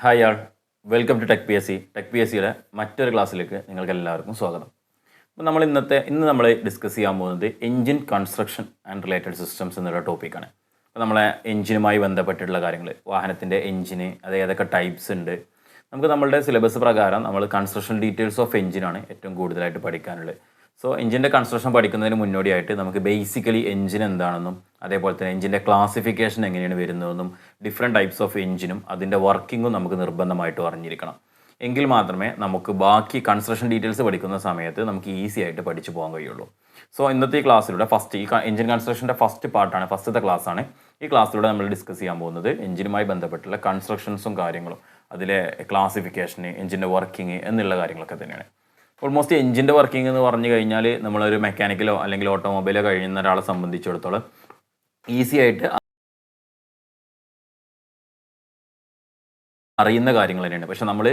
Hi all, welcome to tech P S C. Tech P S സിയുടെ മറ്റൊരു ക്ലാസ്സിലേക്ക് നിങ്ങൾക്ക് എല്ലാവർക്കും സ്വാഗതം. അപ്പോൾ ഇന്ന് നമ്മൾ ഡിസ്കസ് ചെയ്യാൻ പോകുന്നത് engine construction and related systems എന്നുള്ള ടോപ്പിക്കാണ്. അപ്പോൾ നമ്മളെ എൻജിനുമായി ബന്ധപ്പെട്ടിട്ടുള്ള കാര്യങ്ങൾ, വാഹനത്തിൻ്റെ എൻജിന്, അത് ഏതൊക്കെ ടൈപ്സ് ഉണ്ട്. നമുക്ക് നമ്മളുടെ സിലബസ് പ്രകാരം നമ്മൾ കൺസ്ട്രക്ഷൻ ഡീറ്റെയിൽസ് ഓഫ് എൻജിനാണ് ഏറ്റവും കൂടുതലായിട്ട് പഠിക്കാനുള്ളത്. സോ എൻജിൻ്റെ കൺസ്ട്രക്ഷൻ പഠിക്കുന്നതിന് മുന്നോടിയായിട്ട് നമുക്ക് ബേസിക്കലി എൻജിൻ എന്താണെന്നും അതേപോലെ തന്നെ എൻജിൻ്റെ ക്ലാസിഫിക്കേഷൻ എങ്ങനെയാണ് വരുന്നതെന്നും ഡിഫറെൻറ്റ് ടൈപ്സ് ഓഫ് എൻജിനും അതിൻ്റെ വർക്കിങ്ങും നമുക്ക് നിർബന്ധമായിട്ട് അറിഞ്ഞിരിക്കണം. എങ്കിൽ മാത്രമേ നമുക്ക് ബാക്കി കൺസ്ട്രക്ഷൻ ഡീറ്റെയിൽസ് പഠിക്കുന്ന സമയത്ത് നമുക്ക് ഈസി ആയിട്ട് പഠിച്ചു പോകാൻ കഴിയുള്ളൂ. സോ ഇന്നത്തെ ഈ ക്ലാസ്സിലൂടെ ഈ എൻജിൻ കൺസ്ട്രക്ഷൻ്റെ ഫസ്റ്റത്തെ ക്ലാസ്സാണ്. ഈ ക്ലാസ്സിലൂടെ നമ്മൾ ഡിസ്കസ് ചെയ്യാൻ പോകുന്നത് എൻജിനുമായി ബന്ധപ്പെട്ടുള്ള കൺസ്ട്രക്ഷൻസും കാര്യങ്ങളും, അതിലെ ക്ലാസിഫിക്കേഷന്, എൻജിൻ്റെ വർക്കിംഗ് എന്നുള്ള കാര്യങ്ങളൊക്കെ തന്നെയാണ്. ഓൾമോസ്റ്റ് എൻജിൻ്റെ വർക്കിംഗ് എന്ന് പറഞ്ഞു കഴിഞ്ഞാൽ നമ്മളൊരു മെക്കാനിക്കലോ അല്ലെങ്കിൽ ഓട്ടോമൊബൈലോ കഴിയുന്ന ഒരാളെ സംബന്ധിച്ചിടത്തോളം ഈസി ആയിട്ട് അറിയുന്ന കാര്യങ്ങൾ തന്നെയാണ്. പക്ഷെ നമ്മൾ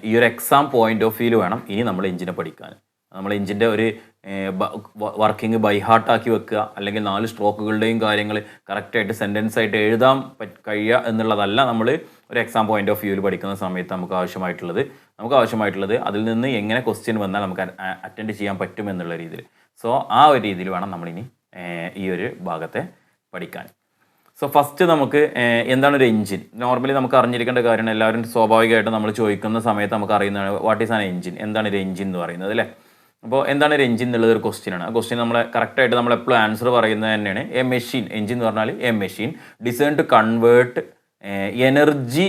ഈ ഒരു എക്സാം പോയിന്റ് ഓഫ് വ്യൂവിൽ വേണം ഇനി നമ്മൾ എൻജിനെ പഠിക്കാൻ. നമ്മൾ എൻജിൻ്റെ ഒരു വർക്കിംഗ് ബൈ ഹാർട്ടാക്കി വെക്കുക, അല്ലെങ്കിൽ 4 സ്ട്രോക്കുകളുടെയും കാര്യങ്ങൾ കറക്റ്റായിട്ട് സെൻറ്റൻസ് ആയിട്ട് എഴുതാൻ കഴിയുക എന്നുള്ളതല്ല നമ്മൾ ഒരു എക്സാം പോയിന്റ് ഓഫ് വ്യൂവിൽ പഠിക്കുന്ന സമയത്ത് നമുക്ക് ആവശ്യമായിട്ടുള്ളത് അതിൽ നിന്ന് എങ്ങനെ ക്വസ്റ്റ്യൻ വന്നാൽ നമുക്ക് അറ്റൻഡ് ചെയ്യാൻ പറ്റും എന്നുള്ള രീതിയിൽ. സോ ആ ഒരു രീതിയിൽ വേണം നമ്മളിനി ഈ ഒരു ഭാഗത്തെ പഠിക്കാൻ. സോ ഫസ്റ്റ് നമുക്ക് എന്താണ് ഒരു എൻജിൻ. നോർമലി നമുക്ക് അറിഞ്ഞിരിക്കേണ്ട കാര്യമാണ്. എല്ലാവരും സ്വാഭാവികമായിട്ടും നമ്മൾ ചോദിക്കുന്ന സമയത്ത് നമുക്ക് അറിയുന്നതാണ് വാട്ട് ഈസ് ആൻ എൻജിൻ, എന്താണ് ഒരു എൻജിൻ എന്ന് പറയുന്നത്, അല്ലേ? അപ്പോൾ എന്താണ് ഒരു എൻജിൻ എന്നുള്ളത് ഒരു ക്വസ്റ്റ്യനാണ്. ആ ക്വസ്റ്റ്യൻ നമ്മൾ കറക്റ്റായിട്ട് നമ്മൾ എപ്പോഴും ആൻസർ പറയുന്നത് തന്നെയാണ് എ മെഷീൻ. എൻജിൻ എന്ന് പറഞ്ഞാൽ a machine design to convert energy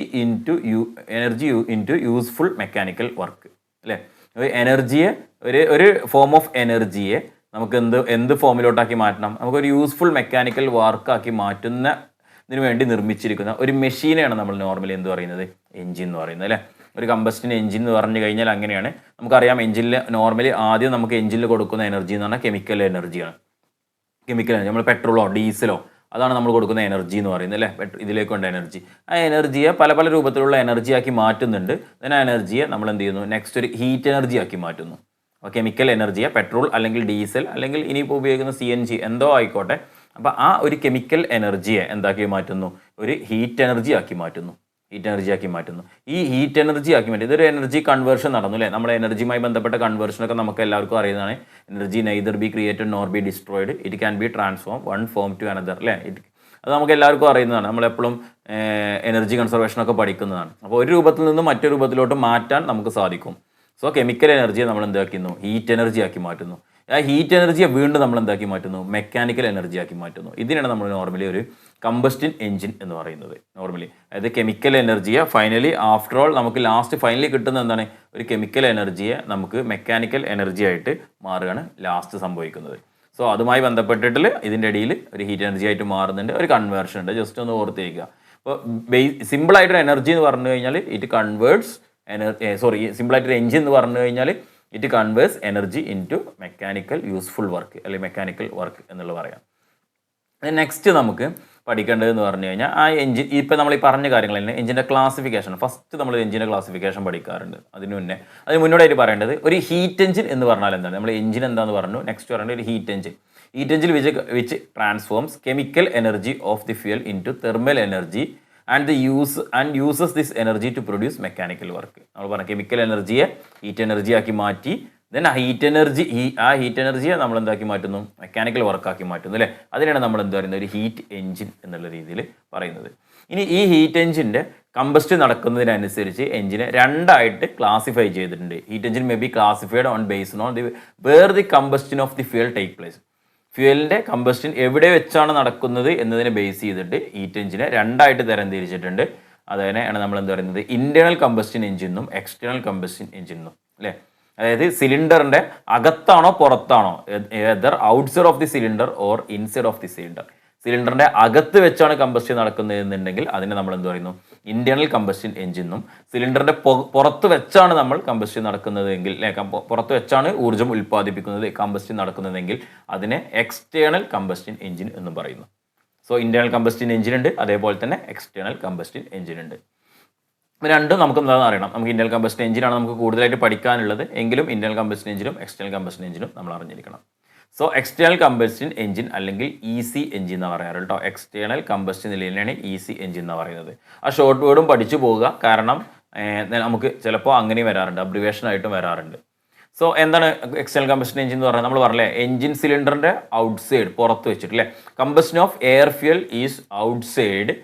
into useful mechanical work, അല്ലേ? എനർജിയെ ഒരു ഫോം ഓഫ് എനർജിയെ നമുക്ക് എന്ത് ഫോമിലോട്ടാക്കി മാറ്റണം, നമുക്കൊരു യൂസ്ഫുൾ മെക്കാനിക്കൽ വർക്കാക്കി മാറ്റുന്നതിന് വേണ്ടി നിർമ്മിച്ചിരിക്കുന്ന ഒരു മെഷീനെയാണ് നമ്മൾ നോർമലി എന്ത് പറയുന്നത്, എൻജിൻ എന്ന് പറയുന്നത്, അല്ലേ? ഒരു കമ്പസ്റ്റിൻ എൻജിൻ എന്ന് പറഞ്ഞു കഴിഞ്ഞാൽ അങ്ങനെയാണ്. നമുക്കറിയാം എൻജിനിൽ നോർമലി ആദ്യം നമുക്ക് എൻജിനിൽ കൊടുക്കുന്ന എനർജി എന്ന് പറഞ്ഞാൽ കെമിക്കൽ എനർജിയാണ്. നമ്മൾ പെട്രോളോ ഡീസലോ അതാണ് നമ്മൾ കൊടുക്കുന്ന എനർജി എന്ന് പറയുന്നത്, അല്ലേ? ഇതിലേക്ക് കൊണ്ട് എനർജി, ആ എനർജിയെ പല രൂപത്തിലുള്ള എനർജിയാക്കി മാറ്റുന്നുണ്ട്. ആ എനർജിയെ നമ്മൾ എന്ത് ചെയ്യുന്നു, നെക്സ്റ്റ് ഒരു ഹീറ്റ് എനർജി ആക്കി മാറ്റുന്നു. അപ്പോൾ കെമിക്കൽ എനർജിയെ പെട്രോൾ അല്ലെങ്കിൽ ഡീസൽ അല്ലെങ്കിൽ ഇനിയിപ്പോൾ ഉപയോഗിക്കുന്ന CNG എന്തോ ആയിക്കോട്ടെ, അപ്പോൾ ആ ഒരു കെമിക്കൽ എനർജിയെ എന്താക്കി മാറ്റുന്നു, ഒരു ഹീറ്റ് എനർജി ആക്കി മാറ്റുന്നു. ഈ ഹീറ്റ് എനർജി ആക്കി മാറ്റി ഇതൊരു എനർജി കൺവേർഷൻ നടന്നു, അല്ലേ? നമ്മുടെ എനർജിയുമായി ബന്ധപ്പെട്ട കൺവേർഷനൊക്കെ നമുക്ക് എല്ലാവർക്കും അറിയുന്നതാണ്. Energy neither be created nor be destroyed, it can be transform one form to another, അല്ലേ? അത് നമുക്ക് എല്ലാവർക്കും അറിയുന്നതാണ്. നമ്മളെപ്പോഴും എനർജി കൺസർവേഷനൊക്കെ പഠിക്കുന്നതാണ്. അപ്പോൾ ഒരു രൂപത്തിൽ നിന്ന് മറ്റൊരു രൂപത്തിലോട്ട് മാറ്റാൻ നമുക്ക് സാധിക്കും. സോ കെമിക്കൽ എനർജിയെ നമ്മൾ എന്താക്കുന്നു, ഹീറ്റ് എനർജി ആക്കി മാറ്റുന്നു. ആ ഹീറ്റ് എനർജിയെ വീണ്ടും നമ്മൾ എന്താക്കി മാറ്റുന്നു, മെക്കാനിക്കൽ എനർജി ആക്കി മാറ്റുന്നു. ഇതിനാണ് നമ്മൾ നോർമലി ഒരു കമ്പസ്റ്റിൻ എൻജിൻ എന്ന് പറയുന്നത്. നോർമലി അതായത് കെമിക്കൽ എനർജിയെ ആഫ്റ്റർ ഓൾ നമുക്ക് ഫൈനലി കിട്ടുന്ന എന്താണ്, ഒരു കെമിക്കൽ എനർജിയെ നമുക്ക് മെക്കാനിക്കൽ എനർജി ആയിട്ട് മാറുകയാണ് ലാസ്റ്റ് സംഭവിക്കുന്നത്. സോ അതുമായി ബന്ധപ്പെട്ടിട്ട് ഇതിൻ്റെ ഇടയിൽ ഒരു ഹീറ്റ് എനർജി ആയിട്ട് മാറുന്നുണ്ട്, ഒരു കൺവേർഷൻ ഉണ്ട്. ജസ്റ്റ് ഒന്ന് ഓർത്തിരിക്കുക. അപ്പോൾ സിമ്പിളായിട്ടൊരു എനർജി എന്ന് പറഞ്ഞു കഴിഞ്ഞാൽ ഇറ്റ് കൺവേർട്സ് സിമ്പിളായിട്ടൊരു എൻജിൻ എന്ന് പറഞ്ഞു കഴിഞ്ഞാൽ it converse energy into mechanical useful work, അല്ലെങ്കിൽ മെക്കാനിക്കൽ വർക്ക് എന്നുള്ളത് പറയാം. നെക്സ്റ്റ് നമുക്ക് പഠിക്കേണ്ടതെന്ന് പറഞ്ഞു കഴിഞ്ഞാൽ ആ എൻജിൻ, ഇപ്പോൾ നമ്മൾ ഈ പറഞ്ഞ കാര്യങ്ങൾ തന്നെ എൻജിൻ്റെ ക്ലാസിഫിക്കേഷൻ. ഫസ്റ്റ് നമ്മൾ എൻജിൻ്റെ ക്ലാസിഫിക്കേഷൻ പഠിക്കാറുണ്ട്. അതിന് മുന്നോടിയായിട്ട് പറയേണ്ടത് ഒരു ഹീറ്റ് എൻജിൻ എന്ന് പറഞ്ഞാൽ എന്താണ്, നമ്മൾ എൻജിൻ എന്താണെന്ന് പറഞ്ഞു. നെക്സ്റ്റ് പറയേണ്ടത് ഒരു heat engine which transforms chemical energy of the fuel into thermal energy and uses this energy to produce mechanical work. നമ്മൾ പറഞ്ഞ കെമിക്കൽ എനർജിയെ ഹീറ്റ് എനർജി ആക്കി മാറ്റി, ദെൻ ആ ഹീറ്റ് എനർജിയെ നമ്മൾ എന്താക്കി മാറ്റുന്നു, മെക്കാനിക്കൽ വർക്കാക്കി മാറ്റുന്നു, അല്ലേ? അതിനാണ് നമ്മൾ എന്താ പറയുന്നത്, ഒരു ഹീറ്റ് എൻജിൻ എന്നുള്ള രീതിയിൽ പറയുന്നത്. ഇനി ഈ ഹീറ്റ് എൻജിൻ്റെ കമ്പസ്റ്റ് നടക്കുന്നതിനനുസരിച്ച് എൻജിനെ രണ്ടായിട്ട് ക്ലാസിഫൈ ചെയ്തിട്ടുണ്ട്. Heat engine may be classified on based on where the combustion of the fuel take place. ഫ്യൂവലിൻ്റെ കമ്പസ്റ്റൻ എവിടെ വെച്ചാണ് നടക്കുന്നത് എന്നതിനെ ബേസ് ചെയ്തിട്ട് ഹീറ്റ് എൻജിനെ രണ്ടായിട്ട് തരംതിരിച്ചിട്ടുണ്ട്. അതിനെയാണ് നമ്മൾ എന്താ പറയുന്നത്, ഇന്റേണൽ കമ്പസ്റ്റൻ എൻജിനും എക്സ്റ്റേണൽ കമ്പസ്റ്റൻ എൻജിനും, അല്ലേ? അതായത് സിലിണ്ടറിൻ്റെ അകത്താണോ പുറത്താണോ, either outside of the cylinder or inside of the cylinder. സിലിണ്ടറിൻ്റെ അകത്ത് വെച്ചാണ് കമ്പസ്റ്റൻ നടക്കുന്നതെന്നുണ്ടെങ്കിൽ അതിനെ നമ്മൾ എന്ത് പറയുന്നു, ഇന്റേണൽ കമ്പസ്റ്റൻ എൻജിനും. സിലിണ്ടറിൻ്റെ പുറത്ത് വെച്ചാണ് നമ്മൾ കമ്പസ്റ്റൻ നടക്കുന്നതെങ്കിൽ, പുറത്ത് വെച്ചാണ് ഊർജ്ജം ഉൽപ്പാദിപ്പിക്കുന്നത് കമ്പസ്റ്റൻ നടക്കുന്നതെങ്കിൽ അതിനെ എക്സ്റ്റേണൽ കമ്പസ്റ്റൻ എൻജിൻ എന്നും പറയുന്നു. സോ ഇന്റേണൽ കമ്പസ്റ്റൻ എൻജിൻ ഉണ്ട്, അതേപോലെ തന്നെ എക്സ്റ്റേണൽ കമ്പസ്റ്റൻ എൻജിൻ ഉണ്ട്. രണ്ടും നമുക്ക് എന്താണെന്ന് അറിയണം. നമുക്ക് ഇന്റേണൽ കമ്പസ്റ്റൻ എൻജിനാണ് നമുക്ക് കൂടുതലായിട്ട് പഠിക്കാനുള്ളത്, എങ്കിലും ഇന്റേണൽ കമ്പസ്റ്റൻ എൻജിനും എക്സ്റ്റേണൽ കമ്പസ്റ്റൻ എൻജിനും നമ്മൾ അറിഞ്ഞിരിക്കണം. സോ എക്സ്റ്റേണൽ കമ്പസ്റ്റൻ എഞ്ചിൻ അല്ലെങ്കിൽ ഈസി എഞ്ചിൻ എന്ന് പറയാറ് കേട്ടോ. എക്സ്റ്റേണൽ കമ്പസ്റ്റൻ നിലയിലാണ് ഈസി എഞ്ചിൻ എന്ന് പറയുന്നത്. ആ ഷോർട്ട് വേർഡും പഠിച്ചു പോവുക, കാരണം നമുക്ക് ചിലപ്പോൾ അങ്ങനെ വരാറുണ്ട്, അബ്രിവേഷൻ ആയിട്ടും വരാറുണ്ട്. സോ എന്താണ് എക്സ്റ്റേണൽ കമ്പസ്റ്റൻ എഞ്ചിൻ എന്ന് പറഞ്ഞാൽ നമ്മൾ പറഞ്ഞില്ലേ, എഞ്ചിൻ സിലിണ്ടറിൻ്റെ ഔട്ട്സൈഡ് പുറത്ത് വെച്ചിട്ട് അല്ലേ, combustion of air fuel is outside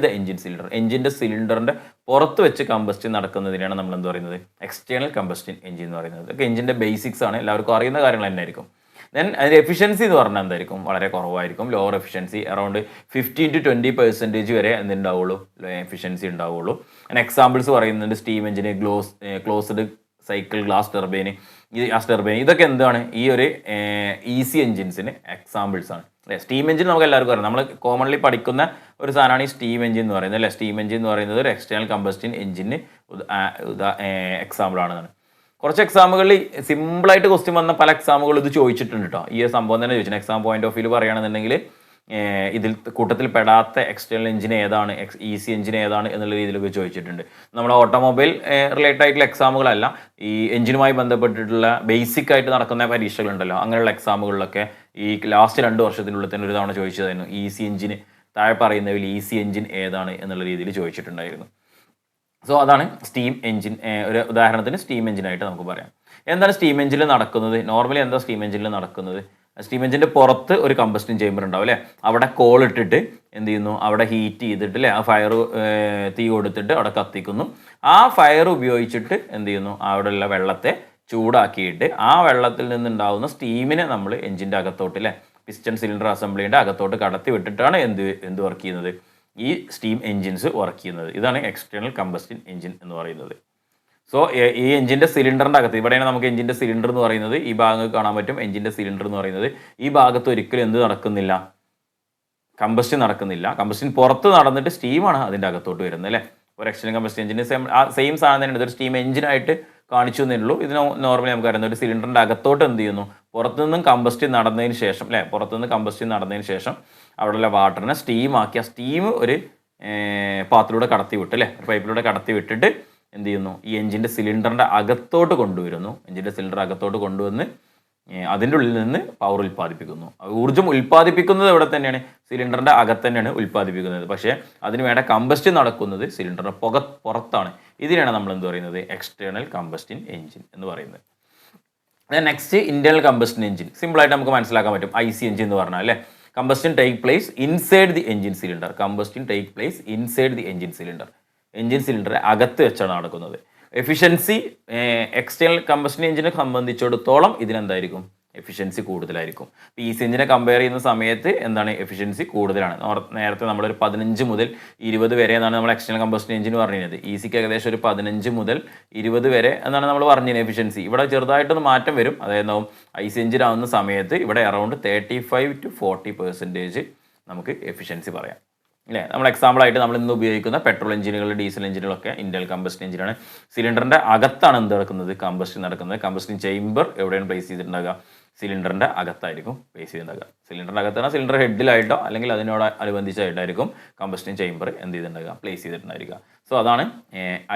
the engine cylinder. എഞ്ചിൻ്റെ സിലിണ്ടറിൻ്റെ പുറത്ത് വെച്ച് കമ്പസ്റ്റൻ നടക്കുന്നതിനാണ് നമ്മൾ എന്ത് പറയുന്നത്, എക്സ്റ്റേണൽ കമ്പസ്റ്റൻ എഞ്ചിൻ എന്ന് പറയുന്നത്. ഇതൊക്കെ എഞ്ചിൻ്റെ ബേസിക്സ് ആണ്, എല്ലാവർക്കും അറിയുന്ന കാര്യങ്ങൾ തന്നെ ആയിരിക്കും. ദെൻ അതിൻ്റെ എഫിഷ്യൻസി എന്ന് പറഞ്ഞാൽ എന്തായിരിക്കും, വളരെ കുറവായിരിക്കും, ലോവർ എഫിഷ്യൻസി, അറൗണ്ട് 15 to 20% വരെ എന്തുണ്ടാവുള്ളൂ, എഫിഷ്യൻസി ഉണ്ടാവുള്ളൂ. എക്സാമ്പിൾസ് പറയുന്നുണ്ട്, സ്റ്റീം എഞ്ചിന്, ക്ലോസ്ഡ് സൈക്കിൾ ഗ്ലാസ് ടർബൈന്, ഗ്യാസ് ടർബൈൻ, ഇതൊക്കെ എന്താണ് ഈ ഒരു ഈസി എഞ്ചിൻസിന് എക്സാമ്പിൾസ് ആണ് അല്ലേ. സ്റ്റീം എഞ്ചിൻ നമുക്ക് എല്ലാവർക്കും അറിയാം, നമ്മൾ കോമൺലി പഠിക്കുന്ന ഒരു സാധനമാണ് ഈ സ്റ്റീം എഞ്ചിൻ എന്ന് പറയുന്നത് അല്ലേ. സ്റ്റീം എഞ്ചിൻ എന്ന് പറയുന്നത് ഒരു എക്സ്റ്റേണൽ കമ്പസ്റ്റൻ എഞ്ചിന് എക്സാമ്പിൾ ആണെന്നാണ്. കുറച്ച് എക്സാമുകളിൽ സിമ്പിളായിട്ട് ക്വസ്റ്റ്യൻ വന്ന പല എക്സാമുകൾ ഇത് ചോദിച്ചിട്ടുണ്ട് കേട്ടോ. ഈ സംഭവം തന്നെ ചോദിച്ചിട്ടുണ്ട്. എക്സാം പോയിന്റ് ഓഫ് വ്യൂ പറയുകയാണെന്നുണ്ടെങ്കിൽ ഇതിൽ കൂട്ടത്തിൽ പെടാത്ത എക്സ്റ്റേണൽ എഞ്ചിൻ ഏതാണ്, ഈസി എഞ്ചിൻ ഏതാണ് എന്നുള്ള രീതിയിലൊക്കെ ചോദിച്ചിട്ടുണ്ട്. നമ്മുടെ ഓട്ടോമൊബൈൽ റിലേറ്റഡ് ആയിട്ടുള്ള എക്സാമുകളല്ല, ഈ എഞ്ചിനുമായി ബന്ധപ്പെട്ടിട്ടുള്ള ബേസിക് ആയിട്ട് നടക്കുന്ന പരീക്ഷകളുണ്ടല്ലോ, അങ്ങനെയുള്ള എക്സാമുകളിലൊക്കെ ഈ ലാസ്റ്റ് 2 വർഷത്തിനുള്ളിൽ തന്നെ ഒരു തവണ ചോദിച്ചതായിരുന്നു ഈസി എഞ്ചിന്, താഴെ പറയുന്നതിൽ ഈസി എഞ്ചിൻ ഏതാണ് എന്നുള്ള രീതിയിൽ ചോദിച്ചിട്ടുണ്ടായിരുന്നു. സോ അതാണ് സ്റ്റീം എഞ്ചിൻ. ഒരു ഉദാഹരണത്തിന് സ്റ്റീം എഞ്ചിനായിട്ട് നമുക്ക് പറയാം. എന്താണ് സ്റ്റീം എഞ്ചിനിൽ നടക്കുന്നത്, നോർമലി എന്താ സ്റ്റീം എഞ്ചിനിൽ നടക്കുന്നത്, സ്റ്റീം എഞ്ചിൻ്റെ പുറത്ത് ഒരു കമ്പസ്റ്റൻ ചേമ്പർ ഉണ്ടാവും അല്ലേ, അവിടെ കോൾ ഇട്ടിട്ട് എന്ത് ചെയ്യുന്നു, അവിടെ ഹീറ്റ് ചെയ്തിട്ട് അല്ലേ, ആ ഫയർ തീ കൊടുത്തിട്ട് അവിടെ കത്തിക്കുന്നു. ആ ഫയർ ഉപയോഗിച്ചിട്ട് എന്ത് ചെയ്യുന്നു, അവിടെയുള്ള വെള്ളത്തെ ചൂടാക്കിയിട്ട് ആ വെള്ളത്തിൽ നിന്നുണ്ടാവുന്ന സ്റ്റീമിനെ നമ്മൾ എഞ്ചിൻ്റെ അകത്തോട്ട് അല്ലേ, പിസ്റ്റൺ സിലിണ്ടർ അസംബ്ലിയുടെ അകത്തോട്ട് കടത്തി വിട്ടിട്ടാണ് എന്ത് വർക്ക് ചെയ്യുന്നത്, ഈ സ്റ്റീം എഞ്ചിൻസ് വർക്ക് ചെയ്യുന്നത്. ഇതാണ് എക്സ്റ്റേണൽ കമ്പസ്റ്റൻ എഞ്ചിൻ എന്ന് പറയുന്നത്. സോ ഈ എഞ്ചിൻ്റെ സിലിണ്ടറിൻ്റെ അകത്ത്, ഇവിടെയാണ് നമുക്ക് എഞ്ചിൻ്റെ സിലിണ്ടർ എന്ന് പറയുന്നത്, ഈ ഭാഗം കാണാൻ പറ്റും. എഞ്ചിൻ്റെ സിലിണ്ടർ എന്ന് പറയുന്നത് ഈ ഭാഗത്ത് ഒരിക്കലും എന്ത് നടക്കുന്നില്ല, കമ്പസ്റ്റൻ നടക്കുന്നില്ല. കമ്പസ്റ്റൻ പുറത്ത് നടന്നിട്ട് സ്റ്റീമാണ് അതിൻ്റെ അകത്തോട്ട് വരുന്നത് അല്ലേ. ഒരു എക്സ്റ്റേണൽ കമ്പസ്റ്റൻ എഞ്ചിന് സെയിം സാധനം തന്നെ ഇതൊരു സ്റ്റീം എഞ്ചിനായിട്ട് കാണിച്ചു എന്നേ ഉള്ളൂ. ഇത് നോർമലി നമുക്ക് അറിയുന്നത് ഒരു സിലിണ്ടറിൻ്റെ അകത്തോട്ട് എന്ത് ചെയ്യുന്നു, പുറത്തുനിന്നും കമ്പസ്റ്റൻ നടന്നതിന് ശേഷം അല്ലേ, പുറത്തുനിന്ന് കമ്പസ്റ്റൻ നടന്നതിന് ശേഷം അവിടെയുള്ള വാട്ടറിനെ സ്റ്റീമാക്കി ആ സ്റ്റീം ഒരു പാത്രത്തിലൂടെ കടത്തി വിട്ട് അല്ലേ, ഒരു പൈപ്പിലൂടെ കടത്തി വിട്ടിട്ട് എന്ത് ചെയ്യുന്നു, ഈ എഞ്ചിൻ്റെ സിലിണ്ടറിൻ്റെ അകത്തോട്ട് കൊണ്ടുവരുന്നു. എഞ്ചിൻ്റെ സിലിണ്ടർ അകത്തോട്ട് കൊണ്ടുവന്ന് അതിൻ്റെ ഉള്ളിൽ നിന്ന് പവർ ഉൽപ്പാദിപ്പിക്കുന്നു. ഊർജ്ജം ഉൽപ്പാദിപ്പിക്കുന്നത് ഇവിടെ തന്നെയാണ്, സിലിണ്ടറിൻ്റെ അകത്ത് തന്നെയാണ് ഉൽപ്പാദിപ്പിക്കുന്നത്. പക്ഷേ അതിന് വേണ്ട കമ്പസ്റ്റൻ നടക്കുന്നത് സിലിണ്ടറിൻ്റെ പുറത്താണ്. ഇതിനാണ് നമ്മൾ എന്ത് പറയുന്നത്, എക്സ്റ്റേണൽ കമ്പസ്റ്റൻ എഞ്ചിൻ എന്ന് പറയുന്നത്. Next internal combustion engine. സിമ്പിളായിട്ട് നമുക്ക് മനസ്സിലാക്കാൻ പറ്റും. ഐ സി എഞ്ചിൻ എന്ന് പറഞ്ഞാൽ അല്ലേ, combustion take place inside the engine cylinder. Combustion take place inside the engine cylinder. Engine സിലിണ്ടറെ അകത്ത് വെച്ചാണ് നടക്കുന്നത്. എഫിഷ്യൻസി എക്സ്റ്റേണൽ കമ്പസ്റ്റൻ എഞ്ചിനെ സംബന്ധിച്ചിടത്തോളം ഇതിനെന്തായിരിക്കും, എഫിഷ്യൻസി കൂടുതലായിരിക്കും. ഈ സി എഞ്ചിനെ കമ്പയർ ചെയ്യുന്ന സമയത്ത് എന്താണ്, എഫിഷ്യൻസി കൂടുതലാണ്. നേരത്തെ നമ്മളൊരു 15 മുതൽ 20 വരെ എന്നാണ് നമ്മൾ എക്സ്റ്റേണൽ കമ്പസ്റ്റൻ എഞ്ചിന് പറഞ്ഞിരുന്നത്. ഈസിക്ക് ഏകദേശം ഒരു 15 മുതൽ 20 വരെ എന്നാണ് നമ്മൾ പറഞ്ഞിരുന്നത് എഫിഷ്യൻസി. ഇവിടെ ചെറുതായിട്ടൊന്ന് മാറ്റം വരും. അതായത് ഐ സി എഞ്ചിൻ ആവുന്ന സമയത്ത് ഇവിടെ അറൗണ്ട് 35 to 40% നമുക്ക് എഫിഷ്യൻസി പറയാം അല്ലേ. നമ്മൾ എക്സാമ്പിളായിട്ട് നമ്മൾ ഇന്ന് ഉപയോഗിക്കുന്ന പെട്രോൾ എഞ്ചിനുകൾ, ഡീസൽ എഞ്ചിനുകളൊക്കെ ഇന്റേണൽ കമ്പസ്റ്റൻ എഞ്ചിനാണ്. സിലിണ്ടറിൻ്റെ അകത്താണ് എന്ത് നടക്കുന്നത്, കമ്പസ്റ്റൻ നടക്കുന്നത്. കമ്പസ്റ്റൻ ചേംബർ എവിടെയാണ് പ്ലേസ് ചെയ്തിട്ടുണ്ടാകുക, സിലിണ്ടറിൻ്റെ അകത്തായിരിക്കും പ്ലേസ് ചെയ്തിട്ടുണ്ടാകുക. സിലിണ്ടറിൻ്റെ അകത്താണ്, സിലിണ്ടർ ഹെഡിലായിട്ടോ അല്ലെങ്കിൽ അതിനോട് അനുബന്ധിച്ചായിട്ടായിരിക്കും കമ്പസ്റ്റൻ ചേംബർ എന്ത് ചെയ്തിട്ടുണ്ടാകുക, പ്ലേസ് ചെയ്തിട്ടുണ്ടായിരിക്കുക. സോ അതാണ്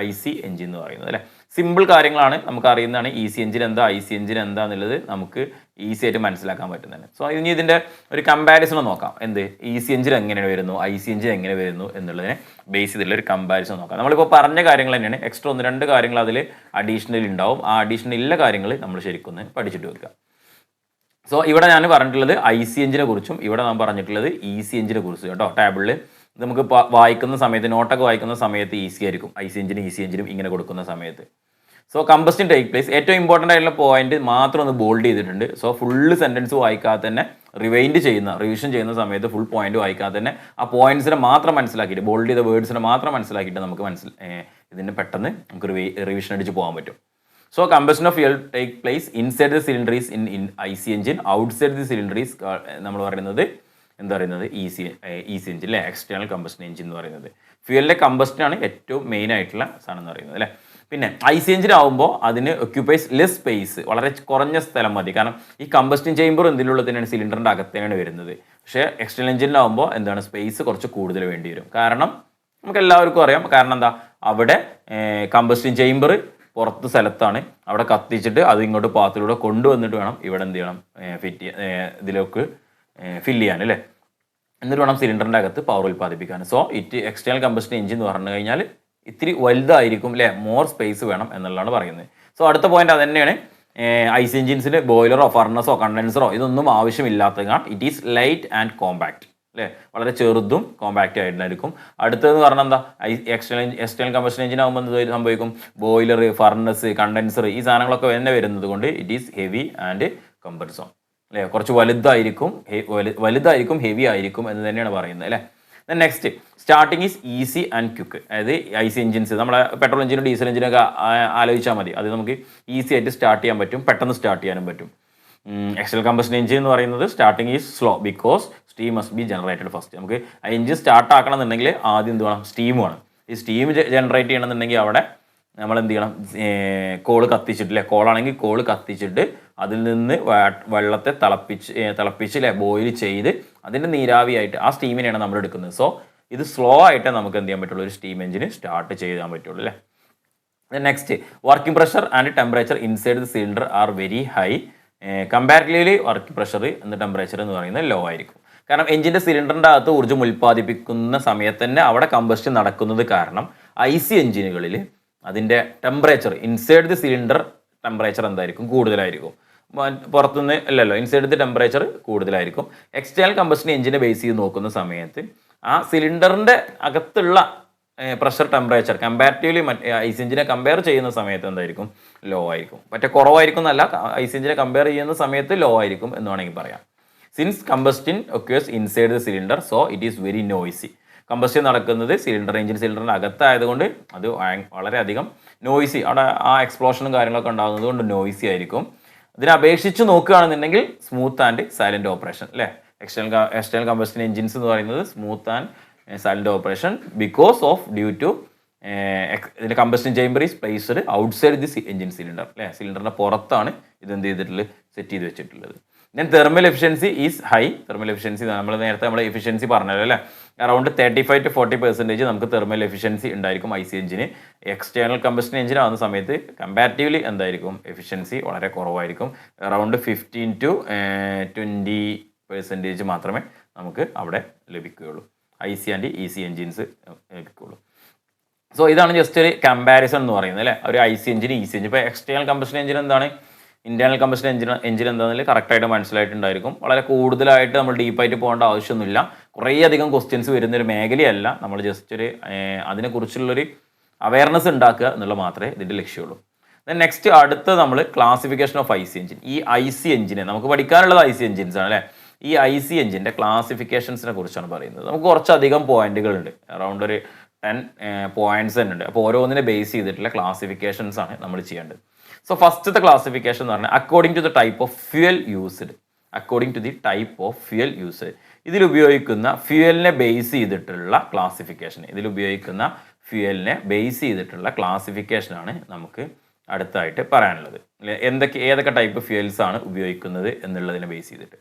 ഐ സി എഞ്ചിൻ എന്ന് പറയുന്നത് അല്ലേ. സിമ്പിൾ കാര്യങ്ങളാണ്, നമുക്ക് അറിയുന്നതാണ്. ഇ സി എഞ്ചിൻ എന്താ, ഐ സി എഞ്ചിൻ എന്താ എന്നുള്ളത് നമുക്ക് ഈസി ആയിട്ട് മനസ്സിലാക്കാൻ പറ്റുന്നതാണ്. സോ ഇനി ഇതിൻ്റെ ഒരു കമ്പാരിസൺ നോക്കാം. എന്ത്, ഇ സി എഞ്ചിൻ എങ്ങനെ വരുന്നു, ഐ സി എഞ്ചിൻ എങ്ങനെ വരുന്നു എന്നുള്ളതിനെ ബേസ് ചെയ്തിട്ടുള്ള ഒരു കമ്പാരിസൺ നോക്കാം. നമ്മളിപ്പോൾ പറഞ്ഞ കാര്യങ്ങൾ തന്നെയാണ്, എക്സ്ട്രാ 1-2 കാര്യങ്ങൾ അതിൽ അഡീഷണൽ ഉണ്ടാവും. ആ അഡീഷണൽ ഉള്ള കാര്യങ്ങൾ നമ്മൾ ശരിക്കും പഠിച്ചിട്ട് വെക്കുക. സോ ഇവിടെ ഞാൻ പറഞ്ഞിട്ടുള്ളത് ഐ സി എഞ്ചിനെ കുറിച്ചും ഇവിടെ ഞാൻ പറഞ്ഞിട്ടുള്ളത് ഇ സി എഞ്ചിനെ കുറിച്ചും കേട്ടോ. ടേബിളിൽ നമുക്ക് വായിക്കുന്ന സമയത്ത്, നോട്ടൊക്കെ വായിക്കുന്ന സമയത്ത് ഈസി ആയിരിക്കും. ഐ സി എഞ്ചിനും ഇ സി എഞ്ചിനും ഇങ്ങനെ കൊടുക്കുന്ന സമയത്ത്. സോ കമ്പസ്റ്റൻ ടേക്ക് പ്ലേസ്, ഏറ്റവും ഇമ്പോർട്ടൻ്റ് ആയിട്ടുള്ള പോയിന്റ് മാത്രം ഒന്ന് ബോൾഡ് ചെയ്തിട്ടുണ്ട്. സോ ഫുള്ള് സെൻറ്റൻസ് വായിക്കാതെ തന്നെ റിവിഷൻ ചെയ്യുന്ന സമയത്ത് ഫുൾ പോയിന്റ് വായിക്കാതെ തന്നെ ആ പോയിന്റ്സിനെ മാത്രം മനസ്സിലാക്കിയിട്ട്, ബോൾഡ് ചെയ്ത വേർഡ്സിനെ മാത്രം മനസ്സിലാക്കിയിട്ട് നമുക്ക് ഇതിന് പെട്ടെന്ന് നമുക്ക് റിവിഷൻ അടിച്ച് പോകാൻ പറ്റും. So combustion of fuel take place inside the cylinder is in I C engine, outside the cylinder is നമ്മൾ പറയുന്നത് എന്താ പറയുന്നത്, ഇ സി എഞ്ചിൻ അല്ലേ, എക്സ്റ്റേണൽ കമ്പസ്റ്റൻ എഞ്ചിൻ എന്ന് പറയുന്നത്. ഫ്യൂലിൻ്റെ കമ്പസ്റ്റനാണ് ഏറ്റവും മെയിൻ ആയിട്ടുള്ള സാധനം എന്ന് പറയുന്നത് അല്ലേ. പിന്നെ ഐ സി എഞ്ചിൻ ആകുമ്പോൾ അതിന് ഒക്യുപ്പൈസ് ലെസ് സ്പേസ്, വളരെ കുറഞ്ഞ സ്ഥലം മതി. കാരണം ഈ കമ്പസ്റ്റൻ ചേംബർ എന്തിലുള്ള തന്നെയാണ്, സിലിണ്ടറിൻ്റെ അകത്തേയാണ് വരുന്നത്. പക്ഷേ എക്സ്റ്റേണൽ എഞ്ചിനിലാവുമ്പോൾ എന്താണ്, സ്പേസ് കുറച്ച് കൂടുതൽ വേണ്ടി വരും. കാരണം നമുക്ക് എല്ലാവർക്കും അറിയാം, കാരണം എന്താ, അവിടെ കമ്പസ്റ്റൻ ചേംബർ പുറത്ത് സ്ഥലത്താണ്. അവിടെ കത്തിച്ചിട്ട് അത് ഇങ്ങോട്ട് പാത്തിലൂടെ കൊണ്ടുവന്നിട്ട് വേണം ഇവിടെ എന്ത് ചെയ്യണം, ഇതിലേക്ക് ഫില്ല് ചെയ്യാൻ അല്ലേ. എന്നിട്ട് വേണം സിലിണ്ടറിൻ്റെ അകത്ത് പവർ ഉൽപ്പാദിപ്പിക്കാൻ. സോ എക്സ്റ്റേണൽ കമ്പഷൻ എഞ്ചിൻ എന്ന് പറഞ്ഞു കഴിഞ്ഞാൽ ഇത്തിരി വലുതായിരിക്കും അല്ലേ, മോർ സ്പേസ് വേണം എന്നുള്ളതാണ് പറയുന്നത്. സോ അടുത്ത പോയിന്റ് അത് തന്നെയാണ്. ഐസി എഞ്ചിൻസിന് ബോയിലറോ ഫർണസോ കണ്ടൻസറോ ഇതൊന്നും ആവശ്യമില്ലാത്തതാണ്. It is light and compact അല്ലേ, വളരെ ചെറുതും കോമ്പാക്റ്റ് ആയിട്ടായിരിക്കും. അടുത്തതെന്ന് പറഞ്ഞാൽ എന്താ, എക്സ്റ്റേണൽ കമ്പഷൻ എഞ്ചിൻ ആകുമ്പോൾ എന്ത് സംഭവിക്കും, ബോയിലർ ഫർണസ് കണ്ടൻസർ ഈ സാധനങ്ങളൊക്കെ തന്നെ വരുന്നത് കൊണ്ട് ഇറ്റ് ഈസ് ഹെവി ആൻഡ് കമ്പൽസോൺ അല്ലേ, കുറച്ച് വലുതായിരിക്കും ഹെവി ആയിരിക്കും എന്ന് തന്നെയാണ് പറയുന്നത് അല്ലേ. Next starting is easy and quick. അതായത് ഐസി എഞ്ചിൻസ് നമ്മളെ പെട്രോൾ എഞ്ചിനും ഡീസൽ എഞ്ചിനൊക്കെ ആലോചിച്ചാൽ മതി. അത് നമുക്ക് ഈസി ആയിട്ട് സ്റ്റാർട്ട് ചെയ്യാൻ പറ്റും, പെട്ടെന്ന് സ്റ്റാർട്ട് ചെയ്യാനും പറ്റും. എക്സ്റ്റേണൽ കമ്പഷൻ എഞ്ചിൻ എന്ന് പറയുന്നത് starting is slow because steam must be generated first. നമുക്ക് ആ എഞ്ചിൻ സ്റ്റാർട്ട് ആക്കണം എന്നുണ്ടെങ്കിൽ ആദ്യം എന്ത് വേണം, സ്റ്റീം വേണം. ഈ സ്റ്റീം ജനറേറ്റ് ചെയ്യണമെന്നുണ്ടെങ്കിൽ അവിടെ നമ്മൾ എന്ത് ചെയ്യണം, കോള് കത്തിച്ചിട്ടില്ലേ, കോളാണെങ്കിൽ കോള് കത്തിച്ചിട്ട് അതിൽ നിന്ന് വെള്ളത്തെ തിളപ്പിച്ച് ബോയിൽ ചെയ്ത് അതിൻ്റെ നീരാവിയായിട്ട് ആ സ്റ്റീമിനെയാണ് നമ്മൾ എടുക്കുന്നത്. സോ ഇത് സ്ലോ ആയിട്ട് നമുക്ക് എന്ത് ചെയ്യാൻ പറ്റുള്ളൂ, ഒരു സ്റ്റീം എഞ്ചിന് സ്റ്റാർട്ട് ചെയ്യാൻ പറ്റുള്ളൂ അല്ലേ. Next working pressure and temperature inside the cylinder are very high. Comparatively working pressure എന്ന ടെമ്പറേച്ചർ എന്ന് പറയുന്നത് ലോ ആയിരിക്കും. കാരണം എഞ്ചിൻ്റെ സിലിണ്ടറിൻ്റെ അകത്ത് ഊർജ്ജം ഉൽപ്പാദിപ്പിക്കുന്ന സമയത്ത് തന്നെ അവിടെ കമ്പസ്റ്റൻ നടക്കുന്നത് കാരണം ഐസി എഞ്ചിനുകളിൽ അതിൻ്റെ temperature inside the cylinder temperature എന്തായിരിക്കും, കൂടുതലായിരിക്കും. പുറത്തുനിന്ന് അല്ലല്ലോ, ഇൻസൈഡ് ദി ടെമ്പറേച്ചർ കൂടുതലായിരിക്കും. എക്സ്റ്റേണൽ കമ്പസ്റ്റൻ എഞ്ചിനെ ബേസ് ചെയ്ത് നോക്കുന്ന സമയത്ത് ആ സിലിണ്ടറിൻ്റെ അകത്തുള്ള പ്രഷർ ടെമ്പറേച്ചർ കമ്പാരിറ്റീവ്ലി ഐസ് എഞ്ചിനെ കമ്പയർ ചെയ്യുന്ന സമയത്ത് എന്തായിരിക്കും, ലോ ആയിരിക്കും. മറ്റേ കുറവായിരിക്കും എന്നല്ല, ഐസ് എഞ്ചിനെ കമ്പയർ ചെയ്യുന്ന സമയത്ത് ലോ ആയിരിക്കും എന്ന് വേണമെങ്കിൽ പറയാം. Since combustion occurs inside the cylinder so it is very noisy. Combustion നടക്കുന്നത് സിലിണ്ടറിൻ്റെ അകത്തായതുകൊണ്ട് അത് വളരെയധികം നോയ്സി, അവിടെ ആ എക്സ്പ്ലോഷനും കാര്യങ്ങളൊക്കെ ഉണ്ടാകുന്നത് കൊണ്ട് നോയ്സി ആയിരിക്കും. ഇതിനെ അപേക്ഷിച്ച് നോക്കുകയാണെന്നുണ്ടെങ്കിൽ സ്മൂത്ത് ആൻഡ് സൈലൻറ്റ് ഓപ്പറേഷൻ അല്ലേ. എക്സ്റ്റേണൽ കമ്പസ്റ്റൻ എഞ്ചിൻസ് എന്ന് പറയുന്നത് smooth and silent operation because of due to ഇതിൻ്റെ combustion chamber is placed outside the engine cylinder അല്ലേ. സിലിണ്ടറിൻ്റെ പുറത്താണ് ഇത് എന്ത് ചെയ്തിട്ടുള്ളത്, സെറ്റ് ചെയ്ത് വെച്ചിട്ടുള്ളത്. Then thermal efficiency is high. Thermal efficiency നമ്മൾ നേരത്തെ എഫിഷ്യൻസി പറഞ്ഞല്ലോ അല്ലേ, അറൗണ്ട് 35 to 40% നമുക്ക് തെർമൽ എഫിഷ്യൻസി ഉണ്ടായിരിക്കും I C engine. External combustion engine ആവുന്ന സമയത്ത് കമ്പാരിറ്റീവ്ലി എന്തായിരിക്കും, എഫിഷ്യൻസി വളരെ കുറവായിരിക്കും. അറൗണ്ട് 15 to 20% മാത്രമേ നമുക്ക് അവിടെ ലഭിക്കുകയുള്ളൂ, I C and E C engines ലഭിക്കുകയുള്ളൂ. സോ ഇതാണ് ജസ്റ്റ് ഒരു കമ്പാരിസൺ എന്ന് പറയുന്നത് അല്ലേ, ഒരു I C engine E C engine. ഇപ്പോൾ എക്സ്റ്റേണൽ കമ്പസ്റ്റൻ എഞ്ചിൻ എന്താണ്, ഇന്റേണൽ കമ്പസ്റ്റൻ എഞ്ചിൻ എന്താണെന്ന് കറക്റ്റായിട്ട് മനസ്സിലായിട്ടുണ്ടായിരിക്കും. വളരെ കൂടുതലായിട്ട് നമ്മൾ ഡീപ്പായിട്ട് പോകേണ്ട ആവശ്യമൊന്നുമില്ല. കുറേയധികം ക്വസ്റ്റ്യൻസ് വരുന്നൊരു മേഖലയല്ല. നമ്മൾ ജസ്റ്റ് ഒരു അതിനെക്കുറിച്ചുള്ളൊരു അവയർനെസ് ഉണ്ടാക്കുക എന്നുള്ള മാത്രമേ ഇതിൻ്റെ ലക്ഷ്യമുള്ളൂ. ദെൻ നെക്സ്റ്റ് അടുത്ത നമ്മൾ classification of I C engine. ഈ ഐ സി എഞ്ചിനെ നമുക്ക് പഠിക്കാനുള്ളത് ഐ സി എഞ്ചിൻസ് ആണ് അല്ലേ. ഈ ഐ സി എഞ്ചിൻ്റെ ക്ലാസിഫിക്കേഷൻസിനെ കുറിച്ചാണ് പറയുന്നത്. നമുക്ക് കുറച്ചധികം പോയിന്റുകളുണ്ട്, അറൗണ്ട് ഒരു 10 പോയിന്റ്സ് തന്നെ ഉണ്ട്. അപ്പോൾ ഓരോന്നിനെ ബേസ് ചെയ്തിട്ടുള്ള ക്ലാസിഫിക്കേഷൻസ് ആണ് നമ്മൾ ചെയ്യേണ്ടത്. സോ ഫസ്റ്റത്തെ ക്ലാസിഫിക്കേഷൻ എന്ന് പറഞ്ഞാൽ according to the type of fuel used. According to the type of fuel used, ഇതിലുപയോഗിക്കുന്ന ഫ്യൂവലിനെ ബേസ് ചെയ്തിട്ടുള്ള ക്ലാസിഫിക്കേഷൻ. ഇതിലുപയോഗിക്കുന്ന ഫ്യൂവലിനെ ബേസ് ചെയ്തിട്ടുള്ള ക്ലാസിഫിക്കേഷനാണ് നമുക്ക് അടുത്തായിട്ട് പറയാനുള്ളത്. ഏതൊക്കെ ടൈപ്പ് ഫ്യൂവൽസ് ആണ് ഉപയോഗിക്കുന്നത് എന്നുള്ളതിനെ ബേസ് ചെയ്തിട്ട്.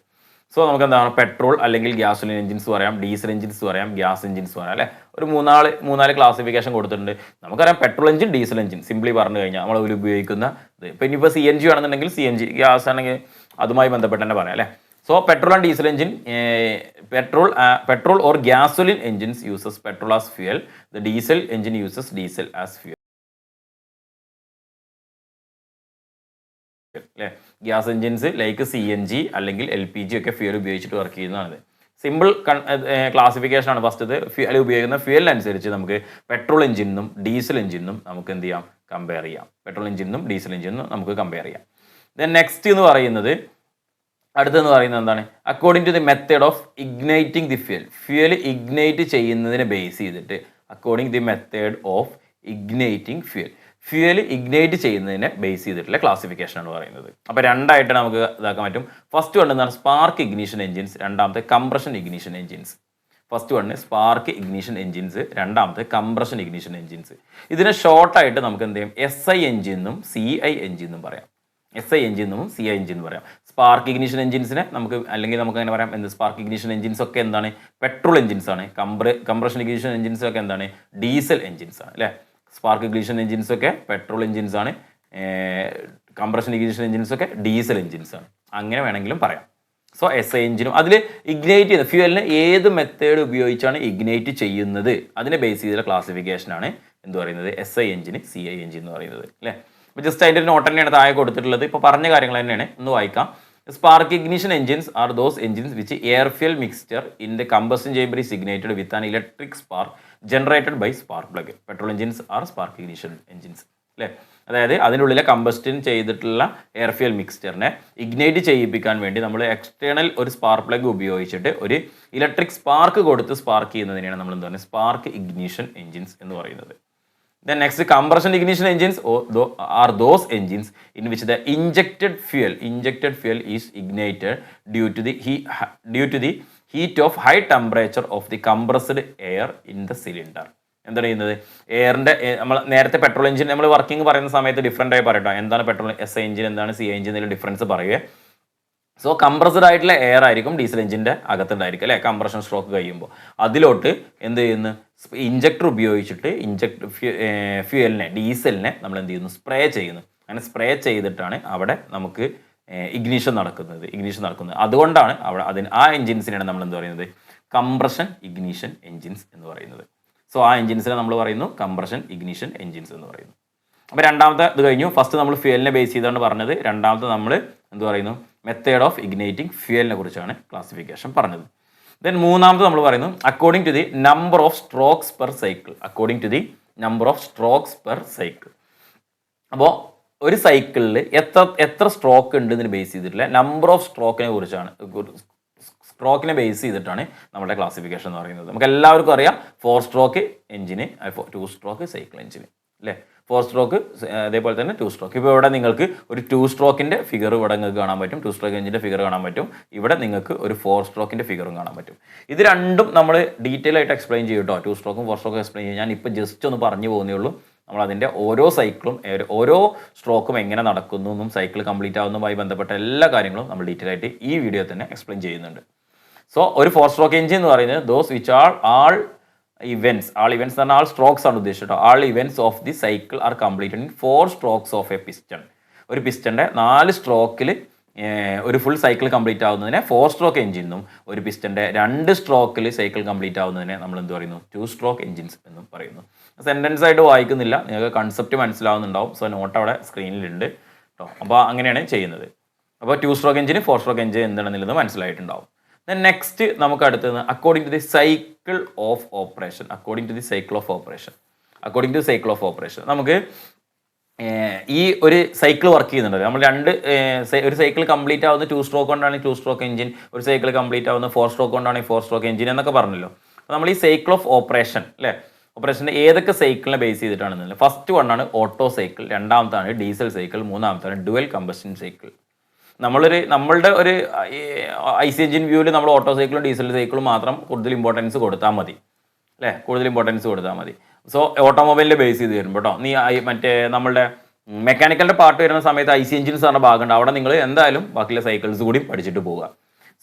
സോ നമുക്ക് എന്താണ്, പെട്രോൾ അല്ലെങ്കിൽ ഗ്യാസോലിൻ എഞ്ചിൻസ് പറയാം, ഡീസൽ എഞ്ചിൻസ് പറയാം, ഗ്യാസ് എഞ്ചിൻസ് പറയാം അല്ലേ. ഒരു മൂന്നാല് ക്ലാസിഫിക്കേഷൻ കൊടുത്തിട്ടുണ്ട്. നമുക്കറിയാം petrol engine, diesel engine simply പറഞ്ഞു കഴിഞ്ഞാൽ നമ്മൾ അതിൽ ഉപയോഗിക്കുന്ന ഇത്. ഇപ്പം ഇനിയിപ്പോൾ സി എൻ ജി ആണെന്നുണ്ടെങ്കിൽ സി എൻ ജി, ഗ്യാസ് ആണെങ്കിൽ അതുമായി ബന്ധപ്പെട്ട് തന്നെ പറയാം അല്ലേ. So petrol and diesel engine, petrol or gasoline engines uses petrol as fuel. The diesel engine uses diesel as fuel അല്ലേ. Gas engines like C N G അല്ലെങ്കിൽ L P G ഒക്കെ fuel ഉപയോഗിച്ചിട്ട് വർക്ക് ചെയ്യുന്നതാണ്. Simple classification ആണ് ഫസ്റ്റത്. Fuel ഉപയോഗിക്കുന്ന ഫ്യൂവലിനനുസരിച്ച് നമുക്ക് petrol എഞ്ചിനും diesel എഞ്ചിനും നമുക്ക് എന്ത് ചെയ്യാം, കമ്പയർ ചെയ്യാം. പെട്രോൾ എഞ്ചിനും ഡീസൽ എഞ്ചിനും നമുക്ക് കമ്പയർ ചെയ്യാം. ദെൻ നെക്സ്റ്റ് എന്ന് പറയുന്നത്, അടുത്തെന്ന് പറയുന്നത് എന്താണ്, according to the method of igniting the fuel. Fuel ignite ചെയ്യുന്നതിനെ ബേസ് ചെയ്തിട്ട് according the method of igniting fuel, fuel ignite ചെയ്യുന്നതിനെ ബേസ് ചെയ്തിട്ടുള്ള ക്ലാസിഫിക്കേഷൻ ആണ് പറയുന്നത്. അപ്പോൾ രണ്ടായിട്ട് നമുക്ക് ഇതാക്കാൻ പറ്റും. ഫസ്റ്റ് വൺ എന്താണ്, സ്പാർക്ക് ഇഗ്നീഷൻ എഞ്ചിൻസ്, രണ്ടാമത്തെ compression ignition engines. First one spark ignition engines, രണ്ടാമത്തെ കംപ്രഷൻ ഇഗ്നീഷൻ എഞ്ചിൻസ്. ഇതിനെ ഷോർട്ടായിട്ട് നമുക്ക് എന്ത് ചെയ്യും, എസ് ഐ എഞ്ചിൻ എന്നും സി ഐ എഞ്ചിൻ എന്നും പറയാം. എസ് ഐ എഞ്ചിൻ എന്നും സി ഐ എഞ്ചിൻ എന്ന് പറയാം. സ്പാർക്ക് ഇഗ്നീഷൻ എഞ്ചിൻസിനെ നമുക്ക് അല്ലെങ്കിൽ നമുക്ക് അങ്ങനെ പറയാം, എന്ത് സ്പാർക്ക് ഇഗ്നീഷൻ എഞ്ചിൻസ് ഒക്കെ എന്താണ്, പെട്രോൾ എഞ്ചിൻസ് ആണ്. കംപ്രഷൻ ഇഗ്നീഷൻ എഞ്ചിൻസ് ഒക്കെ എന്താണ്, ഡീസൽ എഞ്ചിൻസ് ആണ് അല്ലേ. സ്പാർക്ക് ഇഗ്നിഷൻ എഞ്ചിൻസ് ഒക്കെ പെട്രോൾ എഞ്ചിൻസ് ആണ്, കംപ്രഷൻ ഇഗ്നിഷൻ എഞ്ചിൻസ് ഒക്കെ ഡീസൽ എഞ്ചിൻസ് ആണ്. അങ്ങനെ വേണമെങ്കിലും പറയാം. സോ SI എഞ്ചിനും അതിൽ ഇഗ്നൈറ്റ് ചെയ്യുന്ന ഫ്യൂവലിനെ ഏത് മെത്തേഡ് ഉപയോഗിച്ചാണ് ഇഗ്നൈറ്റ് ചെയ്യുന്നത് അതിനെ ബേസ് ചെയ്തുള്ള ക്ലാസിഫിക്കേഷനാണ് എന്ത് പറയുന്നത് SI എഞ്ചിന് CI എഞ്ചിൻ എന്ന് പറയുന്നത് അല്ലേ. അപ്പോൾ ജസ്റ്റ് അതിൻ്റെ ഒരു നോട്ട് തന്നെയാണ് താഴെ കൊടുത്തിട്ടുള്ളത്. ഇപ്പോൾ പറഞ്ഞ കാര്യങ്ങൾ തന്നെയാണ്, ഒന്ന് വായിക്കാം. Spark ignition engines are those engines which air fuel mixture in the combustion chamber is ignited with an electric spark generated by spark plug. Petrol engines are spark ignition engines. അല്ലേ, അതായത് അതിനുള്ളിലെ കമ്പസ്റ്റൻ ചെയ്തിട്ടുള്ള air fuel മിക്സ്ചറിനെ ignite ചെയ്യിപ്പിക്കാൻ വേണ്ടി നമ്മൾ external ഒരു spark plug ഉപയോഗിച്ചിട്ട് ഒരു ഇലക്ട്രിക് സ്പാർക്ക് കൊടുത്ത് സ്പാർക്ക് ചെയ്യുന്നതിനെയാണ് നമ്മൾ എന്താ പറയുക സ്പാർക്ക് ഇഗ്നിഷൻ എഞ്ചിൻസ് എന്ന് പറയുന്നത്. Then next, compression ignition engines are those engines in which the injected fuel is ignited due to the heat of high temperature of the compressed air in the cylinder. എന്താണ് ചെയ്യുന്നത്, എയറിൻ്റെ നമ്മൾ നേരത്തെ petrol engine നമ്മൾ working പറയുന്ന സമയത്ത് different ആയി പറയട്ടോ, എന്താണ് പെട്രോൾ SI എഞ്ചിൻ എന്താണ് CI എഞ്ചിൻ എന്നുള്ള ഡിഫറൻസ് പറയുക. സോ കംപ്രസ്ഡ് ആയിട്ടുള്ള എയർ ആയിരിക്കും ഡീസൽ എഞ്ചിൻ്റെ അകത്തുണ്ടായിരിക്കും അല്ലേ, കംപ്രഷൻ സ്ട്രോക്ക് കഴിയുമ്പോൾ അതിലോട്ട് എന്ത് ചെയ്യുന്നു, ഇഞ്ചക്ടർ ഉപയോഗിച്ചിട്ട് ഫ്യൂവലിനെ ഡീസലിനെ നമ്മൾ എന്ത് ചെയ്യുന്നു, സ്പ്രേ ചെയ്യുന്നു. അങ്ങനെ സ്പ്രേ ചെയ്തിട്ടാണ് അവിടെ നമുക്ക് ഇഗ്നിഷൻ നടക്കുന്നത്. അതുകൊണ്ടാണ് അവിടെ ആ എഞ്ചിൻസിനാണ് നമ്മൾ എന്ത് പറയുന്നത് കംപ്രഷൻ ഇഗ്നിഷൻ എഞ്ചിൻസ് എന്ന് പറയുന്നത്. സോ ആ എഞ്ചിൻസിനെ നമ്മൾ പറയുന്നു കംപ്രഷൻ ഇഗ്നിഷൻ എഞ്ചിൻസ് എന്ന് പറയുന്നു. അപ്പോൾ രണ്ടാമത്തെ ഇത് കഴിഞ്ഞു. ഫസ്റ്റ് നമ്മൾ ഫ്യൂവലിനെ ബേസ് ചെയ്താണ് പറഞ്ഞത്. രണ്ടാമത്തെ നമ്മൾ എന്ത് പറയുന്നു, മെത്തേഡ് ഓഫ് ഇഗ്നൈറ്റിംഗ് ഫ്യൂവലിനെ കുറിച്ചാണ് ക്ലാസിഫിക്കേഷൻ പറഞ്ഞത്. ദെൻ മൂന്നാമത് നമ്മൾ പറയുന്നു according to the number of strokes per cycle. അപ്പോൾ ഒരു സൈക്കിളിൽ എത്ര സ്ട്രോക്ക് ഉണ്ട് എന്നതിന് ബേസ് ചെയ്തിട്ടില്ല നമ്പർ ഓഫ് സ്ട്രോക്കിനെ ബേസ് ചെയ്തിട്ടാണ് നമ്മുടെ ക്ലാസിഫിക്കേഷൻ എന്ന് പറയുന്നത്. നമുക്ക് എല്ലാവർക്കും അറിയാം 4 സ്ട്രോക്ക് എഞ്ചിന്, 2 സ്ട്രോക്ക് സൈക്കിൾ എഞ്ചിന് അല്ലേ, 4 സ്ട്രോക്ക് അതേപോലെ തന്നെ 2 സ്ട്രോക്ക്. ഇപ്പോൾ ഇവിടെ നിങ്ങൾക്ക് ഒരു 2 സ്ട്രോക്കിൻ്റെ ഫിഗർ ഇവിടെ നിങ്ങൾക്ക് കാണാൻ പറ്റും, 2 സ്ട്രോക്ക് എഞ്ചിൻ്റെ ഫിഗർ കാണാൻ പറ്റും. ഇവിടെ നിങ്ങൾക്ക് ഒരു 4 സ്ട്രോക്കിൻ്റെ ഫിഗറും കാണാൻ പറ്റും. ഇത് രണ്ടും നമ്മൾ ഡീറ്റെയിൽ ആയിട്ട് എക്സ്പ്ലെയിൻ ചെയ്യും കേട്ടോ, 2 സ്ട്രോക്കും 4 സ്ട്രോക്കും എക്സ്പ്ലെയിൻ ചെയ്യും. ഞാൻ ഇപ്പോൾ ജസ്റ്റ് ഒന്ന് പറഞ്ഞു പോകുന്നേ ഉള്ളൂ. നമ്മൾ അതിൻ്റെ ഓരോ സൈക്കിളും ഓരോ സ്ട്രോക്കും എങ്ങനെ നടക്കുന്നു എന്നും സൈക്കിൾ കംപ്ലീറ്റ് ആവുന്നതുമായി ബന്ധപ്പെട്ട എല്ലാ കാര്യങ്ങളും നമ്മൾ ഡീറ്റെയിൽ ആയിട്ട് ഈ വീഡിയോ തന്നെ എക്സ്പ്ലെയിൻ ചെയ്യുന്നുണ്ട്. സോ ഒരു 4 സ്ട്രോക്ക് എഞ്ചിൻ എന്ന് പറയുന്നത് those which are all events എന്ന് പറഞ്ഞാൽ ആൾ സ്ട്രോക്സ് ആണ് ഉദ്ദേശിച്ചിട്ടോ. All events of the cycle are completed in 4 strokes of a piston. ഒരു പിസ്റ്റൻ്റെ 4 സ്ട്രോക്കിൽ ഒരു ഫുൾ സൈക്കിൾ കംപ്ലീറ്റ് ആവുന്നതിനെ 4 സ്ട്രോക്ക് എഞ്ചിനും ഒരു പിസ്റ്റൻ്റെ 2 സ്ട്രോക്കിൽ സൈക്കിൾ കംപ്ലീറ്റ് ആവുന്നതിനെ നമ്മൾ എന്ത് പറയുന്നു 2 സ്ട്രോക്ക് എഞ്ചിൻസ് എന്നും പറയുന്നു. സെൻറ്റൻസ് ആയിട്ട് വായിക്കുന്നില്ല, നിങ്ങൾക്ക് കൺസെപ്റ്റ് മനസ്സിലാവുന്നുണ്ടാവും. സോ നോട്ട് അവിടെ സ്ക്രീനിലുണ്ട് കേട്ടോ. അപ്പോൾ അങ്ങനെയാണ് ചെയ്യുന്നത്. അപ്പോൾ 2 സ്ട്രോക്ക് എഞ്ചിന് 4 സ്ട്രോക്ക് എഞ്ചിൻ എന്താണെന്നുള്ളത് മനസ്സിലായിട്ടുണ്ടാവും. Then next നമുക്ക് അടുത്തത് according to the cycle of operation. നമുക്ക് ഈ ഒരു സൈക്കിൾ വർക്ക് ചെയ്യുന്നുണ്ട്. നമ്മൾ ഒരു സൈക്കിൾ കംപ്ലീറ്റ് ആവുന്ന 2 സ്ട്രോക്ക് കൊണ്ടാണ് 2 സ്ട്രോക്ക് എഞ്ചിൻ, ഒരു സൈക്കിൾ കംപ്ലീറ്റ് ആവുന്ന 4 സ്ട്രോക്ക് കൊണ്ടാണ് 4 സ്ട്രോക്ക് എഞ്ചിൻ എന്നൊക്കെ പറഞ്ഞല്ലോ. അപ്പോൾ നമ്മൾ ഈ സൈക്കിൾ ഓഫ് ഓപ്പറേഷൻ അല്ലേ, ഓപ്പറേഷൻ്റെ ഏതൊക്കെ സൈക്കിളിനെ ബേസ് ചെയ്തിട്ടാണെന്നില്ല. ഫസ്റ്റ് വണ്ണാണ് ഓട്ടോ സൈക്കിൾ, രണ്ടാമത്താണ് ഡീസൽ സൈക്കിൾ, മൂന്നാമത്താണ് ഡ്യുവൽ കമ്പഷൻ സൈക്കിൾ. നമ്മളുടെ ഒരു IC എഞ്ചിൻ വ്യൂവിൽ നമ്മൾ ഓട്ടോ സൈക്കിളും ഡീസൽ സൈക്കിളും മാത്രം കൂടുതൽ ഇമ്പോർട്ടൻസ് കൊടുത്താൽ മതി അല്ലേ, സോ ഓട്ടോമൊബൈലിൻ്റെ ബേസ് ചെയ്ത് വരുമ്പോൾ കേട്ടോ, മറ്റേ നമ്മളുടെ മെക്കാനിക്കലിൻ്റെ പാർട്ട് വരുന്ന സമയത്ത് IC എഞ്ചിൻസ് പറഞ്ഞ ഭാഗമുണ്ട്, അവിടെ നിങ്ങൾ എന്തായാലും ബാക്കിയുള്ള സൈക്കിൾസ് കൂടി പഠിച്ചിട്ട് പോവുക.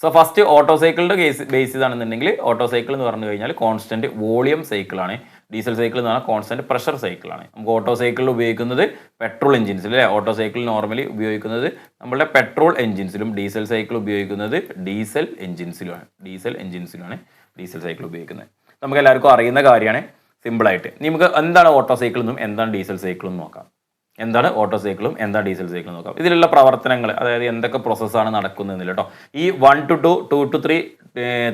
സോ ഫസ്റ്റ് ഓട്ടോ സൈക്കിളിൻ്റെ ബേസ് ചെയ്താണെന്നുണ്ടെങ്കിൽ ഓട്ടോ സൈക്കിൾ എന്ന് പറഞ്ഞു കഴിഞ്ഞാൽ കോൺസ്റ്റൻറ്റ് വോളിയം സൈക്കിളാണ്. ഡീസൽ സൈക്കിൾ എന്ന് പറഞ്ഞാൽ കോൺസ്റ്റൻറ്റ് പ്രഷർ സൈക്കിളാണ്. നമുക്ക് ഓട്ടോ സൈക്കിളിൽ ഉപയോഗിക്കുന്നത് പെട്രോൾ എഞ്ചിൻസിൽ അല്ലേ, ഓട്ടോ സൈക്കിൾ നോർമലി ഉപയോഗിക്കുന്നത് നമ്മളുടെ പെട്രോൾ എഞ്ചിൻസിലും, ഡീസൽ സൈക്കിൾ ഉപയോഗിക്കുന്നത് ഡീസൽ എഞ്ചിൻസിലുമാണ് ഡീസൽ സൈക്കിൾ ഉപയോഗിക്കുന്നത്. നമുക്ക് എല്ലാവർക്കും അറിയുന്ന കാര്യമാണ് സിമ്പിളായിട്ട്. നമുക്ക് എന്താണ് ഓട്ടോ സൈക്കിൾ എന്നും എന്താണ് ഡീസൽ സൈക്കിൾ എന്നും നോക്കാം. ഇതിലുള്ള പ്രവർത്തനങ്ങൾ, അതായത് എന്തൊക്കെ പ്രോസസ്സാണ് നടക്കുന്നതെന്നില്ല കേട്ടോ. ഈ 1 to 2, 2 to 3,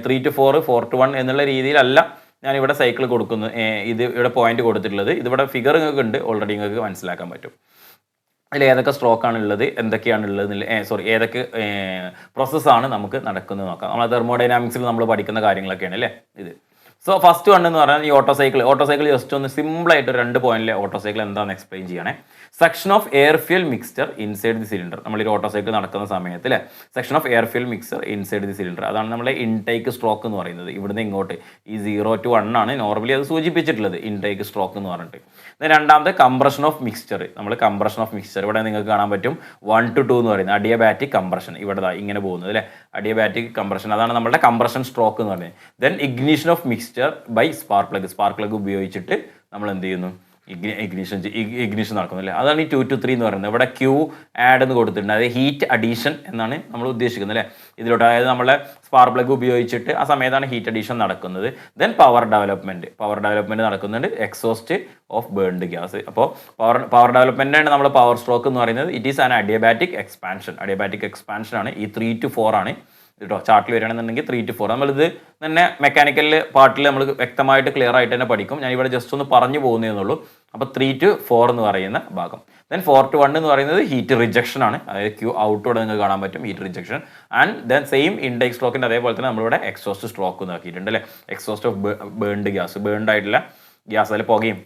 3 to 4, 4 to 1 എന്നുള്ള രീതിയിലല്ല ഞാനിവിടെ സൈക്കിൾ കൊടുക്കുന്നത്. ഇത് ഇവിടെ പോയിന്റ് കൊടുത്തിട്ടുള്ളത്, ഇതിവിടെ ഫിഗർ നിങ്ങൾക്ക് ഉണ്ട്, ഓൾറെഡി നിങ്ങൾക്ക് മനസ്സിലാക്കാൻ പറ്റും. അതിൽ ഏതൊക്കെ സ്ട്രോക്കാണ് ഉള്ളത്, എന്തൊക്കെയാണുള്ളത്, ഏതൊക്കെ പ്രോസസ്സാണ് നമുക്ക് നടക്കുന്നത് നോക്കാം. നമ്മൾ തെർമോഡൈനാമിക്സിൽ നമ്മൾ പഠിക്കുന്ന കാര്യങ്ങളൊക്കെയാണ് അല്ലേ ഇത്. സോ ഫസ്റ്റ് വൺ എന്ന് പറഞ്ഞാൽ ഈ ഓട്ടോ സൈക്കിൾ ജസ്റ്റ് ഒന്ന് സിമ്പിളായിട്ട് 2 പോയിന്റിലെ ഓട്ടോ സൈക്കിൾ എന്താണെന്ന് എക്സ്പ്ലെയിൻ ചെയ്യണേ. Section of air fuel mixture inside the cylinder. നമ്മൾ ഈ ഓട്ടോ സൈക്കിൾ നടക്കുന്ന സമയത്ത് അല്ലേ, section of air fuel mixture inside the cylinder, അതാണ് നമ്മുടെ ഇൻടേക്ക് സ്ട്രോക്ക് എന്ന് പറയുന്നത്. ഇവിടുന്ന് ഇങ്ങോട്ട് ഈ 0 to 1 ആണ് നോർമലി അത് സൂചിപ്പിച്ചിട്ടുള്ളത്, ഇൻടേക്ക് സ്ട്രോക്ക് എന്ന് പറഞ്ഞിട്ട്. രണ്ടാമത്തെ കംപ്രഷൻ ഓഫ് മിക്സ്ചർ. ഇവിടെ നിങ്ങൾക്ക് കാണാൻ പറ്റും 1 to 2 എന്ന് പറയുന്നത് അഡിയബാറ്റിക് കംപ്രഷൻ. ഇവിടെ ഇങ്ങനെ പോകുന്നത് അല്ലേ, അഡിയബാറ്റിക് കംപ്രഷൻ, അതാണ് നമ്മുടെ കംപ്രഷൻ സ്ട്രോക്ക് എന്ന് പറയുന്നത്. Then ignition of mixture by spark plug ഉപയോഗിച്ചിട്ട് നമ്മൾ എന്ത് ചെയ്യുന്നു, ഇഗ്നിഷൻ നടക്കുന്നത് അല്ലേ. അതാണ് ഈ 2 to 3 എന്ന് പറയുന്നത്. ഇവിടെ ക്യൂ ആഡ് എന്ന് കൊടുത്തിട്ടുണ്ട്, അതായത് ഹീറ്റ് അഡീഷൻ എന്നാണ് നമ്മൾ ഉദ്ദേശിക്കുന്നത് അല്ലേ ഇതിലോട്ട്. അതായത് നമ്മളെ സ്പാർക്ക് പ്ലഗ് ഉപയോഗിച്ചിട്ട് ആ സമയത്താണ് ഹീറ്റ് അഡീഷൻ നടക്കുന്നത്. ദെൻ പവർ ഡെവലപ്മെൻറ്റ് നടക്കുന്നുണ്ട്, എക്സോസ്റ്റ് ഓഫ് ബേൺഡ് ഗ്യാസ്. അപ്പോൾ പവർ ഡെവലപ്മെൻറ്റാണ് നമ്മൾ പവർ സ്ട്രോക്ക് എന്ന് പറയുന്നത്. It is an adiabatic expansion ആണ്. ഈ 3 to 4 ആണ് കേട്ടോ. ചാർട്ടിൽ വരികയാണെന്നുണ്ടെങ്കിൽ 3 to 4. നമ്മളിത് തന്നെ മെക്കാനിക്കൽ പാർട്ടിൽ നമ്മൾ വ്യക്തമായിട്ട് ക്ലിയർ ആയിട്ട് തന്നെ പഠിക്കും. ഞാൻ ഇവിടെ ജസ്റ്റ് ഒന്ന് പറഞ്ഞു പോകുന്നതെന്നുള്ളൂ. അപ്പോൾ 3 to 4 എന്ന് പറയുന്ന ഭാഗം. ദെൻ 4 to 1 എന്ന് പറയുന്നത് ഹീറ്റ് റിജക്ഷൻ ആണ്. അതായത് ക്യൂ ഔട്ടോടെ നിങ്ങൾക്ക് കാണാൻ പറ്റും heat rejection. And then same intake സ്ട്രോക്കിൻ്റെ അതേപോലെ തന്നെ നമ്മളിവിടെ എക്സോസ്റ്റ് സ്ട്രോക്ക് നോക്കിയിട്ടുണ്ട് അല്ലേ. Exhaust of burned gas, burned ആയിട്ടുള്ള ഗ്യാസ്, അതിൽ പുകയും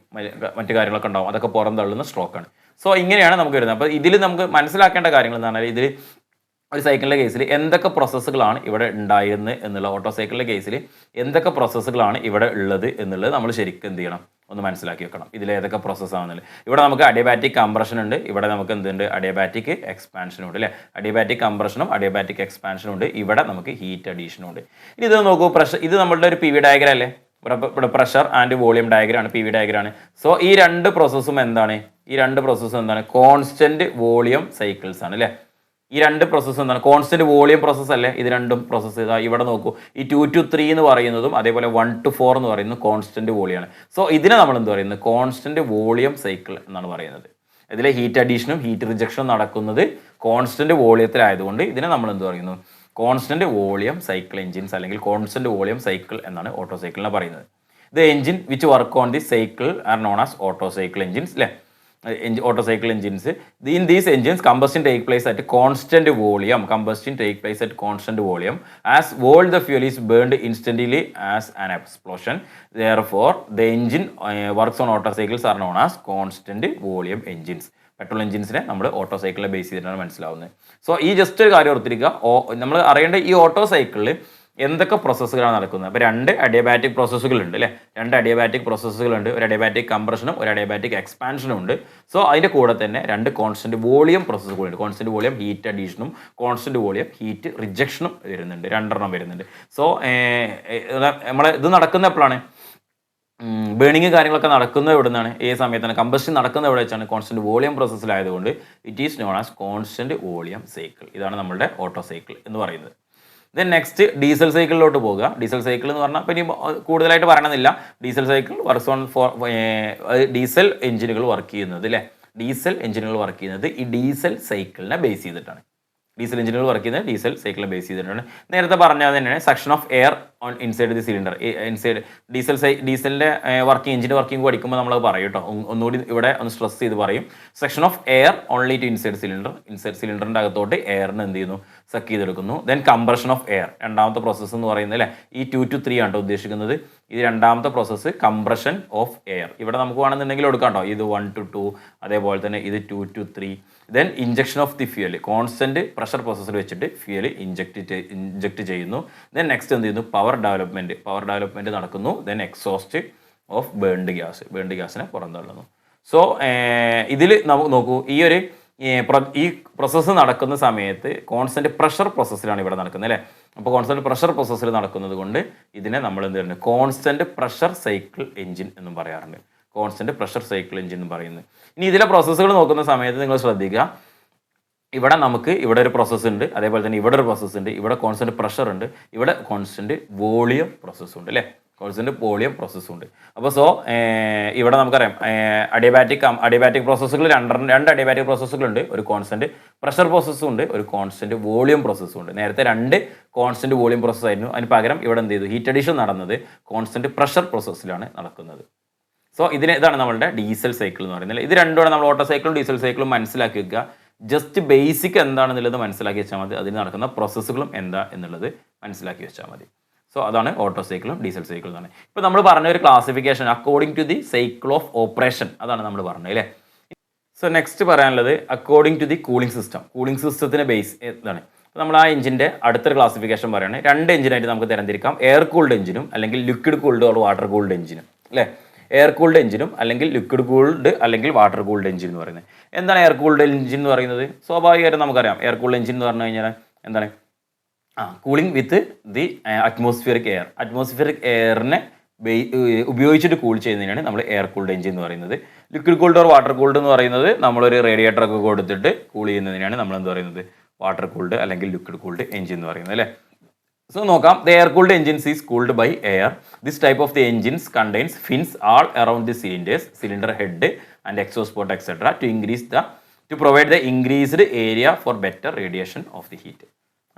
മറ്റു കാര്യങ്ങളൊക്കെ ഉണ്ടാവും, അതൊക്കെ പുറം തള്ളുന്ന സ്ട്രോക്കാണ്. സോ ഇങ്ങനെയാണ് നമുക്ക് വരുന്നത്. അപ്പോൾ ഇതിൽ നമുക്ക് മനസ്സിലാക്കേണ്ട കാര്യങ്ങൾ എന്ന് പറഞ്ഞാൽ ഇതിൽ ഒരു സൈക്കിളിൻ്റെ കേസിൽ എന്തൊക്കെ പ്രോസസ്സുകളാണ് ഇവിടെ ഉണ്ടായിരുന്നത് എന്നുള്ള, ഓട്ടോ സൈക്കിളിൻ്റെ കേസിൽ എന്തൊക്കെ പ്രോസസ്സുകളാണ് ഇവിടെ ഉള്ളത് എന്നുള്ളത് നമ്മൾ ശരിക്കും എന്ത് ചെയ്യണം, ഒന്ന് മനസ്സിലാക്കി വെക്കണം. ഇതിൽ ഏതൊക്കെ പ്രോസസ്സാണെന്നുള്ളത്. ഇവിടെ നമുക്ക് അഡിയബാറ്റിക് കംപ്രഷൻ ഉണ്ട്, ഇവിടെ നമുക്ക് എന്തുണ്ട്, അഡിയബാറ്റിക് എക്സ്പാൻഷനും ഉണ്ട് അല്ലേ. അഡിയബാറ്റിക് കംപ്രഷനും അഡിയബാറ്റിക് എക്സ്പാൻഷനും ഉണ്ട്. ഇവിടെ നമുക്ക് ഹീറ്റ് അഡീഷനും ഉണ്ട്. ഇനി ഇത് നോക്കൂ, പ്രഷർ, ഇത് നമ്മളുടെ ഒരു PV ഡയഗ്രം അല്ലേ. ഇവിടെ പ്രഷർ ആൻഡ് വോളിയം ഡയഗ്രാണ്, PV ഡയഗ്രാണ്. സോ ഈ രണ്ട് പ്രോസസ്സും എന്താണ്, കോൺസ്റ്റന്റ് വോളിയം സൈക്കിൾസ് ആണ് അല്ലേ. ഈ രണ്ട് പ്രോസസ്സ് എന്താണ്, കോൺസ്റ്റന്റ് വോളിയം പ്രോസസ്സ് അല്ലേ ഇത് രണ്ടും പ്രോസസ്സ്. ഇതാ ഇവിടെ നോക്കൂ, ഈ 2 to 3 എന്ന് പറയുന്നതും അതേപോലെ 1 to 4 എന്ന് പറയുന്നത് കോൺസ്റ്റന്റ് വോളിയമാണ്. സോ ഇതിനെ നമ്മൾ എന്ത് പറയുന്നത്, കോൺസ്റ്റന്റ് വോളിയം സൈക്കിൾ എന്നാണ് പറയുന്നത്. ഇതിലെ ഹീറ്റ് അഡീഷനും ഹീറ്റ് റിജക്ഷനും നടക്കുന്നത് കോൺസ്റ്റന്റ് വോളിയത്തിലായതുകൊണ്ട് ഇതിനെ നമ്മൾ എന്ത് പറയുന്നു, കോൺസ്റ്റന്റ് വോളിയം സൈക്കിൾ എഞ്ചിൻസ് അല്ലെങ്കിൽ കോൺസ്റ്റന്റ് വോളിയം സൈക്കിൾ എന്നാണ് ഓട്ടോ സൈക്കിളിനെ പറയുന്നത്. The engine which work on the cycle R known as auto cycle engines അല്ലേ. Auto cycle engines, in these engines combustion take place at constant volume, as all the fuel is burned instantly as an explosion. Therefore the engine works on auto cycles are known as constant volume engines. Petrol എഞ്ചിൻസിനെ നമ്മൾ Otto സൈക്കിളിനെ base ചെയ്തിട്ടാണ് മനസ്സിലാവുന്നത്. So ഈ just ഒരു കാര്യം ഓർത്തിരിക്കുക, നമ്മൾ അറിയേണ്ട ഈ ഓട്ടോ സൈക്കിളിൽ എന്തൊക്കെ പ്രോസസ്സുകളാണ് നടക്കുന്നത്. അപ്പോൾ 2 അഡിയബാറ്റിക് പ്രോസസ്സുകളുണ്ട് അല്ലേ. 2 അഡിയബാറ്റിക് പ്രോസസ്സുകളുണ്ട്, ഒരു അഡിയബാറ്റിക് കംപ്രഷനും ഒരു അഡിയബാറ്റിക് എക്സ്പാൻഷനും ഉണ്ട്. സോ അതിൻ്റെ കൂടെ തന്നെ 2 കോൺസ്റ്റന്റ് വോളിയം പ്രോസസ്സുകളുണ്ട്. കോൺസ്റ്റന്റ് വോളിയം ഹീറ്റ് അഡീഷനും കോൺസ്റ്റന്റ് വോളിയം ഹീറ്റ് റിജക്ഷനും വരുന്നുണ്ട്, 2 എണ്ണം വരുന്നുണ്ട്. സോ നമ്മളെ ഇത് നടക്കുന്ന എപ്പോഴാണ്, ബേണിങ് കാര്യങ്ങളൊക്കെ നടക്കുന്നത് എവിടെ നിന്നാണ്, ഏത് സമയത്താണ്, കമ്പഷൻ നടക്കുന്നത് എവിടെ വെച്ചാണ്, കോൺസ്റ്റന്റ് വോളിയം പ്രോസസ്സിലായതുകൊണ്ട് it is known as constant volume cycle. ഇതാണ് നമ്മുടെ ഓട്ടോ സൈക്കിൾ എന്ന് പറയുന്നത്. ദെൻ നെക്സ്റ്റ് ഡീസൽ സൈക്കിളിലോട്ട് പോകുക. ഡീസൽ സൈക്കിൾ എന്ന് പറഞ്ഞാൽ ഇപ്പം ഇനി കൂടുതലായിട്ട് പറയണമെന്നില്ല. Diesel cycle works on diesel എഞ്ചിനുകൾ വർക്ക് ചെയ്യുന്നത് അല്ലേ. ഡീസൽ എഞ്ചിനുകൾ വർക്ക് ചെയ്യുന്നത് ഈ ഡീസൽ സൈക്കിളിനെ ബേസ് ചെയ്തിട്ടാണ്. ഡീസൽ എഞ്ചിനുകൾ വർക്ക് ചെയ്യുന്നത് ഡീസൽ സൈക്കിളിനെ ബേസ് ചെയ്തിട്ടാണ്. നേരത്തെ പറഞ്ഞത് തന്നെയാണ് suction of air on inside the cylinder. Inside ഡീസലിൻ്റെ വർക്കിംഗ്, എഞ്ചിൻ്റെ വർക്കിംഗ് പഠിക്കുമ്പോൾ നമ്മൾ പറയും കേട്ടോ, ഒന്നുകൂടി ഇവിടെ ഒന്ന് സ്ട്രെസ് ചെയ്ത് പറയും. Suction of air only to inside സിലിണ്ടറിൻ്റെ അകത്തോട്ട് എയറിന് എന്ത് ചെയ്യുന്നു, സക്ക് ചെയ്തെടുക്കുന്നു. ദെൻ കംപ്രഷൻ ഓഫ് എയർ, രണ്ടാമത്തെ പ്രോസസ്സ് എന്ന് പറയുന്നത് അല്ലേ. ഈ 2 to 3 ആണ് ഉദ്ദേശിക്കുന്നത്. ഇത് രണ്ടാമത്തെ പ്രോസസ്സ് കംപ്രഷൻ ഓഫ് എയർ. ഇവിടെ നമുക്ക് വേണമെന്നുണ്ടെങ്കിൽ എടുക്കാം കേട്ടോ, ഇത് 1 to 2, അതേപോലെ തന്നെ ഇത് 2 to 3. Then injection of the fuel, constant pressure പ്രോസസ്സിൽ വെച്ചിട്ട് ഫ്യൂവൽ ഇഞ്ചക്ട് ചെയ്യുന്നു. ദെൻ നെക്സ്റ്റ് എന്ത് ചെയ്യുന്നു, പവർ ഡെവലപ്മെൻറ്റ് നടക്കുന്നു. ദെൻ എക്സോസ്റ്റ് ഓഫ് ബേൺഡ് ഗ്യാസിനെ പുറന്തള്ളുന്നു. സോ ഇതിൽ നമുക്ക് നോക്കൂ, ഈ പ്രോസസ്സ് നടക്കുന്ന സമയത്ത് കോൺസ്റ്റന്റ് പ്രഷർ പ്രോസസ്സിലാണ് ഇവിടെ നടക്കുന്നത് അല്ലേ. അപ്പോൾ കോൺസ്റ്റന്റ് പ്രഷർ പ്രോസസ്സിൽ നടക്കുന്നത് കൊണ്ട് ഇതിനെ നമ്മൾ എന്ത് പറയുന്നത്, കോൺസ്റ്റന്റ് പ്രഷർ സൈക്കിൾ എഞ്ചിൻ എന്നും പറയാറുണ്ട്. കോൺസ്റ്റന്റ് പ്രഷർ സൈക്കിൾ എഞ്ചിൻ എന്ന് പറയുന്നത്. ഇനി ഇതിലെ പ്രോസസ്സുകൾ നോക്കുന്ന സമയത്ത് നിങ്ങൾ ശ്രദ്ധിക്കുക, ഇവിടെ ഒരു പ്രോസസ്സ് ഉണ്ട്, അതേപോലെ തന്നെ ഇവിടെ ഒരു പ്രോസസ്സ് ഉണ്ട്, ഇവിടെ കോൺസ്റ്റന്റ് പ്രഷർ ഉണ്ട്, ഇവിടെ കോൺസ്റ്റന്റ് വോളിയം പ്രോസസ്സ് ഉണ്ട് അല്ലേ. കോൺസ്റ്റന്റ് വോളിയം പ്രോസസ്സ് ഉണ്ട്. അപ്പോൾ സോ ഇവിടെ നമുക്കറിയാം അഡിയബാറ്റിക് പ്രോസസ്സുകൾ രണ്ട് അഡിയബാറ്റിക് പ്രോസസ്സുകളുണ്ട്. ഒരു കോൺസ്റ്റന്റ് പ്രഷർ പ്രോസസ്സും ഉണ്ട്, ഒരു കോൺസ്റ്റന്റ് വോളിയം പ്രോസസ്സും ഉണ്ട്. നേരത്തെ 2 കോൺസ്റ്റന്റ് വോളിയം പ്രോസസ്സ് ആയിരുന്നു. അതിന് പകരം ഇവിടെ എന്ത് ചെയ്തു, ഹീറ്റ് അഡീഷൻ നടന്നത് കോൺസ്റ്റന്റ് പ്രഷർ പ്രോസസ്സിലാണ് നടക്കുന്നത്. സോ ഇതാണ് നമ്മളുടെ ഡീസൽ സൈക്കിൾ എന്ന് പറയുന്നത്. ഇത് രണ്ടുമാണ് നമ്മൾ ഓട്ടോ സൈക്കിളും ഡീസൽ സൈക്കിളും മനസ്സിലാക്കി വെക്കുക. ജസ്റ്റ് ബേസിക് എന്താണെന്നുള്ളത് മനസ്സിലാക്കി വെച്ചാൽ മതി. അതിന് നടക്കുന്ന പ്രോസസ്സുകളും എന്താ എന്നുള്ളത് മനസ്സിലാക്കി വെച്ചാൽ മതി. സോ അതാണ് ഓട്ടോ സൈക്കിളും ഡീസൽ സൈക്കിളും എന്നാണ്. ഇപ്പോൾ നമ്മൾ പറഞ്ഞ ഒരു classification according to the cycle of operation, അതാണ് നമ്മൾ പറഞ്ഞത് അല്ലേ. സോ നെക്സ്റ്റ് പറയാനുള്ളത് അക്കോർഡിംഗ് ടു ദി കൂളിംഗ് സിസ്റ്റത്തിന് ബേസ് ഇതാണ്. നമ്മൾ ആ എഞ്ചിൻ്റെ അടുത്തൊരു ക്ലാസിഫിക്കേഷൻ പറയുകയാണ്. 2 എഞ്ചിനായിട്ട് നമുക്ക് തരംതിരിക്കാം, എയർ കൂൾഡ് എഞ്ചിനും അല്ലെങ്കിൽ liquid cooled or water cooled എഞ്ചിനും അല്ലേ. എയർ കൂൾഡ് എഞ്ചിനും അല്ലെങ്കിൽ ലിക്വിഡ് കൂൾഡ് അല്ലെങ്കിൽ വാട്ടർ കൂൾഡ് എഞ്ചിൻ എന്ന് പറയുന്നത്. എന്താണ് എയർ കൂൾഡ് എഞ്ചിൻ എന്ന് പറയുന്നത്? സ്വാഭാവികമായിട്ടും നമുക്കറിയാം എയർ കൂൾഡ് എഞ്ചിൻ എന്ന് പറഞ്ഞു കഴിഞ്ഞാൽ എന്താണ്, കൂളിംഗ് വിത്ത് ദി അറ്റ്മോസ്ഫിയറിക് എയറിനെ ഉപയോഗിച്ചിട്ട് കൂൾ ചെയ്യുന്നതിനാണ് നമ്മൾ എയർ കൂൾഡ് എഞ്ചിൻ എന്ന് പറയുന്നത്. Liquid cooled or water cooled എന്ന് പറയുന്നത് നമ്മളൊരു റേഡിയേറ്റർ ഒക്കെ കൊടുത്തിട്ട് കൂൾ ചെയ്യുന്നതിനാണ് നമ്മൾ എന്ത് പറയുന്നത്, വാട്ടർ കൂൾഡ് അല്ലെങ്കിൽ ലിക്വിഡ് കൂൾഡ് എഞ്ചിൻ എന്ന് പറയുന്നത് അല്ലേ. സോ നോക്കാം, the air cooled engines is cooled by air. This type of the engines contains fins all around the cylinders, cylinder head and exhaust port etcetera to provide the increased area for better radiation of the heat.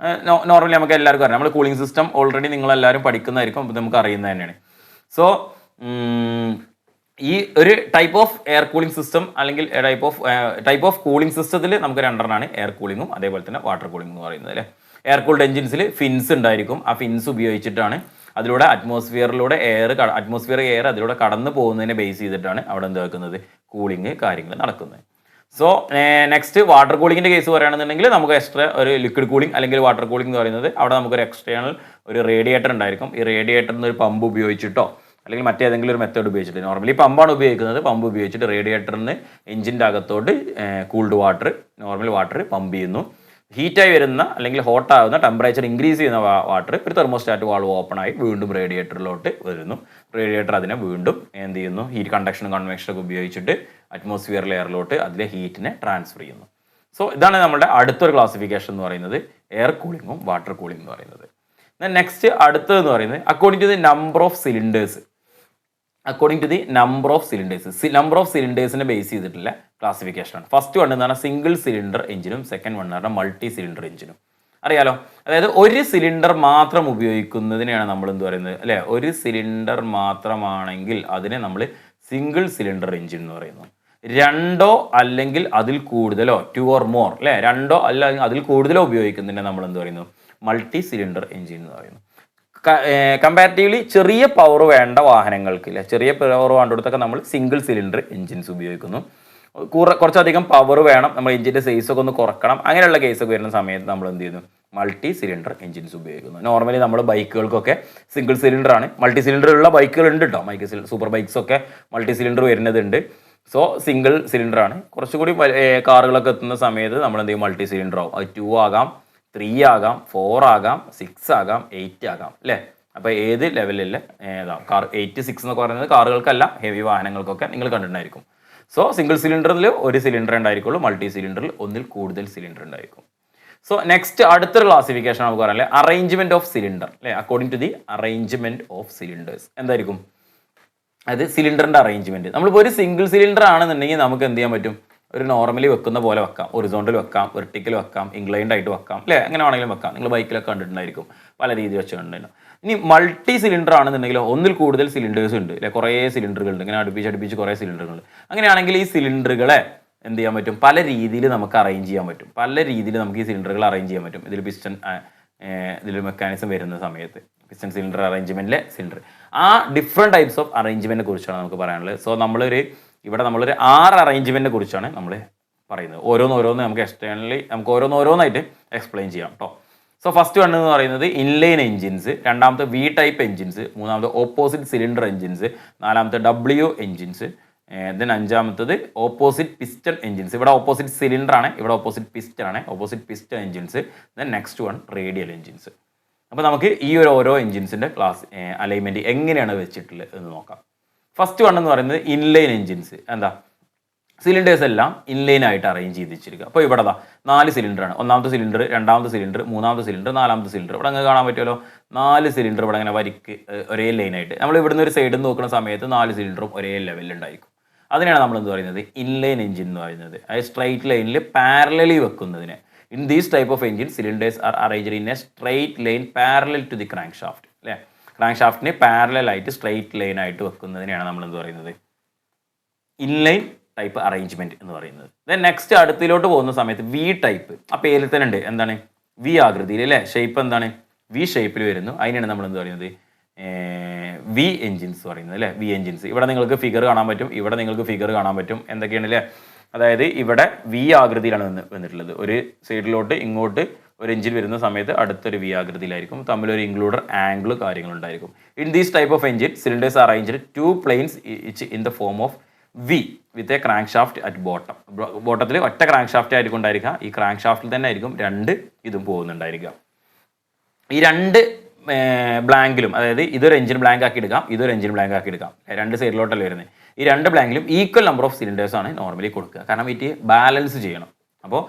Normally നമുക്ക് എല്ലാവർക്കും അറിയാം, നമ്മൾ cooling system already നിങ്ങളെല്ലാവരും പഠിക്കുന്നതായിരിക്കും, അപ്പോൾ നമുക്ക് അറിയുന്നത് തന്നെയാണ്. So ഈ ഒരു type of air cooling system അല്ലെങ്കിൽ ടൈപ്പ് ഓഫ് കൂളിംഗ് സിസ്റ്റത്തിൽ നമുക്ക് രണ്ടെണ്ണമാണ്, എയർ കൂളിങ്ങും അതേപോലെ തന്നെ വാട്ടർ കൂളിംഗ് എന്ന് പറയുന്നത് അല്ലേ. എയർ കൂൾഡ് എഞ്ചിൻസിൽ ഫിൻസ് ഉണ്ടായിരിക്കും. ആ ഫിൻസ് ഉപയോഗിച്ചിട്ടാണ് അതിലൂടെ അറ്റ്മോസ്ഫിയർ എയർ അതിലൂടെ കടന്നു പോകുന്നതിനെ ബേസ് ചെയ്തിട്ടാണ് അവിടെ എന്ത് വെക്കുന്നത്, കൂളിംഗ് കാര്യങ്ങൾ നടക്കുന്നത്. സോ നെക്സ്റ്റ് വാട്ടർ കൂളിങ്ങിൻ്റെ കേസ് പറയുകയാണെന്നുണ്ടെങ്കിൽ നമുക്ക് എക്സ്ട്രാ ഒരു ലിക്വിഡ് കൂളിംഗ് അല്ലെങ്കിൽ വാട്ടർ കൂളിംഗ് എന്ന് പറയുന്നത് അവിടെ നമുക്കൊരു എക്സ്റ്റേണൽ ഒരു റേഡിയേറ്റർ ഉണ്ടായിരിക്കും. ഈ റേഡിയേറ്ററിന് ഒരു പമ്പ് ഉപയോഗിച്ചിട്ടോ അല്ലെങ്കിൽ മറ്റേതെങ്കിലും ഒരു മെത്തേഡ് ഉപയോഗിച്ചിട്ട്, നോർമലി പമ്പാണ് ഉപയോഗിക്കുന്നത്, പമ്പ് ഉപയോഗിച്ചിട്ട് റേഡിയേറ്ററിന് എഞ്ചിൻ്റെ അകത്തോട്ട് cooled water, normal water pump ചെയ്യുന്നു. ഹീറ്റായി വരുന്ന അല്ലെങ്കിൽ ഹോട്ടാകുന്ന ടെമ്പറേച്ചർ ഇൻക്രീസ് ചെയ്യുന്ന വാട്ടർ ഒരു തെർമോസ്റ്റാറ്റ് വാൾവ് ഓപ്പൺ ആയി വീണ്ടും റേഡിയേറ്ററിലോട്ട് വരുന്നു. റേഡിയേറ്റർ അതിനെ വീണ്ടും എന്ത് ചെയ്യുന്നു, ഹീറ്റ് കണ്ടക്ഷൻ കൺവെക്ഷൻ ഒക്കെ ഉപയോഗിച്ചിട്ട് അറ്റ്മോസ്ഫിയർ ലെയറിലോട്ട് അതിലെ ഹീറ്റിനെ ട്രാൻസ്ഫർ ചെയ്യുന്നു. സോ ഇതാണ് നമ്മുടെ അടുത്തൊരു ക്ലാസിഫിക്കേഷൻ എന്ന് പറയുന്നത്, എയർ കൂളിങ്ങും വാട്ടർ കൂളിംഗ് എന്ന് പറയുന്നത്. നെക്സ്റ്റ് അടുത്തതെന്ന് പറയുന്നത് according to the number of cylinders. Number of സിലിണ്ടേഴ്സിനെ ബേസ് ചെയ്തിട്ടുള്ള ക്ലാസിഫിക്കേഷനാണ്. ഫസ്റ്റ് വൺ എന്താണ്, സിംഗിൾ സിലിണ്ടർ എഞ്ചിനും സെക്കൻഡ് വൺ ആണ് മൾട്ടി സിലിണ്ടർ എഞ്ചിനും. അറിയാലോ, അതായത് ഒരു സിലിണ്ടർ മാത്രം ഉപയോഗിക്കുന്നതിനെയാണ് നമ്മൾ എന്ത് പറയുന്നത് അല്ലേ, ഒരു സിലിണ്ടർ മാത്രമാണെങ്കിൽ അതിനെ നമ്മൾ സിംഗിൾ സിലിണ്ടർ എഞ്ചിൻ എന്ന് പറയുന്നു. രണ്ടോ അല്ലെങ്കിൽ അതിൽ കൂടുതലോ, 2 or more അല്ലേ, രണ്ടോ അല്ലെങ്കിൽ അതിൽ കൂടുതലോ ഉപയോഗിക്കുന്നതിനെ നമ്മൾ എന്ത് പറയുന്നു, മൾട്ടി സിലിണ്ടർ എഞ്ചിൻ എന്ന് പറയുന്നു. കമ്പാരിറ്റീവ്ലി ചെറിയ പവർ വേണ്ട വാഹനങ്ങൾക്ക് അല്ലെ, ചെറിയ പവർ വേണ്ടിടത്തൊക്കെ നമ്മൾ സിംഗിൾ സിലിണ്ടർ എഞ്ചിൻസ് ഉപയോഗിക്കുന്നു. കുറച്ചധികം പവർ വേണം, നമ്മൾ എഞ്ചിൻ്റെ സൈസൊക്കെ ഒന്ന് കുറക്കണം, അങ്ങനെയുള്ള കേസൊക്കെ വരുന്ന സമയത്ത് നമ്മൾ എന്ത് ചെയ്യുന്നു, മൾട്ടി സിലിണ്ടർ എഞ്ചിൻസ് ഉപയോഗിക്കുന്നു. നോർമലി നമ്മൾ ബൈക്കുകൾക്കൊക്കെ സിംഗിൾ സിലിണ്ടർ ആണ്, മൾട്ടി സിലിണ്ടർ ഉള്ള ബൈക്കുകൾ ഉണ്ട് കേട്ടോ, സൂപ്പർ ബൈക്സ് ഒക്കെ മൾട്ടി സിലിണ്ടർ വരുന്നതുണ്ട്. സോ സിംഗിൾ സിലിണ്ടർ ആണ്. കുറച്ചുകൂടി കാറുകളൊക്കെ എത്തുന്ന സമയത്ത് നമ്മൾ എന്ത് ചെയ്യും, മൾട്ടി സിലിണ്ടർ ആവും. അത് 2 ആകാം, 3 ആകാം, 4 ആകാം, 6 ആകാം, 8 ആകാം അല്ലേ. അപ്പോൾ ഏത് ലെവലിൽ കാർ 8, 6 എന്നൊക്കെ പറയുന്നത് കാറുകൾക്കല്ല, ഹെവി വാഹനങ്ങൾക്കൊക്കെ നിങ്ങൾ കണ്ടിട്ടുണ്ടായിരിക്കും. സോ സിംഗിൾ സിലിണ്ടറിൽ ഒരു സിലിണ്ടർ ഉണ്ടായിരിക്കുള്ളൂ, മൾട്ടി സിലിണ്ടറിൽ ഒന്നിൽ കൂടുതൽ സിലിണ്ടർ ഉണ്ടായിരിക്കും. സോ നെക്സ്റ്റ് അടുത്തൊരു ക്ലാസിഫിക്കേഷൻ നമുക്ക് പറയാം, അറേഞ്ച്മെന്റ് ഓഫ് സിലിണ്ടർ അല്ലേ. According to the arrangement of cylinders എന്തായിരിക്കും, അത് സിലിണ്ടറിന്റെ അറേഞ്ച്മെന്റ്. നമ്മളിപ്പോൾ ഒരു സിംഗിൾ സിലിണ്ടർ ആണെന്നുണ്ടെങ്കിൽ നമുക്ക് എന്ത് ചെയ്യാൻ പറ്റും, ഒരു നോർമലി വെക്കുന്ന പോലെ വെക്കാം, ഒറിസോണ്ടൽ വെക്കാം, വെർട്ടിക്കൽ വെക്കാം, ഇൻക്ലൈൻഡ് ആയിട്ട് വെക്കാം അല്ലേ, അങ്ങനെ വേണമെങ്കിലും വെക്കാം. നിങ്ങൾ ബൈക്കിലൊക്കെ കണ്ടിട്ടുണ്ടായിരിക്കും, പല രീതി വെച്ച് കണ്ടിട്ടുണ്ടായിരുന്നു. ഇനി മൾട്ടി സിലിണ്ടർ ആണെന്നുണ്ടെങ്കിൽ ഒന്നിൽ കൂടുതൽ സിലിണ്ടേഴ്സ് ഉണ്ട് അല്ലെ, കുറേ സിലിണ്ടറുകൾ ഉണ്ട്, ഇങ്ങനെ അടുപ്പിച്ച് കുറേ സിലിണ്ടറുകൾ. അങ്ങനെയാണെങ്കിൽ ഈ സിലിണ്ടറുകളെ എന്ത് ചെയ്യാൻ പറ്റും, പല രീതിയിൽ നമുക്ക് അറേഞ്ച് ചെയ്യാൻ പറ്റും, പല രീതിയിൽ നമുക്ക് ഈ സിലിണ്ടറുകൾ അറേഞ്ച് ചെയ്യാൻ പറ്റും. ഇതിൽ മെക്കാനിസം വരുന്ന സമയത്ത് പിസ്റ്റൺ സിലിണ്ടർ അറേഞ്ച്മെന്റിലെ സിലിണ്ടർ, ആ ഡിഫറെൻറ്റ് ടൈപ്സ് ഓഫ് അറേഞ്ച്മെന്റിനെ കുറിച്ചാണ് നമുക്ക് പറയാനുള്ളത്. സോ നമ്മളൊരു 6 അറേഞ്ച്മെന്റിനെ കുറിച്ചാണ് നമ്മൾ പറയുന്നത്. ഓരോന്ന് നമുക്ക് എക്സ്റ്റേണലി നമുക്ക് ഓരോന്നായിട്ട് എക്സ്പ്ലെയിൻ ചെയ്യാം കേട്ടോ. സോ ഫസ്റ്റ് വൺ എന്ന് പറയുന്നത് ഇൻലൈൻ എഞ്ചിൻസ്, രണ്ടാമത്തെ വി ടൈപ്പ് എഞ്ചിൻസ്, മൂന്നാമത്തെ ഓപ്പോസിറ്റ് സിലിണ്ടർ എഞ്ചിൻസ്, നാലാമത്തെ W എഞ്ചിൻസ്, ദെൻ അഞ്ചാമത്തത് ഓപ്പോസിറ്റ് പിസ്റ്റൺ എഞ്ചിൻസ്. ഇവിടെ ഓപ്പോസിറ്റ് സിലിണ്ടർ ആണ്, ഇവിടെ ഓപ്പോസിറ്റ് പിസ്റ്റൺ ആണ്, opposite piston engines. Then next one radial engines. അപ്പോൾ നമുക്ക് ഈ ഓരോ എഞ്ചിൻസിൻ്റെ അലൈൻമെൻറ്റ് എങ്ങനെയാണ് വെച്ചിട്ടുള്ളത് എന്ന് നോക്കാം. ഫസ്റ്റ് വൺ എന്ന് പറയുന്നത് ഇൻലൈൻ എഞ്ചിൻസ്. എന്താ, സിലിണ്ടേഴ്സ് എല്ലാം ഇൻലൈൻ ആയിട്ട് അറേഞ്ച് ചെയ്ത് വെച്ചിരിക്കുക. അപ്പോൾ ഇവിടെ 4 സിലിണ്ടറാണ്, ഒന്നാമത്തെ സിലിണ്ടർ, രണ്ടാമത്തെ സിലിണ്ടർ, മൂന്നാമത്തെ സിലിണ്ടർ, നാലാമത്തെ സിലിണ്ടർ. ഇവിടെ അങ്ങനെ കാണാൻ പറ്റുമല്ലോ, 4 സിലിണ്ടർ ഇവിടെ അങ്ങനെ വരിക്ക് ഒരേ ലൈനായിട്ട്. നമ്മൾ ഇവിടുന്ന് ഒരു സൈഡിൽ നിന്ന് നോക്കുന്ന സമയത്ത് 4 സിലിണ്ടറും ഒരേ ലെവലിൽ ഉണ്ടായിരിക്കും. അതിനാണ് നമ്മൾ എന്ത് പറയുന്നത്, ഇൻലൈൻ എഞ്ചിൻ എന്ന് പറയുന്നത്. അതായത് സ്ട്രൈറ്റ് ലൈനിൽ പാരലലി വെക്കുന്നതിന്. In these type of engine cylinders are arranged in a straight line parallel to the crank shaft അല്ലേ. ക്രാങ്ക് ഷാഫ്റ്റിന് പാരലൽ ആയിട്ട് സ്ട്രൈറ്റ് ലൈൻ ആയിട്ട് വെക്കുന്നതിനെയാണ് നമ്മൾ എന്ത് പറയുന്നത്, ഇൻലൈൻ ടൈപ്പ് അറേഞ്ച്മെന്റ് എന്ന് പറയുന്നത്. ദെൻ നെക്സ്റ്റ് അടുത്തിലോട്ട് പോകുന്ന സമയത്ത് വി ടൈപ്പ്. ആ പേരിൽ തന്നെ ഉണ്ട്, എന്താണ്, വി ആകൃതിയിൽ അല്ലേ, ഷേപ്പ് എന്താണ്, വി ഷേപ്പിൽ വരുന്നു. അതിനാണ് നമ്മൾ എന്ത് പറയുന്നത്, വി എഞ്ചിൻസ് പറയുന്നത് അല്ലേ. വി എഞ്ചിൻസ് ഇവിടെ നിങ്ങൾക്ക് ഫിഗർ കാണാൻ പറ്റും, ഇവിടെ നിങ്ങൾക്ക് ഫിഗർ കാണാൻ പറ്റും, എന്തൊക്കെയാണ് അല്ലേ. അതായത് ഇവിടെ വി ആകൃതിയിലാണ് വന്നിട്ടുള്ളത്. ഒരു സൈഡിലോട്ട് ഇങ്ങോട്ട് ഒരു എഞ്ചിൻ വരുന്ന സമയത്ത് അടുത്തൊരു വി ആകൃതിയിലായിരിക്കും, തമ്മിലൊരു ഇൻക്ലൂഡർ ആംഗിൾ കാര്യങ്ങളുണ്ടായിരിക്കും. In these type of engine cylinders arranged 2 planes each in the form of V with a crank shaft at bottom. ബോട്ടത്തിൽ ഒറ്റ ക്രാങ്ക് ഷാഫ്റ്റ് ആയിരിക്കും ഉണ്ടായിരിക്കുക. ഈ ക്രാങ്ക് ഷാഫ്റ്റിൽ തന്നെ ആയിരിക്കും 2 ഇതും പോകുന്നുണ്ടായിരിക്കുക. ഈ 2 ബ്ലാങ്കിലും, അതായത് ഇതൊരു എഞ്ചിൻ ബ്ലാങ്ക് ആക്കി എടുക്കാം, ഇതൊരു എഞ്ചിൻ ബ്ലാങ്ക് ആക്കി എടുക്കാം, രണ്ട് സൈഡിലോട്ടല്ലേ വരുന്നത്. ഈ രണ്ട് ബ്ലാങ്കിലും ഈക്വൽ നമ്പർ ഓഫ് സിലിണ്ടേഴ്സാണ് നോർമലി കൊടുക്കുക, കാരണം ഇത് ബാലൻസ് ചെയ്യണം. അപ്പോൾ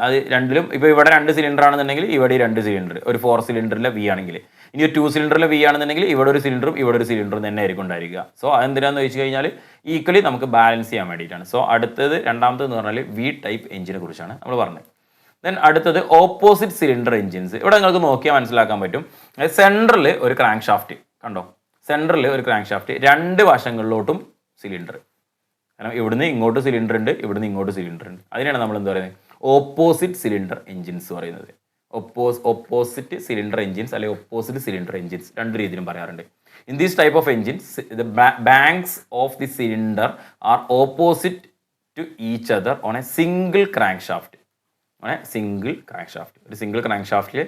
അത് രണ്ടിലും ഇപ്പോൾ ഇവിടെ 2 സിലിണ്ടർ ആണെന്നുണ്ടെങ്കിൽ ഇവിടെ 2 സിലിണ്ടർ, ഒരു 4 സിലിണ്ടറിലെ വി ആണെങ്കിൽ, ഇനി ഒരു 2 സിലിണ്ടറിലെ വി ആണെന്നുണ്ടെങ്കിൽ ഇവിടെ ഒരു സിലിണ്ടറും ഇവിടെ ഒരു സിലിണ്ടറും തന്നെ ആയിരിക്കും ഉണ്ടായിരിക്കുക. സോ അതെന്തിനാന്ന് വെച്ച് കഴിഞ്ഞാൽ ഈക്വലി നമുക്ക് ബാലൻസ് ചെയ്യാൻ വേണ്ടിയിട്ടാണ്. സോ അടുത്തത് രണ്ടാമത്തെന്ന് പറഞ്ഞാൽ വി ടൈപ്പ് എഞ്ചിനെ കുറിച്ചാണ് നമ്മൾ പറഞ്ഞത്. ദെൻ അടുത്തത് ഓപ്പോസിറ്റ് സിലിണ്ടർ എഞ്ചിൻസ്. ഇവിടെ നിങ്ങൾക്ക് നോക്കിയാൽ മനസ്സിലാക്കാൻ പറ്റും, സെൻറ്ററിൽ ഒരു ക്രാങ്ക് ഷാഫ്റ്റ് കണ്ടോ, സെൻറ്ററിൽ ഒരു ക്രാങ്ക് ഷാഫ്റ്റ്, 2 വശങ്ങളിലോട്ടും സിലിണ്ടർ. കാരണം ഇവിടുന്ന് ഇങ്ങോട്ട് സിലിണ്ടർ ഉണ്ട്, ഇവിടുന്ന് ഇങ്ങോട്ട് സിലിണ്ടർ ഉണ്ട്. അതിനാണ് നമ്മൾ എന്താ പറയുന്നത്, ഓപ്പോസിറ്റ് സിലിണ്ടർ എഞ്ചിൻസ് പറയുന്നത്. ഓപ്പോസിറ്റ് സിലിണ്ടർ എഞ്ചിൻസ് അല്ലെങ്കിൽ ഓപ്പോസിറ്റ് സിലിണ്ടർ എഞ്ചിൻസ് 2 രീതിയിലും പറയാറുണ്ട്. In these type of engines the banks of the cylinder are opposite to each other on a single crank shaft. Single crank shaft, ഒരു single crank ഷാഫ്റ്റിൽ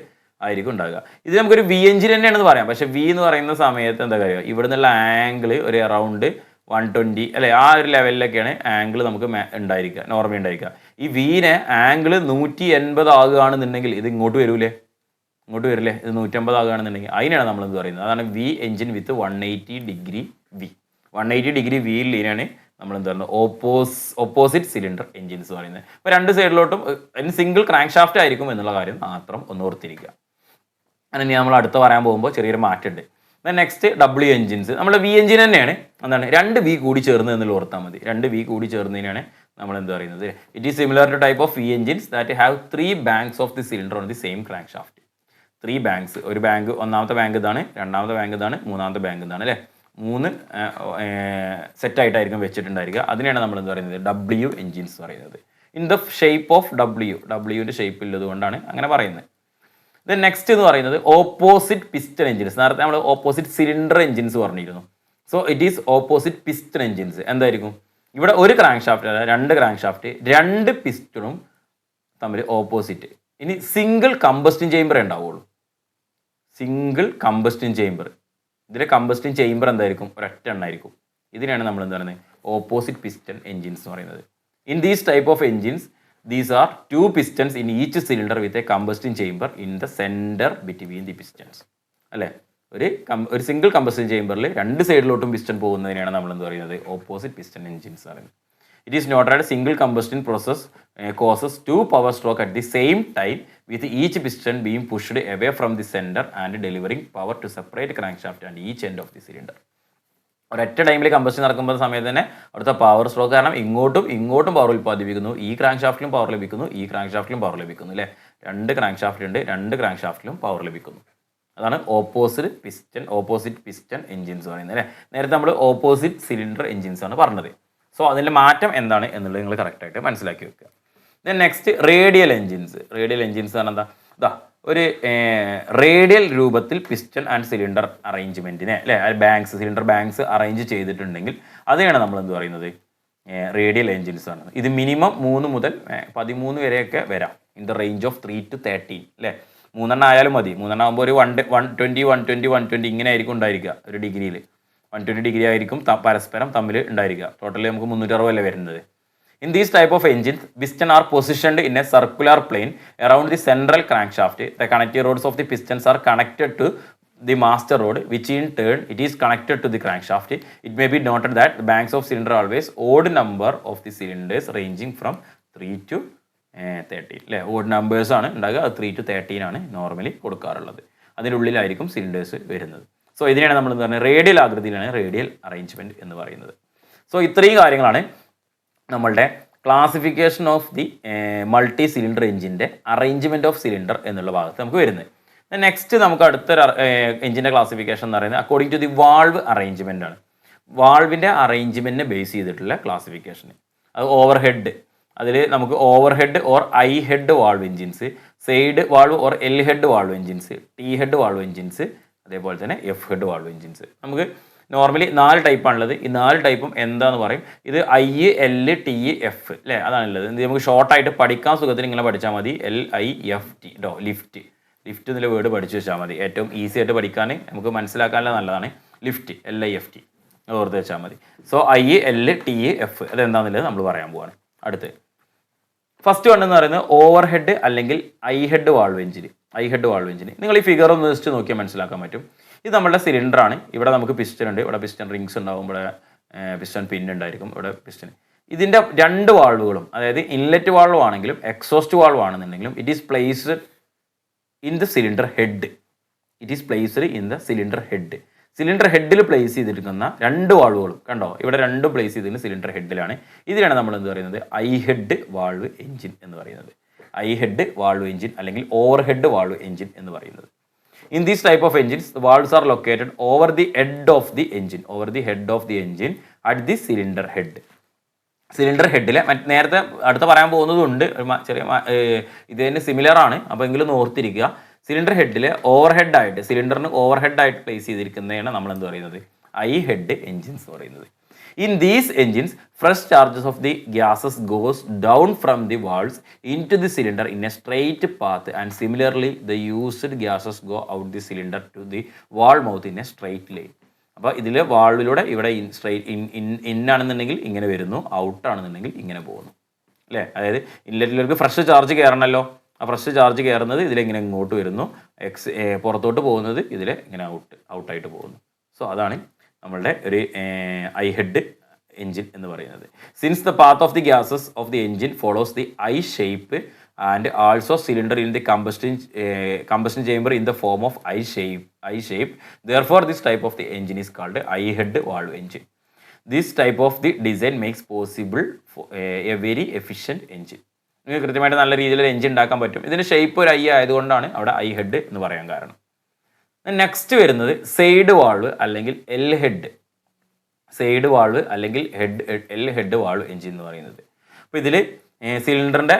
ആയിരിക്കും ഉണ്ടാകുക. ഇത് നമുക്കൊരു V engine തന്നെയാണെന്ന് പറയാം. പക്ഷേ വി എന്ന് പറയുന്ന സമയത്ത് എന്താ പറയുക, ഇവിടെ നിന്നുള്ള ആംഗിൾ ഒരു അറൗണ്ട് 120 അല്ലെ, ആ ഒരു ലെവലിലൊക്കെയാണ് ആംഗിൾ നമുക്ക് ഉണ്ടായിരിക്കുക, നോർമലി ഉണ്ടായിരിക്കുക. ഈ വീനെ ആംഗിൾ 180 ആകുകയാണെന്നുണ്ടെങ്കിൽ ഇത് ഇങ്ങോട്ട് വരൂലേ, ഇങ്ങോട്ട് വരില്ലേ, ഇത് 150 ആകുകയാണെന്നുണ്ടെങ്കിൽ അതിനാണ് നമ്മൾ എന്ത് പറയുന്നത്, അതാണ് V engine with 180 degree V. 180 degree വിയിലാണ് നമ്മൾ എന്ത് പറയുന്നത് ഓപ്പോസിറ്റ് സിലിണ്ടർ എഞ്ചിൻസ് പറയുന്നത്. അപ്പോൾ 2 സൈഡിലോട്ടും സിംഗിൾ ക്രാങ്ക് ഷാഫ്റ്റ് ആയിരിക്കും എന്നുള്ള കാര്യം മാത്രം ഒന്ന് ഓർത്തിരിക്കുക. അങ്ങനെ ഇനി നമ്മൾ അടുത്ത് പറയാൻ പോകുമ്പോൾ ചെറിയൊരു മാറ്റമുണ്ട്. Next W engines. നമ്മുടെ വി എഞ്ചിൻ തന്നെയാണ്, എന്താണ് 2 വി കൂടി ചേർന്ന് എന്നുള്ള ഓർത്താൽ മതി. 2 വി കൂടി ചേർന്നതിനാണ് നമ്മൾ എന്ത് പറയുന്നത്, it is similar to type of V engines that have 3 banks of the cylinder on the same crank shaft. 3 banks, ഒരു ബാങ്ക്, ഒന്നാമത്തെ ബാങ്ക് ഇതാണ്, രണ്ടാമത്തെ ബാങ്ക് ഇതാണ്, മൂന്നാമത്തെ ബാങ്ക് ഇതാണ് അല്ലേ, 3 സെറ്റായിട്ടായിരിക്കും വെച്ചിട്ടുണ്ടായിരിക്കുക. അതിനെയാണ് നമ്മൾ എന്ത് പറയുന്നത്, ഡബ്ല്യു എഞ്ചിൻസ് പറയുന്നത്. ഇൻ ദ ഷേപ്പ് ഓഫ് ഡബ്ല്യുവിൻ്റെ ഷേപ്പ് ഉള്ളത് കൊണ്ടാണ് അങ്ങനെ പറയുന്നത്. ദെൻ നെക്സ്റ്റ് എന്ന് പറയുന്നത് ഓപ്പോസിറ്റ് പിസ്റ്റൺ എഞ്ചിൻസ്. നേരത്തെ നമ്മൾ ഓപ്പോസിറ്റ് സിലിണ്ടർ എഞ്ചിൻസ് പറഞ്ഞിരുന്നു. So it is opposite piston engines. എന്തായിരിക്കും, ഇവിടെ ഒരു ക്രാങ്ക് ഷാഫ്റ്റ് അല്ല 2 ക്രാങ്ക് ഷാഫ്റ്റ്, 2 പിസ്റ്റണും തമ്മിൽ ഓപ്പോസിറ്റ്. ഇനി സിംഗിൾ കമ്പസ്റ്റിൻ ചേംബർ ഉണ്ടാവുള്ളൂ, സിംഗിൾ കമ്പസ്റ്റിൻ ചേംബർ. ഇതിലെ കമ്പസ്റ്റിൻ ചേംബർ എന്തായിരിക്കും, ഒരൊറ്റ എണ്ണായിരിക്കും. ഇതിനാണ് നമ്മൾ എന്ത് പറയുന്നത്, ഓപ്പോസിറ്റ് പിസ്റ്റൺ എഞ്ചിൻസ് എന്ന് പറയുന്നത്. In these type of engines these are 2 pistons in each cylinder with a combustion chamber in the center between the pistons. അല്ലേ, ഒരു സിംഗിൾ കമ്പസ്റ്റൻ ചേംബറിൽ 2 സൈഡിലോട്ടും പിസ്റ്റൺ പോകുന്നതിനാണ് നമ്മൾ എന്ത് പറയുന്നത്, ഓപ്പോസിറ്റ് പിസ്റ്റൺ എഞ്ചിൻസ് പറയുന്നത്. It is not at single combustion process causes 2 power stroke at the same time with each piston being pushed away from the center and delivering power to separate crankshaft and each end of the cylinder. ഒരൊറ്റ ടൈമിൽ combustion നടക്കുമ്പോൾ സമയത്ത് തന്നെ അവിടുത്തെ power stroke കാരണം ഇങ്ങോട്ടും power ഉൽപ്പാദിപ്പിക്കുന്നു, ഈ crank ഷാഫ്റ്റിലും power ലഭിക്കുന്നു, ഈ ക്രാങ്ക് ഷാഫ്റ്റിലും പവർ ലഭിക്കുന്നു അല്ലേ. 2 ക്രാങ്ക് ഷാഫ്റ്റ് ഉണ്ട്, 2 ക്രാങ്ക് ഷാഫ്റ്റിലും പവർ ലഭിക്കുന്നു. അതാണ് ഓപ്പോസിറ്റ് പിസ്റ്റൺ എഞ്ചിൻസ് പറയുന്നത് അല്ലേ. നേരത്തെ നമ്മൾ ഓപ്പോസിറ്റ് സിലിണ്ടർ എഞ്ചിൻസ് ആണ് പറഞ്ഞത്. സോ അതിൻ്റെ മാറ്റം എന്താണ് എന്നുള്ളത് നിങ്ങൾ കറക്റ്റായിട്ട് മനസ്സിലാക്കി വെക്കുക. Then next radial engines. Radial engines പറഞ്ഞാൽ എന്താ, ഇതാ ഒരു റേഡിയൽ രൂപത്തിൽ പിസ്റ്റൺ ആൻഡ് സിലിണ്ടർ അറേഞ്ച്മെൻറ്റിനെ അല്ലേ, സിലിണ്ടർ ബാങ്ക്സ് അറേഞ്ച് ചെയ്തിട്ടുണ്ടെങ്കിൽ അതിനാണ് നമ്മൾ എന്ത് പറയുന്നത്, റേഡിയൽ എഞ്ചിൻസ് ആണ്. ഇത് മിനിമം 3 മുതൽ 13 വരെയൊക്കെ വരാം. In the range of 3 to 13 അല്ലേ. 3 ആയാലും മതി. 3 ആകുമ്പോൾ ഒരു 120 ഇങ്ങനെ ആയിരിക്കും ഉണ്ടായിരിക്കുക. ഒരു ഡിഗ്രിയിൽ 120 ഡിഗ്രി ആയിരിക്കും പരസ്പരം തമ്മിൽ ഉണ്ടായിരിക്കുക. ടോട്ടലി നമുക്ക് 360 അല്ലേ വരുന്നത്. In these type of engines, pistons are positioned in a circular plane around the central crankshaft. The connecting rods of the pistons are connected to the master rod, which in turn it is connected to the crankshaft. It may be noted that the banks of cylinder are always odd number of the cylinders ranging from 3 to 13. അല്ലേ, odd numbers ആണ് ഉണ്ടാകുക. 3 to 13 ആണ് normally കൊടുക്കാറുള്ളത്. അതിനുള്ളിലായിരിക്കും cylinders വരുന്നത്. So ഇതിനാണ് നമ്മൾ എന്താ പറയുക, റേഡിയൽ ആകൃതിയിലാണ് റേഡിയൽ അറേഞ്ച്മെൻറ്റ് എന്ന് പറയുന്നത്. സോ ഇത്രയും കാര്യങ്ങളാണ് നമ്മളുടെ classification of the multi cylinder എഞ്ചിൻ്റെ അറേഞ്ച്മെൻറ്റ് ഓഫ് സിലിണ്ടർ എന്നുള്ള ഭാഗത്ത് നമുക്ക് വരുന്നത്. നെക്സ്റ്റ് നമുക്ക് അടുത്തൊരു എഞ്ചിൻ്റെ ക്ലാസിഫിക്കേഷൻ എന്ന് പറയുന്നത് according to the valve arrangement ആണ്. വാൾവിൻ്റെ അറേഞ്ച്മെൻറ്റിനെ ബേസ് ചെയ്തിട്ടുള്ള ക്ലാസിഫിക്കേഷൻ. അത് ഓവർ ഹെഡ്, അതിൽ നമുക്ക് over head or I head valve engines, side valve or L head valve engines, T head valve engines, അതേപോലെ തന്നെ എഫ് ഹെഡ് വാൾവ് എഞ്ചിൻസ്. നമുക്ക് നോർമലി 4 ടൈപ്പാണുള്ളത്. ഈ 4 ടൈപ്പും എന്താന്ന് പറയും, ഇത് ഐ എൽ ടി എഫ് അല്ലേ, അതാണുള്ളത്. ഇത് നമുക്ക് ഷോർട്ടായിട്ട് പഠിക്കാൻ സുഖത്തിന് ഇങ്ങനെ പഠിച്ചാൽ മതി. LIFT കേട്ടോ, ലിഫ്റ്റ് എന്നുള്ള വേർഡ് പഠിച്ചു വെച്ചാൽ മതി. ഏറ്റവും ഈസി ആയിട്ട് പഠിക്കാൻ നമുക്ക് മനസ്സിലാക്കാനുള്ള നല്ലതാണ് ലിഫ്റ്റ്, LIFT ഓർത്ത് വെച്ചാൽ മതി. സോ ILTF അതെന്താണെന്നുള്ളത് നമ്മൾ പറയാൻ പോവാണ് അടുത്ത്. ഫസ്റ്റ് വൺ എന്ന് പറയുന്നത് ഓവർ ഹെഡ് അല്ലെങ്കിൽ ഐ ഹെഡ് വാൾവ് എഞ്ചിൻ. നിങ്ങൾ ഈ ഫിഗർ ഒന്ന് ജസ്റ്റ് നോക്കിയാൽ മനസ്സിലാക്കാൻ പറ്റും. ഇത് നമ്മുടെ സിലിണ്ടറാണ്. ഇവിടെ നമുക്ക് പിസ്റ്റൺ ഉണ്ട്, ഇവിടെ പിസ്റ്റൺ റിങ്സ് ഉണ്ടാവും, ഇവിടെ പിസ്റ്റൺ പിൻ ഉണ്ടായിരിക്കും, ഇവിടെ പിസ്റ്റൺ. ഇതിൻ്റെ രണ്ട് വാൾവുകളും, അതായത് ഇൻലെറ്റ് വാൾവ് ആണെങ്കിലും എക്സോസ്റ്റ് വാൾവ് ആണെന്നുണ്ടെങ്കിലും it is placed in the cylinder head. Cylinder ഹെഡിൽ പ്ലേസ് ചെയ്തിരിക്കുന്ന രണ്ട് വാൾവുകളും കണ്ടോ, ഇവിടെ രണ്ടും പ്ലേസ് ചെയ്തിരിക്കുന്നത് സിലിണ്ടർ ഹെഡിലാണ്. ഇതിനാണ് നമ്മൾ എന്ത് പറയുന്നത്, ഐ ഹെഡ് വാൾവ് എഞ്ചിൻ എന്ന് പറയുന്നത്. ഐ ഹെഡ് വാൾവ് എഞ്ചിൻ അല്ലെങ്കിൽ ഓവർ ഹെഡ് വാൾവ് എഞ്ചിൻ എന്ന് പറയുന്നത്. In these type of engines the valves are located over the head of the engine at the cylinder head. Cylinder ഹെഡിലെ നേരത്തെ അടുത്ത പറയാൻ പോകുന്നതുണ്ട്, ചെറിയ ഇത് തന്നെ സിമിലർ ആണ്, അപ്പോൾ എങ്കിലും ഓർത്തിരിക്കുക. സിലിണ്ടർ ഹെഡിൽ സിലിണ്ടറിന് ഓവർ ഹെഡായിട്ട് പ്ലേസ് ചെയ്തിരിക്കുന്നതാണ് നമ്മൾ എന്ത് പറയുന്നത്, ഐ ഹെഡ് എഞ്ചിൻസ് എന്ന് പറയുന്നത്. In these engines fresh charges of the gases goes down from the valves in to the cylinder in a straight path and similarly the used gases go out the cylinder to the wall mouth in a straight line. അപ്പോൾ ഇതിൽ വാൾവിലൂടെ ഇവിടെ ഇന്നാണെന്നുണ്ടെങ്കിൽ ഇങ്ങനെ വരുന്നു, out ആണെന്നുണ്ടെങ്കിൽ ഇങ്ങനെ പോകുന്നു അല്ലേ. അതായത് ഇൻലെറ്റിലേക്ക് ഫ്രഷ് ചാർജ് കയറണമല്ലോ, ആ ഫ്രഷ് ചാർജ് കയറുന്നത് ഇതിലിങ്ങനെ ഇങ്ങോട്ട് വരുന്നു, പുറത്തോട്ട് പോകുന്നത് ഇതിൽ ഇങ്ങനെ ഔട്ടായിട്ട് പോകുന്നു. സോ അതാണ് നമ്മളുടെ ഒരു ഐ ഹെഡ് എഞ്ചിൻ എന്ന് പറയുന്നത്. Since the path of the gases of the engine follows the I shape and also cylinder in the combustion chamber in the form of I shape. Therefore, this type of the engine is called I head valve engine. This type of the design makes possible a very efficient engine. നിങ്ങൾക്ക് കൃത്യമായിട്ട് നല്ല രീതിയിൽ engine ഉണ്ടാക്കാൻ പറ്റും. ഇതിൻ്റെ shape ഒരു I ആയതുകൊണ്ടാണ് അവിടെ ഐ ഹെഡ് എന്ന് പറയാൻ കാരണം. നെക്സ്റ്റ് വരുന്നത് സൈഡ് വാൾവ് അല്ലെങ്കിൽ എൽ ഹെഡ് വാൾവ് എഞ്ചിൻ എന്ന് പറയുന്നത്. അപ്പോൾ ഇതിൽ സിലിണ്ടറിൻ്റെ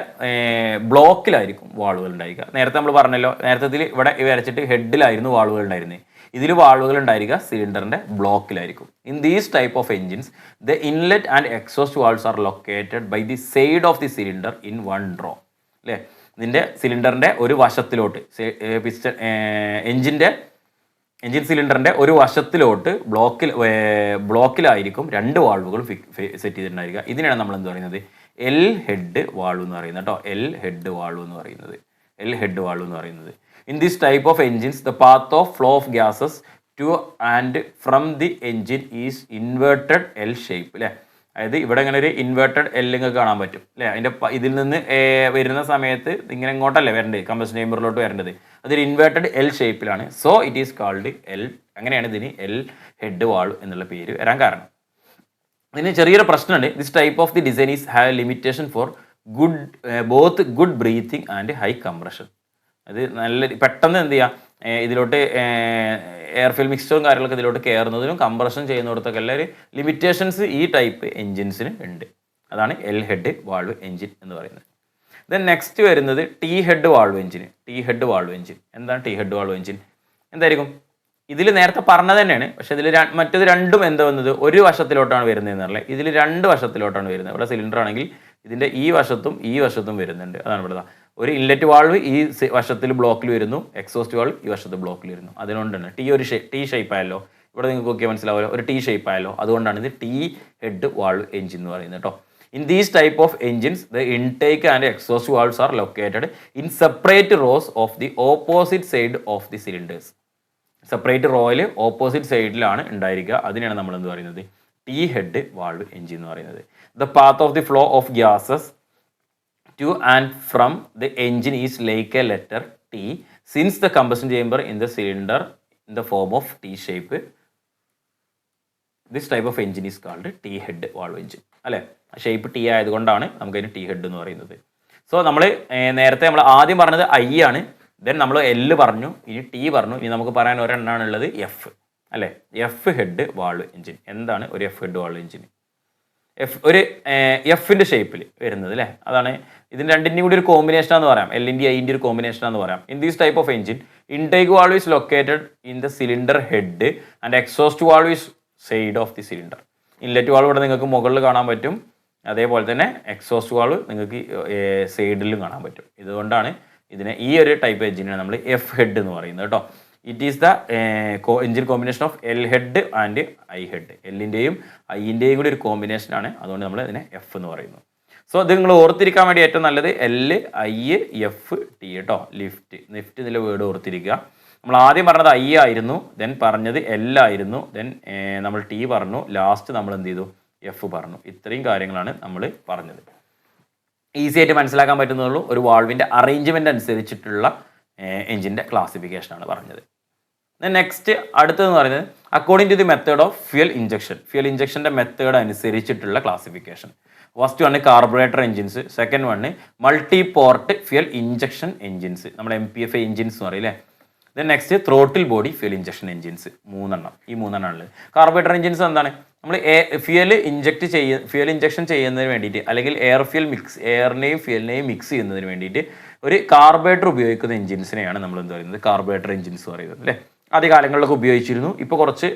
ബ്ലോക്കിലായിരിക്കും വാൾവുകൾ ഉണ്ടായിരിക്കുക. നേരത്തെ നമ്മൾ പറഞ്ഞല്ലോ, നേരത്തെ ഇവിടെ വരച്ചിട്ട് ഹെഡിലായിരുന്നു വാൾവുകൾ ഉണ്ടായിരുന്നത്. ഇതിൽ വാൾവുകൾ ഉണ്ടായിരിക്കുക സിലിണ്ടറിൻ്റെ ബ്ലോക്കിലായിരിക്കും. In these type of engines the inlet and exhaust valves are located by the side of the cylinder in one row അല്ലേ. ഇതിൻ്റെ സിലിണ്ടറിൻ്റെ ഒരു വശത്തിലോട്ട് എഞ്ചിൻ സിലിണ്ടറിൻ്റെ ഒരു വശത്തിലോട്ട് ബ്ലോക്കിലായിരിക്കും രണ്ട് വാൾവുകൾ സെറ്റ് ചെയ്തിട്ടുണ്ടായിരിക്കുക. ഇതിനാണ് നമ്മൾ എന്ത് പറയുന്നത്, എൽ ഹെഡ് വാൾവ് എന്ന് പറയുന്നത് കേട്ടോ. എൽ ഹെഡ് വാൾവ് എന്ന് പറയുന്നത്. In this type of engines the path of flow of gases two and from the engine is inverted L shape അല്ലേ. അതായത് ഇവിടെ ഇങ്ങനെ ഒരു ഇൻവേർട്ടഡ് എൽ നിങ്ങൾക്ക് കാണാൻ പറ്റും അല്ലേ. അതിൻ്റെ ഇതിൽ നിന്ന് വരുന്ന സമയത്ത് ഇങ്ങനെ ഇങ്ങോട്ടല്ലേ വരേണ്ടത്, കമ്പഷൻ ചേമ്പറിലോട്ട് വരേണ്ടത്. അതൊരു ഇൻവേർട്ടഡ് എൽ ഷേപ്പിലാണ്. So it is called L. അങ്ങനെയാണ് ഇതിന് എൽ ഹെഡ് വാൾവ് എന്നുള്ള പേര് വരാൻ കാരണം. ഇതിന് ചെറിയൊരു പ്രശ്നമുണ്ട്. This type of the design is have limitation for both good breathing and high compression. അത് നല്ല പെട്ടെന്ന് എന്ത് ചെയ്യുക, ഇതിലോട്ട് എയർ ഫിൽ മിക്സ്ചറും കാര്യങ്ങളൊക്കെ ഇതിലോട്ട് കയറുന്നതിനും കംപ്രഷൻ ചെയ്യുന്നിടത്തൊക്കെ എല്ലാ ഒരു ലിമിറ്റേഷൻസ് ഈ ടൈപ്പ് എൻജിൻസിന് ഉണ്ട്. അതാണ് എൽ ഹെഡ് വാൾവ് എൻജിൻ എന്ന് പറയുന്നത്. ദെൻ നെക്സ്റ്റ് വരുന്നത് ടി ഹെഡ് വാൾവ് എൻജിൻ. എന്താണ് ടി ഹെഡ് വാൾവ് എൻജിൻ? എന്തായിരിക്കും? ഇതിൽ നേരത്തെ പറഞ്ഞത് തന്നെയാണ്, പക്ഷേ ഇതിൽ മറ്റേത് രണ്ടും എന്താ വന്നത്, ഒരു വശത്തിലോട്ടാണ് വരുന്നതെന്ന് പറഞ്ഞാൽ ഇതിൽ രണ്ട് വശത്തിലോട്ടാണ് വരുന്നത്. ഇവിടെ സിലിണ്ടർ ആണെങ്കിൽ ഇതിൻ്റെ ഈ വശത്തും വരുന്നുണ്ട്. അതാണ് ഇവിടെ ഒരു ഇൻലെറ്റ് വാൾവ് ഈ വശത്തിൽ ബ്ലോക്കിൽ വരുന്നു, എക്സോസ്റ്റ് വാൾവ് ഈ വശത്ത് ബ്ലോക്കിൽ വരുന്നു. അതുകൊണ്ടാണ് ടി ഷേപ്പ് ആയല്ലോ. ഇവിടെ നിങ്ങൾക്ക് ഒക്കെ മനസ്സിലാവുമല്ലോ, ഒരു ടി ഷേപ്പ് ആയല്ലോ. അതുകൊണ്ടാണ് ഇത് ടി ഹെഡ് വാൾവ് എഞ്ചിൻ എന്ന് പറയുന്നത് കേട്ടോ. In these type of engines the intake and exhaust valves are located in separate rows of the opposite side of the cylinders. Separate റോയിൽ ഓപ്പോസിറ്റ് സൈഡിലാണ് ഉണ്ടായിരിക്കുക. അതിനാണ് നമ്മൾ എന്ത് പറയുന്നത്, ടി ഹെഡ് വാൾവ് എഞ്ചിൻ എന്ന് പറയുന്നത്. The path of the flow of gases to and from the engine is like a letter T since the combustion chamber in the cylinder in the form of T shape. This type of engine is called T head valve engine അല്ലേ. Shape T ആയതുകൊണ്ടാണ് നമുക്കതിന് T head എന്ന് പറയുന്നത്. So നേരത്തെ നമ്മൾ ആദ്യം പറഞ്ഞത് I ആണ്, ദെൻ നമ്മൾ എൽ പറഞ്ഞു, ഇനി ടി പറഞ്ഞു, ഇനി നമുക്ക് പറയാൻ ഒരെണ്ണാണുള്ളത് എഫ് അല്ലേ. F head valve engine. എന്താണ് ഒരു എഫ് ഹെഡ് വാൾവ് എഞ്ചിൻ? ഒരു എഫിൻ്റെ ഷേപ്പിൽ വരുന്നത് അല്ലേ. അതാണ് ഇതിന് രണ്ടിൻ്റെയും കൂടി ഒരു കോമ്പിനേഷനാന്ന് പറയാം, എല്ലിൻ്റെ ഐൻ്റെ ഒരു കോമ്പിനേഷനാന്ന് പറയാം. In these type of engine intake valve is located in the cylinder head and exhaust valve is side of the cylinder. Inlet valve ഇവിടെ നിങ്ങൾക്ക് മുകളിൽ കാണാൻ പറ്റും, അതേപോലെ തന്നെ എക്സോസ്റ്റ് വാൾവ് നിങ്ങൾക്ക് സൈഡിലും കാണാൻ പറ്റും. ഇതുകൊണ്ടാണ് ഇതിനെ ഈ ഒരു ടൈപ്പ് എഞ്ചിനാണ് നമ്മൾ എഫ് ഹെഡ് എന്ന് പറയുന്നത് കേട്ടോ. It is the engine combination of L head and I head. എല്ലിൻ്റെയും ഐൻ്റെയും കൂടി ഒരു കോമ്പിനേഷനാണ്, അതുകൊണ്ട് നമ്മൾ ഇതിനെ എഫ് എന്ന് പറയുന്നു. സോ ഇത് നിങ്ങൾ ഓർത്തിരിക്കാൻ വേണ്ടി ഏറ്റവും നല്ലത് LIFT കേട്ടോ, ലിഫ്റ്റ് ഇതിലെ വേർഡ് ഓർത്തിരിക്കുക. നമ്മൾ ആദ്യം പറഞ്ഞത് I ആയിരുന്നു, ദെൻ പറഞ്ഞത് L ആയിരുന്നു, ദെൻ നമ്മൾ T പറഞ്ഞു, ലാസ്റ്റ് നമ്മൾ എന്ത് ചെയ്തു, F പറഞ്ഞു. ഇത്രയും കാര്യങ്ങളാണ് നമ്മൾ പറഞ്ഞത്. ഈസി ആയിട്ട് മനസ്സിലാക്കാൻ പറ്റുന്നുള്ളൂ. ഒരു വാൾവിൻ്റെ അറേഞ്ച്മെൻ്റ് അനുസരിച്ചിട്ടുള്ള എഞ്ചിൻ്റെ ക്ലാസിഫിക്കേഷനാണ് പറഞ്ഞത്. നെക്സ്റ്റ് അടുത്തതെന്ന് പറയുന്നത് according to the method of fuel ഇഞ്ചക്ഷൻ്റെ മെത്തേഡ് അനുസരിച്ചിട്ടുള്ള classification. First one carburettor engines, second one multi port fuel injection engines, നമ്മുടെ MPFI എഞ്ചിൻസ് എന്ന് പറയില്ലേ. Then next throttle body fuel injection engines, ഈ മൂന്നെണ്ണം ഉള്ളത്. കാർബറേറ്റർ എഞ്ചിൻസ് എന്താണ്, നമ്മൾ ഫ്യൂൽ ഇഞ്ചക്ഷൻ ചെയ്യുന്നതിന് വേണ്ടിയിട്ട് അല്ലെങ്കിൽ എയറിനെയും ഫ്യൂലിനെയും മിക്സ് ചെയ്യുന്നതിന് വേണ്ടിയിട്ട് ഒരു കാർബറേറ്റർ ഉപയോഗിക്കുന്ന എഞ്ചിൻസിനെയാണ് നമ്മൾ എന്ത് പറയുന്നത്, കാർബറേറ്റർ എഞ്ചിൻസ് പറയുന്നത് അല്ലേ. ആദ്യ കാലങ്ങളിലൊക്കെ ഉപയോഗിച്ചിരുന്നു, ഇപ്പോൾ കുറച്ച്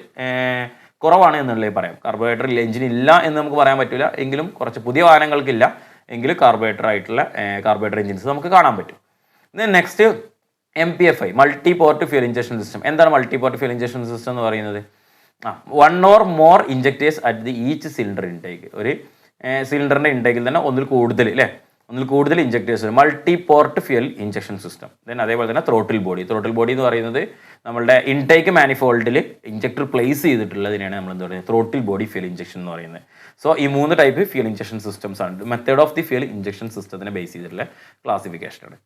കുറവാണ് എന്നുള്ളത് പറയാം. കാർബറേറ്റർ എഞ്ചിൻ ഇല്ല എന്ന് നമുക്ക് പറയാൻ പറ്റില്ല, എങ്കിലും കുറച്ച് പുതിയ വാഹനങ്ങൾക്കില്ല, എങ്കിലും കാർബറേറ്റർ എഞ്ചിൻസ് നമുക്ക് കാണാൻ പറ്റും. Next MPFI, multi port fuel injection system. എന്താണ് multi port fuel injection system എന്ന് പറയുന്നത്? 1 or more injectors at the each cylinder intake. ഒരു സിലിണ്ടറിൻ്റെ ഇൻടേക്കിൽ തന്നെ ഒന്നിൽ കൂടുതൽ injectors, multi port fuel injection system. Then അതേപോലെ തന്നെ ത്രോട്ടിൽ ബോഡി എന്ന് പറയുന്നത് നമ്മളുടെ ഇൻടേക്ക് മാനിഫോൾഡിൽ ഇഞ്ചക്ടർ പ്ലേസ് ചെയ്തിട്ടുള്ളതിനാണ് നമ്മൾ എന്താ പറയുന്നത്, ത്രോട്ടിൽ ബോഡി ഫ്യൂൽ ഇഞ്ചക്ഷൻ എന്ന് പറയുന്നത്. സോ ഈ 3 ടൈപ്പ് ഫ്യൂൽ ഇഞ്ചക്ഷൻ സിസ്റ്റംസ് ആണ്. Method of the fuel injection സിസ്റ്റത്തിനെ ബേസ് ചെയ്തിട്ടുള്ള ക്ലാസിഫിക്കേഷനാണ്.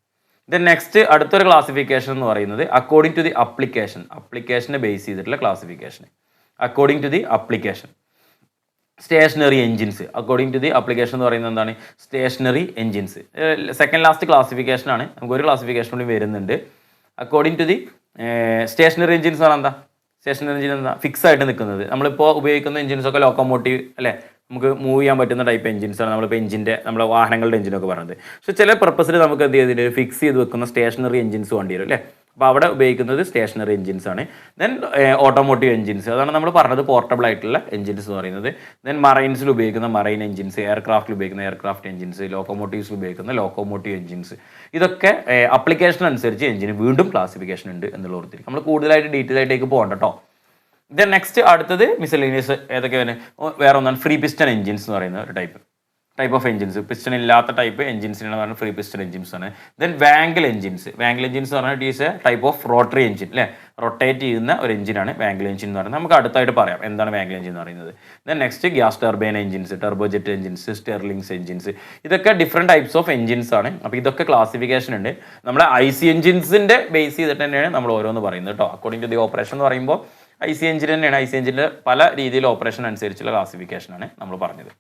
ദെൻ നെക്സ്റ്റ് അടുത്തൊരു ക്ലാസിഫിക്കേഷൻ എന്ന് പറയുന്നത് അക്കോർഡിംഗ് ടു ദി അപ്ലിക്കേഷനെ ബേസ് ചെയ്തിട്ടുള്ള classification. According to the application stationary engines. According to the application എന്ന് പറയുന്നത് എന്താണ്, സ്റ്റേഷനറി എഞ്ചിൻസ്. സെക്കൻഡ് ലാസ്റ്റ് ക്ലാസിഫിക്കേഷനാണ്, നമുക്ക് ഒരു ക്ലാസിഫിക്കേഷൻ കൂടി വരുന്നുണ്ട്. According to the stationary engines എന്ന് പറഞ്ഞാൽ എന്താ, സ്റ്റേഷനറി എഞ്ചിൻ എന്താ, ഫിക്സ് ആയിട്ട് നിൽക്കുന്നത്. നമ്മളിപ്പോൾ ഉപയോഗിക്കുന്ന എഞ്ചിൻസൊക്കെ ലോക്കോമോട്ടീവ് അല്ലേ, നമുക്ക് മൂവ് ചെയ്യാൻ പറ്റുന്ന ടൈപ്പ് എഞ്ചിൻസാണ് നമ്മളിപ്പോൾ നമ്മുടെ വാഹനങ്ങളുടെ എഞ്ചിനൊക്കെ പറയുന്നത്. പക്ഷേ ചില പർപ്പസിൽ നമുക്ക് എന്ത് ചെയ്തിട്ട് ഫിക്സ് ചെയ്ത് വെക്കുന്ന സ്റ്റേഷനറി എഞ്ചിൻസ് വേണ്ടി വരും അല്ലേ. അപ്പോൾ അവിടെ ഉപയോഗിക്കുന്നത് സ്റ്റേഷനറി എഞ്ചിൻസ് ആണ്. ദെൻ ഓട്ടോമോട്ടീവ് എഞ്ചിൻസ്, അതാണ് നമ്മൾ പറഞ്ഞത് പോർട്ടബിൾ ആയിട്ടുള്ള എഞ്ചിൻസ് എന്ന് പറയുന്നത്. ദെൻ മറൈൻസിൽ ഉപയോഗിക്കുന്ന മറൈൻ എഞ്ചിൻസ്, എയർക്രാഫ്റ്റിൽ ഉപയോഗിക്കുന്ന എയർക്രാഫ്റ്റ് എഞ്ചിൻസ്, ലോക്കോമോട്ടീവ്സിൽ ഉപയോഗിക്കുന്ന ലോക്കോമോട്ടീവ് എഞ്ചിൻസ്. ഇതൊക്കെ അപ്ലിക്കേഷൻ അനുസരിച്ച് എഞ്ചിന് വീണ്ടും ക്ലാസിഫിക്കേഷൻ ഉണ്ട് എന്നുള്ള ഓർത്തിരിക്കും. നമ്മൾ കൂടുതലായിട്ട് ഡീറ്റെയിൽ ആയിട്ടേക്ക് പോകണ്ട കേട്ടോ. ദെൻ നെക്സ്റ്റ് അടുത്തത് മിസലേനിയസ് ഏതൊക്കെയാണ്, വേറെ ഒന്നാണ് ഫ്രീ പിസ്റ്റൺ എഞ്ചിൻസ് എന്ന് പറയുന്ന ഒരു ടൈപ്പ് ഓഫ് എഞ്ചിൻസ്. പിസ്റ്റൺ ഇല്ലാത്ത ടൈപ്പ് എഞ്ചിൻസിനാണ് പറയുന്നത് ഫ്രീ പിസ്റ്റൺ എഞ്ചിൻസ് ആണ്. ദെൻ വാങ്കിൾ എഞ്ചിൻസ് എന്ന് പറഞ്ഞാൽ it is A type of rotary engine അല്ലേ, റൊട്ടേറ്റ് ചെയ്യുന്ന ഒരു എഞ്ചിനാണ് വാങ്കിൾ എഞ്ചിൻ എന്ന് പറയുന്നത്. നമുക്ക് അടുത്തായിട്ട് പറയാം എന്താണ് വാങ്കിൾ എഞ്ചിൻ എന്ന് പറയുന്നത്. Then next gas turbine engines, turbojet engines, Stirlings engines, ഇതൊക്കെ ഡിഫറെൻറ്റ് ടൈപ്സ് ഓഫ് എഞ്ചിൻസ് ആണ്. അപ്പോൾ ഇതൊക്കെ ക്ലാസിഫിക്കേഷൻ ഉണ്ട്. നമ്മുടെ IC എഞ്ചിൻസിൻ്റെ ബേസ് ചെയ്തിട്ട് തന്നെയാണ് നമ്മൾ ഓരോന്ന് പറയുന്നത് കേട്ടോ. അക്കോർഡിംഗ് ടു ദി ഓപ്പറേഷൻ എന്ന് പറയുമ്പോൾ IC എഞ്ചിൻ തന്നെയാണ്. IC എഞ്ചിൻ്റെ പല രീതിയിൽ ഓപ്പറേഷൻ അനുസരിച്ചുള്ള ക്ലാസിഫിക്കേഷനാണ് നമ്മൾ പറഞ്ഞത്.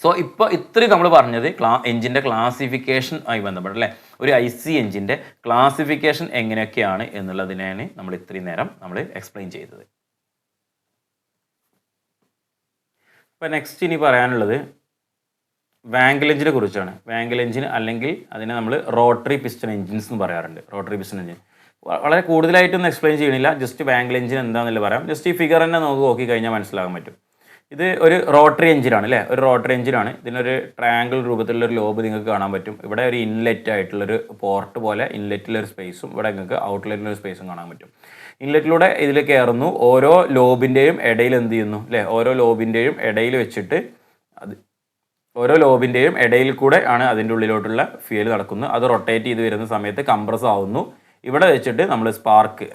സോ ഇപ്പോൾ ഇത്രയും നമ്മൾ പറഞ്ഞത് എഞ്ചിൻ്റെ ക്ലാസിഫിക്കേഷൻ ആയി ബന്ധപ്പെട്ട് അല്ലേ, ഒരു IC എഞ്ചിൻ്റെ ക്ലാസിഫിക്കേഷൻ എങ്ങനെയൊക്കെയാണ് എന്നുള്ളതിനാണ് നമ്മൾ ഇത്രയും നേരം നമ്മൾ എക്സ്പ്ലെയിൻ ചെയ്തത്. ഇപ്പോൾ നെക്സ്റ്റ് ഇനി പറയാനുള്ളത് വാങ്കിൾ എഞ്ചിനെ കുറിച്ചാണ്. വാങ്കിൾ എഞ്ചിൻ അല്ലെങ്കിൽ അതിനെ നമ്മൾ റോട്ടറി പിസ്റ്റൺ എഞ്ചിൻസ് എന്ന് പറയാറുണ്ട്. റോട്ടറി പിസ്റ്റൺ എഞ്ചിൻ വളരെ കൂടുതലായിട്ടൊന്നും എക്സ്പ്ലെയിൻ ചെയ്യണില്ല, ജസ്റ്റ് വാങ്കിൾ എഞ്ചിൻ എന്താണെന്നല്ല പറയാം. ജസ്റ്റ് ഈ ഫിഗർ തന്നെ നോക്കി കഴിഞ്ഞാൽ മനസ്സിലാകാൻ പറ്റും. ഇത് ഒരു റോട്ടറി എഞ്ചിനാണ് അല്ലേ, ഒരു റോട്ടറി എഞ്ചിനാണ്. ഇതിനൊരു ട്രയാങ്കിൾ രൂപത്തിലുള്ളൊരു ലോബ് നിങ്ങൾക്ക് കാണാൻ പറ്റും. ഇവിടെ ഒരു ഇൻലെറ്റ് ആയിട്ടുള്ളൊരു പോർട്ട് പോലെ ഇൻലെറ്റിലൊരു സ്പേസും ഇവിടെ നിങ്ങൾക്ക് ഔട്ട്ലെറ്റിലൊരു സ്പേസും കാണാൻ പറ്റും. ഇൻലെറ്റിലൂടെ ഇതിൽ കയറുന്നു, ഓരോ ലോബിൻ്റെയും ഇടയിൽ എന്ത് ചെയ്യുന്നു അല്ലേ, ഓരോ ലോബിൻ്റെയും ഇടയിൽ വെച്ചിട്ട് ഓരോ ലോബിൻ്റെയും ഇടയിൽ കൂടെ ആണ് അതിൻ്റെ ഉള്ളിലോട്ടുള്ള ഫ്യൂൽ നടക്കുന്നത്. അത് റൊട്ടേറ്റ് ചെയ്ത് വരുന്ന സമയത്ത് കംപ്രസ് ആവുന്നു. ഇവിടെ വെച്ചിട്ട് നമ്മൾ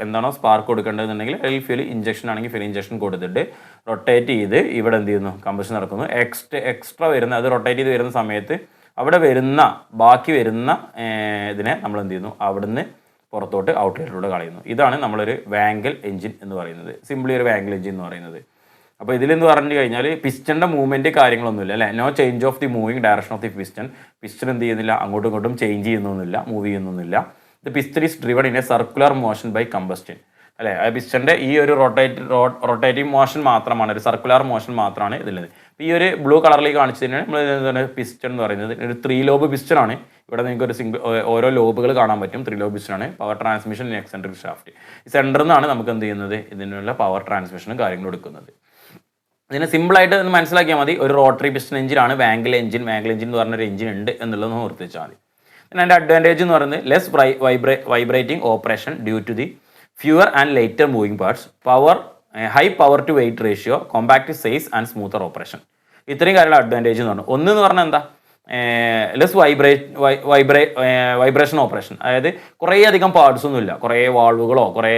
എന്താണോ സ്പാർക്ക് കൊടുക്കേണ്ടതെന്നുണ്ടെങ്കിൽ അതിൽ ഫ്യൂൽ ഇഞ്ചക്ഷൻ ആണെങ്കിൽ ഫ്യൂൽ ഇഞ്ചക്ഷൻ കൊടുത്തിട്ട് റൊട്ടേറ്റ് ചെയ്ത് ഇവിടെ എന്ത് ചെയ്യുന്നു, കമ്പഷൻ നടക്കുന്നു. എക്സ്ട്രാ വരുന്ന അത് റൊട്ടേറ്റ് ചെയ്ത് വരുന്ന സമയത്ത് അവിടെ ബാക്കി വരുന്ന ഇതിനെ നമ്മൾ എന്ത് ചെയ്യുന്നു, അവിടുന്ന് പുറത്തോട്ട് ഔട്ട്ലെറ്റിലൂടെ കളയുന്നു. ഇതാണ് നമ്മളൊരു വാങ്കിൾ എഞ്ചിൻ എന്ന് പറയുന്നത്, സിംപ്ലി ഒരു വാങ്കിൾ എഞ്ചിൻ എന്ന് പറയുന്നത്. അപ്പോൾ ഇതിലെന്ന് പറഞ്ഞു കഴിഞ്ഞാൽ പിസ്റ്റൻ്റെ മൂവ്മെൻറ്റ് കാര്യങ്ങളൊന്നുമില്ല അല്ലേ, no change of the moving direction of the piston എന്ത് ചെയ്യുന്നില്ല, അങ്ങോട്ടും ഇങ്ങോട്ടും ചേഞ്ച് ചെയ്യുന്നൊന്നുമില്ല, മൂവ് ചെയ്യുന്നൊന്നുമില്ല. The piston is driven in a circular motion by combustion അല്ലേ. ആ പിസ്റ്റൻ്റെ ഈ ഒരു റൊട്ടേറ്റീവ് മോഷൻ മാത്രമാണ്, ഒരു സർക്കുലർ മോഷൻ മാത്രമാണ് ഇതിലുള്ളത്. അപ്പോൾ ഈ ഒരു ബ്ലൂ കളറിലേക്ക് കാണിച്ചതിന് നമ്മൾ എന്താണ് പിസ്റ്റൺ എന്ന് പറയുന്നത് ഒരു 3 ലോബ് പിസ്റ്റൺ ആണ്. ഇവിടെ നിങ്ങൾക്ക് ഒരു ഓരോ ലോബുകൾ കാണാൻ പറ്റും. 3 ലോബ് പിസ്റ്റൺ ആണ്. Power transmission eccentric shaft. ഈ സെൻറ്ററിൽ നിന്നാണ് നമുക്ക് എന്ത് ചെയ്യുന്നത്, ഇതിനുള്ള പവർ ട്രാൻസ്മിഷനും കാര്യങ്ങളും എടുക്കുന്നത്. ഇതിനെ സിമ്പിളായിട്ട് ഒന്ന് മനസ്സിലാക്കിയാൽ മതി. ഒരു റോട്ടറി പിസ്റ്റൺ എഞ്ചിനാണ് വാങ്കിൾ എഞ്ചിൻ എന്ന് പറഞ്ഞൊരു എഞ്ചിൻ ഉണ്ട് എന്നുള്ളത് ഓർത്ത് വെച്ചാൽ മതി. പിന്നെ അതിൻ്റെ അഡ്വാൻറ്റേജ് എന്ന് പറയുന്നത് less vibrating operation due to the fewer and lighter moving parts, high power to weight ratio, compact size and smoother operation. ഇത്രയും കാര്യമുള്ള അഡ്വാൻറ്റേജ് എന്ന് പറഞ്ഞു. ഒന്ന് എന്ന് പറഞ്ഞാൽ എന്താ, ലെസ് വൈബ്രേഷൻ ഓപ്പറേഷൻ, അതായത് കുറേ അധികം പാർട്സ് ഒന്നുമില്ല, കുറേ വാൾവുകളോ കുറേ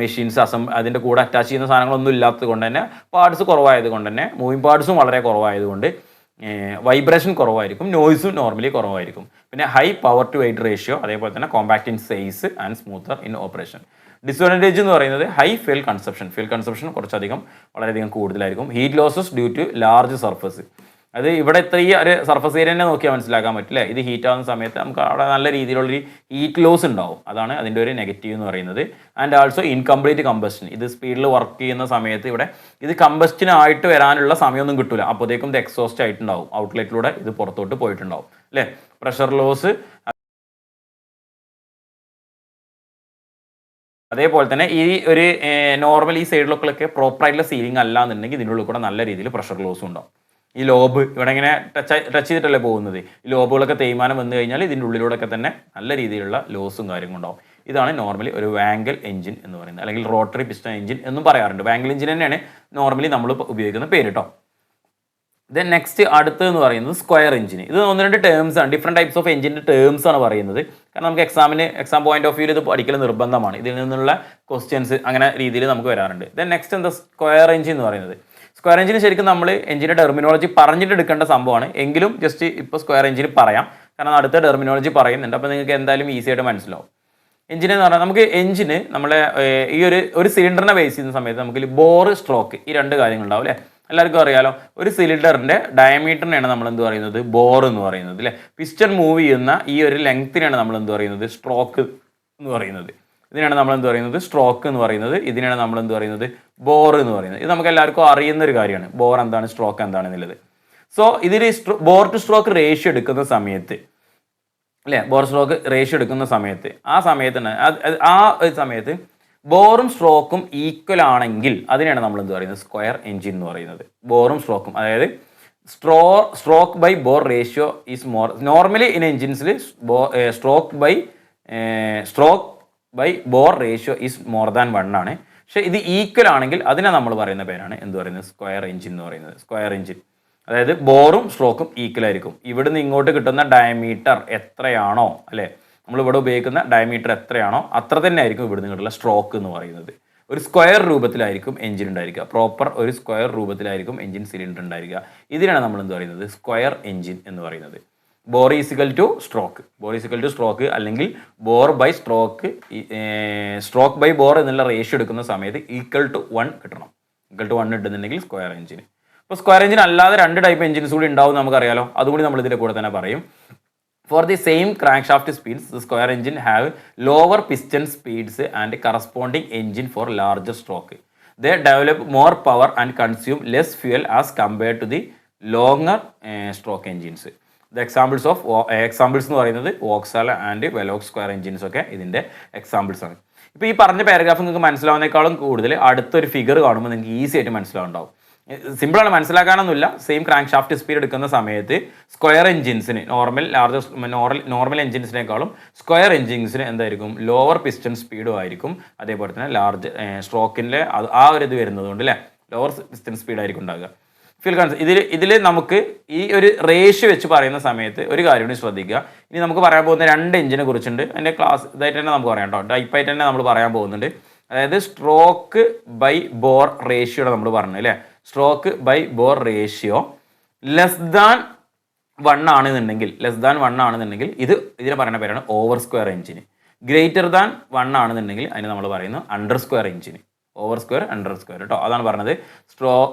മെഷീൻസ് അതിൻ്റെ കൂടെ അറ്റാച്ച് ചെയ്യുന്ന സാധനങ്ങളൊന്നും ഇല്ലാത്തത് കൊണ്ട് തന്നെ പാർട്സ് കുറവായത് കൊണ്ട് തന്നെ മൂവിങ് പാർട്സും വളരെ കുറവായതുകൊണ്ട് വൈബ്രേഷൻ കുറവായിരിക്കും, നോയ്സും നോർമലി കുറവായിരിക്കും. പിന്നെ high power to weight ratio, അതേപോലെ തന്നെ compact in size and smoother in operation. Disadvantage എന്ന് പറയുന്നത് ഹൈ ഫ്യൂൽ കൺസപ്ഷൻ കുറച്ചധികം വളരെയധികം കൂടുതലായിരിക്കും. Heat losses due to large surface, അത് ഇവിടെ ഇത്ര ഈ ഒരു സർഫസ് ഏരിയ തന്നെ നോക്കിയാൽ മനസ്സിലാക്കാൻ പറ്റില്ല. ഇത് ഹീറ്റ് ആവുന്ന സമയത്ത് നമുക്ക് അവിടെ നല്ല രീതിയിലുള്ളൊരു ഹീറ്റ് ലോസ് ഉണ്ടാവും, അതാണ് അതിൻ്റെ ഒരു നെഗറ്റീവ് എന്ന് പറയുന്നത്. ആൻഡ് ആൾസോ ഇൻകംപ്ലീറ്റ് കമ്പസ്റ്റൻ, ഇത് സ്പീഡിൽ വർക്ക് ചെയ്യുന്ന സമയത്ത് ഇവിടെ ഇത് കമ്പസ്റ്റിനായിട്ട് വരാനുള്ള സമയമൊന്നും കിട്ടില്ല, അപ്പോഴത്തേക്കും ഇത് എക്സോസ്റ്റ് ആയിട്ടുണ്ടാവും, ഔട്ട്ലെറ്റിലൂടെ ഇത് പുറത്തോട്ട് പോയിട്ടുണ്ടാവും അല്ലേ. പ്രഷർ ലോസ്, അതേപോലെ തന്നെ ഈ ഒരു നോർമൽ ഈ സൈഡിലൊക്കെ പ്രോപ്പറായിട്ടുള്ള സീലിംഗ് അല്ല എന്നുണ്ടെങ്കിൽ ഇതിൻ്റെ ഉള്ളിൽ കൂടെ നല്ല രീതിയിൽ പ്രഷർ ലോസും ഉണ്ടാവും. ഈ ലോബ് ഇവിടെ ഇങ്ങനെ ടച്ച് ചെയ്തിട്ടല്ലേ പോകുന്നത്, ഈ ലോബുകളൊക്കെ തേയ്മാനം വന്നു കഴിഞ്ഞാൽ ഇതിൻ്റെ ഉള്ളിലൂടെയൊക്കെ തന്നെ നല്ല രീതിയിലുള്ള ലോസും കാര്യങ്ങളും ഉണ്ടാവും. ഇതാണ് നോർമലി ഒരു വാങ്കൽ എഞ്ചിൻ എന്ന് പറയുന്നത്, അല്ലെങ്കിൽ റോട്ടറി പിസ്റ്റൺ എഞ്ചിൻ എന്നും പറയാറുണ്ട്. വാങ്കൽ എഞ്ചിൻ തന്നെയാണ് നോർമലി നമ്മൾ ഉപയോഗിക്കുന്ന പേര് കേട്ടോ. ദെൻ നെക്സ്റ്റ് അടുത്തെന്ന് പറയുന്നത് സ്ക്വയർ എഞ്ചിൻ. ഇത് ഒന്ന് രണ്ട് ടേംസ് ആണ്, ഡിഫറെൻറ്റ് ടൈപ്സ് ഓഫ് എഞ്ചിൻ്റെ ടേംസ് ആണ് പറയുന്നത്. കാരണം നമുക്ക് എക്സാം പോയിന്റ് ഓഫ് വ്യൂ ഇത് പഠിക്കൽ നിർബന്ധമാണ്, ഇതിൽ നിന്നുള്ള ക്വസ്റ്റ്യൻസ് അങ്ങനെ രീതിയിൽ നമുക്ക് വരാറുണ്ട്. ദെൻ നെക്സ്റ്റ് എന്താ സ്ക്വയർ എഞ്ചിൻ എന്ന് പറയുന്നത്. സ്ക്വയർ എഞ്ചിന് ശരിക്കും നമ്മൾ എഞ്ചിൻ്റെ ടെർമിനോളജി പറഞ്ഞിട്ട് എടുക്കേണ്ട സംഭവമാണ്, എങ്കിലും ജസ്റ്റ് ഇപ്പോൾ സ്ക്വയർ എഞ്ചിന് പറയാം, കാരണം അടുത്ത ടെർമിനോളജി പറയുന്നുണ്ട്, അപ്പോൾ നിങ്ങൾക്ക് എന്തായാലും ഈസി ആയിട്ട് മനസ്സിലാവും. എഞ്ചിന് എന്ന് പറഞ്ഞാൽ നമുക്ക് എഞ്ചിന് നമ്മളെ ഈ ഒരു സിലിണ്ടറിനെ ബേസ് ചെയ്യുന്ന സമയത്ത് നമുക്ക് ബോർ സ്ട്രോക്ക് ഈ രണ്ട് കാര്യങ്ങളുണ്ടാവും അല്ലേ. എല്ലാവർക്കും അറിയാലോ, ഒരു സിലിണ്ടറിൻ്റെ ഡയമീറ്ററിനെയാണ് നമ്മൾ എന്ത് പറയുന്നത്, ബോർ എന്ന് പറയുന്നത് അല്ലേ. പിസ്റ്റൺ മൂവ് ചെയ്യുന്ന ഈ ഒരു ലെങ്ത്തിനാണ് നമ്മൾ എന്ത് പറയുന്നത്, സ്ട്രോക്ക് എന്ന് പറയുന്നത്. ഇതിനാണ് നമ്മൾ എന്ത് പറയുന്നത്, സ്ട്രോക്ക് എന്ന് പറയുന്നത്. ഇതിനാണ് നമ്മൾ എന്ത് പറയുന്നത്, ബോർ എന്ന് പറയുന്നത്. ഇത് നമുക്ക് എല്ലാവർക്കും അറിയുന്ന ഒരു കാര്യമാണ്, ബോർ എന്താണ് സ്ട്രോക്ക് എന്താണെന്നുള്ളത്. സോ ഇതിൽ ബോർ ടു സ്ട്രോക്ക് റേഷ്യോ എടുക്കുന്ന സമയത്ത് അല്ലേ, ബോർ സ്ട്രോക്ക് റേഷ്യോ എടുക്കുന്ന സമയത്ത് ആ സമയത്ത് ബോറും സ്ട്രോക്കും ഈക്വൽ ആണെങ്കിൽ അതിനാണ് നമ്മൾ എന്ത് പറയുന്നത്, സ്ക്വയർ എഞ്ചിൻ എന്ന് പറയുന്നത്. ബോറും സ്ട്രോക്കും, അതായത് stroke by bore ratio is more normally in എഞ്ചിൻസിൽ stroke by bore ratio is more than 1 ആണ്. പക്ഷേ ഇത് ഈക്വൽ ആണെങ്കിൽ അതിനെ നമ്മൾ പറയുന്ന പേരാണ് എന്ത് പറയുന്നത്, സ്ക്വയർ എഞ്ചിൻ എന്ന് പറയുന്നത്. സ്ക്വയർ എഞ്ചിൻ അതായത് ബോറും സ്ട്രോക്കും ഈക്വൽ ആയിരിക്കും. ഇവിടുന്ന് ഇങ്ങോട്ട് കിട്ടുന്ന ഡയമീറ്റർ എത്രയാണോ അല്ലേ, നമ്മൾ ഇവിടെ ഉപയോഗിക്കുന്ന ഡയമീറ്റർ എത്രയാണോ അത്ര തന്നെ ആയിരിക്കും ഇവിടുന്ന് കിട്ടുന്ന സ്ട്രോക്ക് എന്ന് പറയുന്നത്. ഒരു സ്ക്വയർ രൂപത്തിലായിരിക്കും എഞ്ചിൻ ഉണ്ടായിരിക്കുക, പ്രോപ്പർ ഒരു സ്ക്വയർ രൂപത്തിലായിരിക്കും എഞ്ചിൻ സിലിണ്ടർ ഉണ്ടായിരിക്കുക. ഇതിനാണ് നമ്മൾ എന്ത് പറയുന്നത്, സ്ക്വയർ എഞ്ചിൻ എന്ന് പറയുന്നത്. ബോർ ഈസിക്കൽ ടു സ്ട്രോക്ക് അല്ലെങ്കിൽ bore by stroke by bore എന്നുള്ള റേഷ്യോ എടുക്കുന്ന സമയത്ത് ഈക്വൽ ടു 1 കിട്ടണം. ഈക്വൽ ടു 1 ഇടുന്നുണ്ടെങ്കിൽ സ്ക്വയർ എഞ്ചിൻ. ഇപ്പോൾ സ്ക്വയർ എഞ്ചിൻ അല്ലാതെ 2 ടൈപ്പ് എഞ്ചിൻസ് കൂടി ഉണ്ടാവും നമുക്കറിയാലോ, അതുകൂടി നമ്മൾ ഇതിൻ്റെ കൂടെ തന്നെ പറയും. For the same crank shaft speeds the square engine have lower piston speeds and corresponding engine for larger stroke. They develop more power and consume less fuel as compared to the longer stroke engines. The examples എന്ന് പറയുന്നത് Vauxhall and Velox square engines ഒക്കെ ഇതിൻ്റെ examples ആണ്. ഇപ്പോൾ ഈ പറഞ്ഞ paragraph നിങ്ങൾക്ക് മനസ്സിലാവുന്നതിനേക്കാളും കൂടുതൽ അടുത്തൊരു ഫിഗർ കാണുമ്പോൾ നിങ്ങൾക്ക് ഈസി ആയിട്ട് മനസ്സിലാവുണ്ടാവും. സിമ്പിളാണ്, മനസ്സിലാക്കാനൊന്നുമില്ല. സെയിം ക്രാങ്ക് ഷാഫ്റ്റ് സ്പീഡ് എടുക്കുന്ന സമയത്ത് സ്ക്വയർ എഞ്ചിൻസിന് നോർമൽ എഞ്ചിൻസിനേക്കാളും സ്ക്വയർ എഞ്ചിൻസിന് എന്തായിരിക്കും, ലോവർ പിസ്റ്റൺ സ്പീഡും ആയിരിക്കും. അതേപോലെ തന്നെ ലാർജ് സ്ട്രോക്കിൻ്റെ ആ ഒരു ഇത് വരുന്നത് കൊണ്ട് അല്ലേ, ലോവർ പിസ്റ്റൺ സ്പീഡായിരിക്കും ഉണ്ടാകുക. ഫീൽ കൺസെപ്റ്റ് ഇതിൽ നമുക്ക് ഈ ഒരു റേഷ്യോ വെച്ച് പറയുന്ന സമയത്ത് ഒരു കാര്യം കൂടി ശ്രദ്ധിക്കുക. ഇനി നമുക്ക് പറയാൻ പോകുന്ന 2 എഞ്ചിനെ കുറിച്ചുണ്ട്, അതിൻ്റെ ക്ലാസ് ഇതായിട്ട് തന്നെ നമുക്ക് പറയാം കേട്ടോ, ടൈപ്പായിട്ട് തന്നെ നമ്മൾ പറയാൻ പോകുന്നുണ്ട്. അതായത് സ്ട്രോക്ക് ബൈ ബോർ റേഷ്യോ നമ്മൾ പറഞ്ഞു അല്ലേ. Stroke by bore ratio less than 1 ആണെന്നുണ്ടെങ്കിൽ ഇതിനെ പറയുന്ന പേരാണ് over square engine. Greater than 1 ആണെന്നുണ്ടെങ്കിൽ അതിന് നമ്മൾ പറയുന്നത് under square engine. Over square under square കേട്ടോ, അതാണ് പറഞ്ഞത്.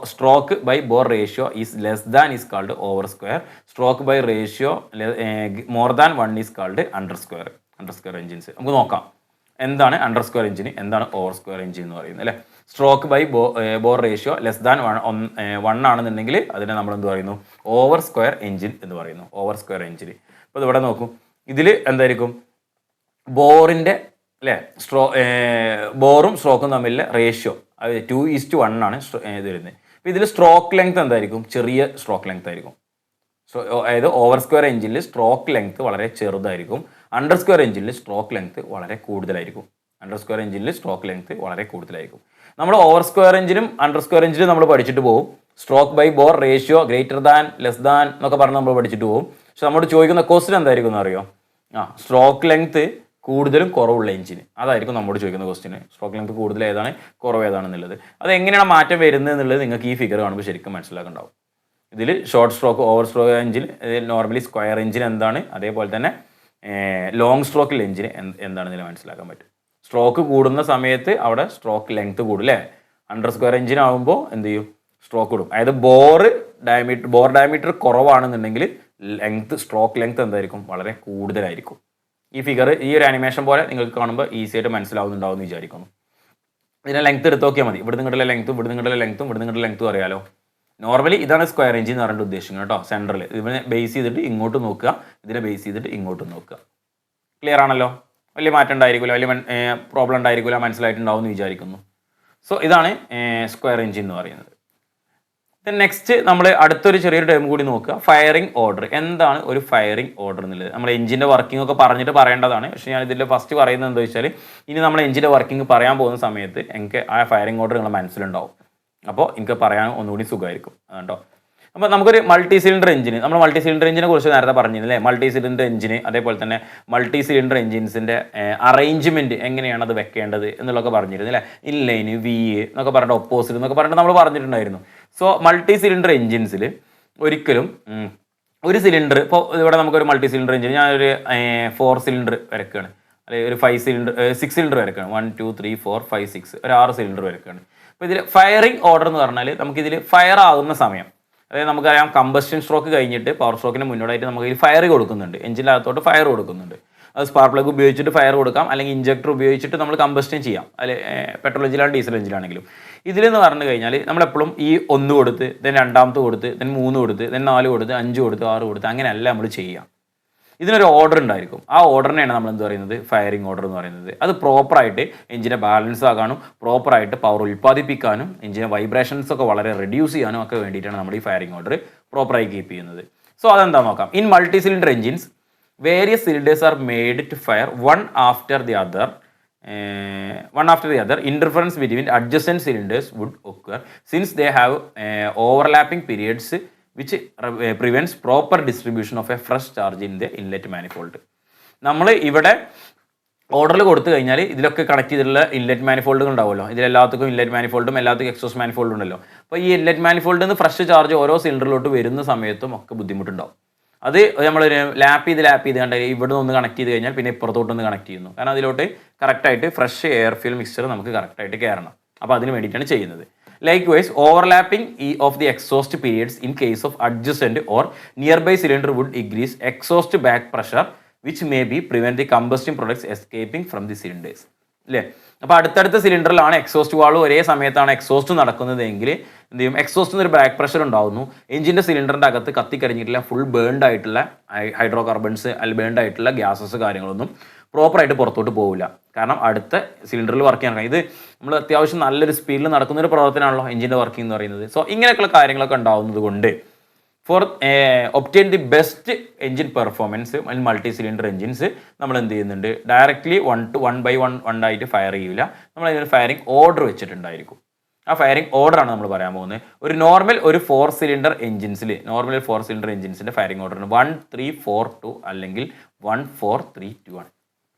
Stroke by bore ratio is less than is called over square. Stroke by ratio more than 1 is called under square engines. നമുക്ക് നോക്കാം എന്താണ് അണ്ടർ സ്ക്വയർ എഞ്ചിൻ, എന്താണ് over square engine എന്ന് പറയുന്നത് അല്ലേ. Stroke by bore ratio less than 1 ആണെന്നുണ്ടെങ്കിൽ അതിനെ നമ്മൾ എന്ത് പറയുന്നു, ഓവർ സ്ക്വയർ എഞ്ചിൻ എന്ന് പറയുന്നു. Over square engine. അപ്പോൾ ഇവിടെ നോക്കൂ, ഇതിൽ എന്തായിരിക്കും, ബോറിൻ്റെ അല്ലേ ബോറും സ്ട്രോക്കും തമ്മിലുള്ള റേഷ്യോ അത് 2:1 ആണ് ഇത് വരുന്നത്. അപ്പോൾ ഇതിൽ സ്ട്രോക്ക് ലെങ്ത് എന്തായിരിക്കും, ചെറിയ സ്ട്രോക്ക് ലെങ്ത് ആയിരിക്കും. അതായത് ഓവർ സ്ക്വയർ എഞ്ചിനിൽ സ്ട്രോക്ക് ലെങ്ത് വളരെ ചെറുതായിരിക്കും, അണ്ടർ സ്ക്വയർ എഞ്ചിനിൽ സ്ട്രോക്ക് ലെങ്ത് വളരെ കൂടുതലായിരിക്കും. നമ്മൾ ഓവർ സ്ക്വയർ എഞ്ചിനും അണ്ടർ സ്ക്വയർ എഞ്ചിനും നമ്മൾ പഠിച്ചിട്ട് പോകും. Stroke by bore ratio greater than less than എന്നൊക്കെ പറഞ്ഞ് നമ്മൾ പഠിച്ചിട്ട് പോകും. പക്ഷെ നമ്മോട് ചോദിക്കുന്ന ക്വസ്റ്റ്യൻ എന്തായിരിക്കും എന്ന് അറിയോ? സ്ട്രോക്ക് ലെങ്ത് കൂടുതലും കുറവുള്ള എഞ്ചിന്, അതായിരിക്കും നമ്മോട് ചോദിക്കുന്ന ക്വസ്റ്റ്യന്. സ്ട്രോക്ക് ലെങ്ത് കൂടുതൽ ഏതാണ്, കുറവ് ഏതാണെന്നുള്ളത്. അത് എങ്ങനെയാണ് മാറ്റം വരുന്നത് എന്നുള്ളത് നിങ്ങൾക്ക് ഈ ഫിഗർ കാണുമ്പോൾ ശരിക്കും മനസ്സിലാക്കുന്നുണ്ടാവും. ഇതിൽ short stroke, over stroke engine, normally square engine എന്താണ്, അതേപോലെ തന്നെ ലോങ് സ്ട്രോക്കിൽ എഞ്ചിന് എന്താണെന്ന് മനസ്സിലാക്കാൻ പറ്റും. സ്ട്രോക്ക് കൂടുന്ന സമയത്ത് അവിടെ സ്ട്രോക്ക് ലെങ്ത് കൂടും അല്ലേ. അണ്ടർ സ്ക്വയർ എഞ്ചിൻ ആകുമ്പോൾ എന്ത് ചെയ്യും, സ്ട്രോക്ക് കൂടും. അതായത് ബോർ ഡയമീറ്റർ കുറവാണെന്നുണ്ടെങ്കിൽ സ്ട്രോക്ക് ലെങ്ത് എന്തായിരിക്കും, വളരെ കൂടുതലായിരിക്കും. ഈ ഫിഗർ, ഈ ഒരു ആനിമേഷൻ പോലെ നിങ്ങൾക്ക് കാണുമ്പോൾ ഈസി ആയിട്ട് മനസ്സിലാവുന്നുണ്ടാവും എന്ന് വിചാരിക്കുന്നു. ഇതിനെ ലെങ്ത് എടുത്ത് നോക്കിയാൽ മതി. ഇവിടെ നിങ്ങളുടെ ലെങ്ത്തും ഇവിടെ നിങ്ങളുടെ ലെങ്ത്തും ഇവിടെ നിങ്ങളുടെ ലെങ്ത്തും അറിയാലോ. നോർമലി ഇതാണ് സ്ക്വയർ എഞ്ചിൻ എന്ന് പറഞ്ഞിട്ട് ഉദ്ദേശിക്കുന്നത് കേട്ടോ. സെൻറ്ററിൽ ഇതിനെ ബേസ് ചെയ്തിട്ട് ഇങ്ങോട്ട് നോക്കുക, ഇതിനെ ബേസ് ചെയ്തിട്ട് ഇങ്ങോട്ട് നോക്കുക. ക്ലിയർ ആണല്ലോ? വലിയ മാറ്റം ഉണ്ടായിരിക്കില്ല, വലിയ പ്രോബ്ലം ഉണ്ടായിരിക്കില്ല, മനസ്സിലായിട്ടുണ്ടാവും എന്ന് വിചാരിക്കുന്നു. സോ ഇതാണ് സ്ക്വയർ എഞ്ചിൻ എന്ന് പറയുന്നത്. നെക്സ്റ്റ് നമ്മൾ അടുത്തൊരു ചെറിയൊരു ടേം കൂടി നോക്കുക, ഫയറിംഗ് ഓർഡർ. എന്താണ് ഒരു ഫയറിംഗ് ഓർഡർ എന്നുള്ളത്? നമ്മൾ എഞ്ചിൻ്റെ വർക്കിംഗ് ഒക്കെ പറഞ്ഞിട്ട് പറയേണ്ടതാണ്. പക്ഷേ ഞാൻ ഇതിൽ ഫസ്റ്റ് പറയുന്നത് എന്താ വെച്ചാൽ, ഇനി നമ്മൾ എഞ്ചിൻ്റെ വർക്കിംഗ് പറയാൻ പോകുന്ന സമയത്ത് എനിക്ക് ആ ഫയറിംഗ് ഓർഡർ നിങ്ങളുടെ മനസ്സിലുണ്ടാവും. അപ്പോൾ എനിക്ക് പറയാൻ ഒന്നുകൂടി സുഖമായിരിക്കും കേട്ടോ. അപ്പോൾ നമുക്കൊരു മൾട്ടി സിലിണ്ടർ എഞ്ചിന്, നമ്മൾ മൾട്ടി സിലിണ്ടർ എഞ്ചിനെ കുറിച്ച് നേരത്തെ പറഞ്ഞിരുന്നില്ലേ. മൾട്ടി സിലിണ്ടർ എഞ്ചിന്, അതേപോലെ തന്നെ മൾട്ടി സിലിണ്ടർ എഞ്ചിൻസിൻ്റെ അറേഞ്ച്മെൻറ്റ് എങ്ങനെയാണ് അത് വെക്കേണ്ടത് എന്നുള്ളതൊക്കെ പറഞ്ഞിരുന്നില്ലേ. ഇൻലൈന്, വി എന്നൊക്കെ പറഞ്ഞിട്ട് ഓപ്പോസിറ്റ് എന്നൊക്കെ പറഞ്ഞിട്ട് നമ്മൾ പറഞ്ഞിട്ടുണ്ടായിരുന്നു. സോ മൾട്ടി സിലിണ്ടർ എഞ്ചിൻസിൽ ഒരിക്കലും ഒരു സിലിണ്ടർ, ഇപ്പോൾ ഇവിടെ നമുക്കൊരു മൾട്ടി സിലിണ്ടർ എഞ്ചിൻ, ഞാനൊരു 4 സിലിണ്ടർ വരക്കുകയാണ്, അല്ലെങ്കിൽ ഒരു 5 സിലിണ്ടർ 6 സിലിണ്ടർ വരക്കുകയാണ്. 1 2 3 4 5 6 ഒരു 6 സിലിണ്ടർ വരക്കുകയാണ്. അപ്പോൾ ഇതിൽ ഫയറിംഗ് ഓർഡർ എന്ന് പറഞ്ഞാൽ നമുക്കിതിൽ ഫയർ ആകുന്ന സമയം, അതായത് നമുക്കറിയാം കമ്പസ്റ്റൻ സ്ട്രോക്ക് കഴിഞ്ഞിട്ട് പവർ സ്ട്രോക്കിന് മുന്നോട്ടായിട്ട് നമുക്ക് ഇതിൽ ഫയർ കൊടുക്കുന്നുണ്ട്, എഞ്ചിൻ്റെ അകത്തോട്ട് ഫയർ കൊടുക്കുന്നുണ്ട്. അത് സ്പാർക്ക് പ്ലഗ് ഉപയോഗിച്ചിട്ട് ഫയർ കൊടുക്കാം, അല്ലെങ്കിൽ ഇഞ്ചക്ടർ ഉപയോഗിച്ചിട്ട് നമ്മൾ കമ്പസ്റ്റൻ ചെയ്യാം, അല്ലെങ്കിൽ പെട്രോൾ എഞ്ചിനാണ് ഡീസൽ എഞ്ചിനാണെങ്കിലും. ഇതിലെന്ന് പറഞ്ഞു കഴിഞ്ഞാൽ നമ്മളെപ്പോഴും ഈ 1 കൊടുത്ത്, ദെൻ 2ാമത്തെ കൊടുത്ത്, ദെൻ 3 കൊടുത്ത്, ദെൻ 4 കൊടുത്ത്, 5 കൊടുത്ത്, 6 കൊടുത്ത്, അങ്ങനെയല്ല നമ്മൾ ചെയ്യാം. ഇതിനൊരു ഓർഡർ ഉണ്ടായിരിക്കും. ആ ഓർഡറിനെയാണ് നമ്മൾ എന്ത് പറയുന്നത്, ഫയറിംഗ് ഓർഡർ എന്ന് പറയുന്നത്. അത് പ്രോപ്പറായിട്ട് എഞ്ചിനെ ബാലൻസ് ആക്കാനും പ്രോപ്പറായിട്ട് പവർ ഉൽപ്പാദിപ്പിക്കാനും എഞ്ചിനെ വൈബ്രേഷൻസ് ഒക്കെ വളരെ റെഡ്യൂസ് ചെയ്യാനും ഒക്കെ വേണ്ടിയിട്ടാണ് നമ്മൾ ഈ ഫയറിംഗ് ഓർഡർ പ്രോപ്പറായി കീപ്പ് ചെയ്യുന്നത്. സോ അതെന്താ നോക്കാം. In multi cylinder engines various cylinders are made to fire one after the other. Interference between adjacent cylinders would occur since they have overlapping periods which prevents proper distribution of a fresh charge in the inlet manifold. നമ്മൾ ഇവിടെ ഓർഡറിൽ കൊടുത്തു കഴിഞ്ഞാൽ ഇതിലൊക്കെ connect ചെയ്തിട്ടുള്ള inlet മാനിഫോൾഡുകൾ ഉണ്ടാവുമല്ലോ. ഇതിലെല്ലാവർക്കും inlet മാനിഫോൾഡും എല്ലാവർക്കും exhaust മാനിഫോൾഡും ഉണ്ടല്ലോ. അപ്പോൾ ഈ ഇൻലെറ്റ് മാനിഫോൾഡിൽ നിന്ന് ഫ്രഷ് ചാർജ് ഓരോ സിലിണ്ടറിലോട്ട് വരുന്ന സമയത്തും ഒക്കെ ബുദ്ധിമുട്ടുണ്ടാവും. അത് നമ്മൾ ലാപ്പ് ചെയ്ത് കണ്ട ഇവിടെ നിന്ന് കണക്ട് ചെയ്ത് കഴിഞ്ഞാൽ പിന്നെ ഇപ്പുറത്തോട്ടൊന്ന് കണക്ട് ചെയ്യുന്നു. കാരണം അതിലോട്ട് കറക്റ്റായിട്ട് ഫ്രഷ് എയർ ഫ്യൂൽ മിക്സ്ചർ നമുക്ക് കറക്റ്റായിട്ട് കയറണം. അപ്പോൾ അതിന് വേണ്ടിയിട്ടാണ് ചെയ്യുന്നത്. Likewise, overlapping of the exhaust periods in case of adjacent or nearby cylinder would increase exhaust back pressure, which may be prevent the combustion products escaping from the cylinders. അല്ലേ? അപ്പോൾ അടുത്തടുത്ത സിലിണ്ടറിലാണ് എക്സോസ്റ്റ് വാൾവ് ഒരേ സമയത്താണ് exhaust നടക്കുന്നതെങ്കിൽ എന്ത് ചെയ്യും, എക്സോസ്റ്റിന് ഒരു back pressure ഉണ്ടാകുന്നു. എഞ്ചിൻ്റെ സിലിണ്ടറിൻ്റെ അകത്ത് കത്തിക്കരിഞ്ഞിട്ടില്ല ഫുൾ ബേൺഡ് ആയിട്ടുള്ള ഹൈഡ്രോ കാർബൺസ് അല്ലെങ്കിൽ ബേൺഡ് ആയിട്ടുള്ള ഗ്യാസസ് കാര്യങ്ങളൊന്നും പ്രോപ്പറായിട്ട് പുറത്തോട്ട് പോകില്ല. കാരണം അടുത്ത സിലിണ്ടറിൽ വർക്ക് ചെയ്യാൻ ഇത് നമ്മൾ അത്യാവശ്യം നല്ലൊരു സ്പീഡിൽ നടക്കുന്ന ഒരു പ്രവർത്തനമാണല്ലോ എഞ്ചിൻ്റെ വർക്കിംഗ് എന്ന് പറയുന്നത്. സോ ഇങ്ങനെയൊക്കെയുള്ള കാര്യങ്ങളൊക്കെ ഉണ്ടാകുന്നത് കൊണ്ട് for obtain the best engine performance multi cylinder engines നമ്മൾ എന്ത് ചെയ്യുന്നുണ്ട്, ഡയറക്റ്റ്ലി 1 ആയിട്ട് ഫയർ ചെയ്യില്ല. നമ്മൾ അതിനൊരു ഫയറിംഗ് ഓർഡർ വെച്ചിട്ടുണ്ടായിരിക്കും. ആ ഫയറിംഗ് ഓർഡറാണ് നമ്മൾ പറയാൻ പോകുന്നത്. ഒരു നോർമൽ ഒരു 4 സിലിണ്ടർ എഞ്ചിൻസിൻ്റെ ഫയറിംഗ് ഓർഡറാണ് 1 3 4 2 അല്ലെങ്കിൽ 1 4 3 2 ആണ്.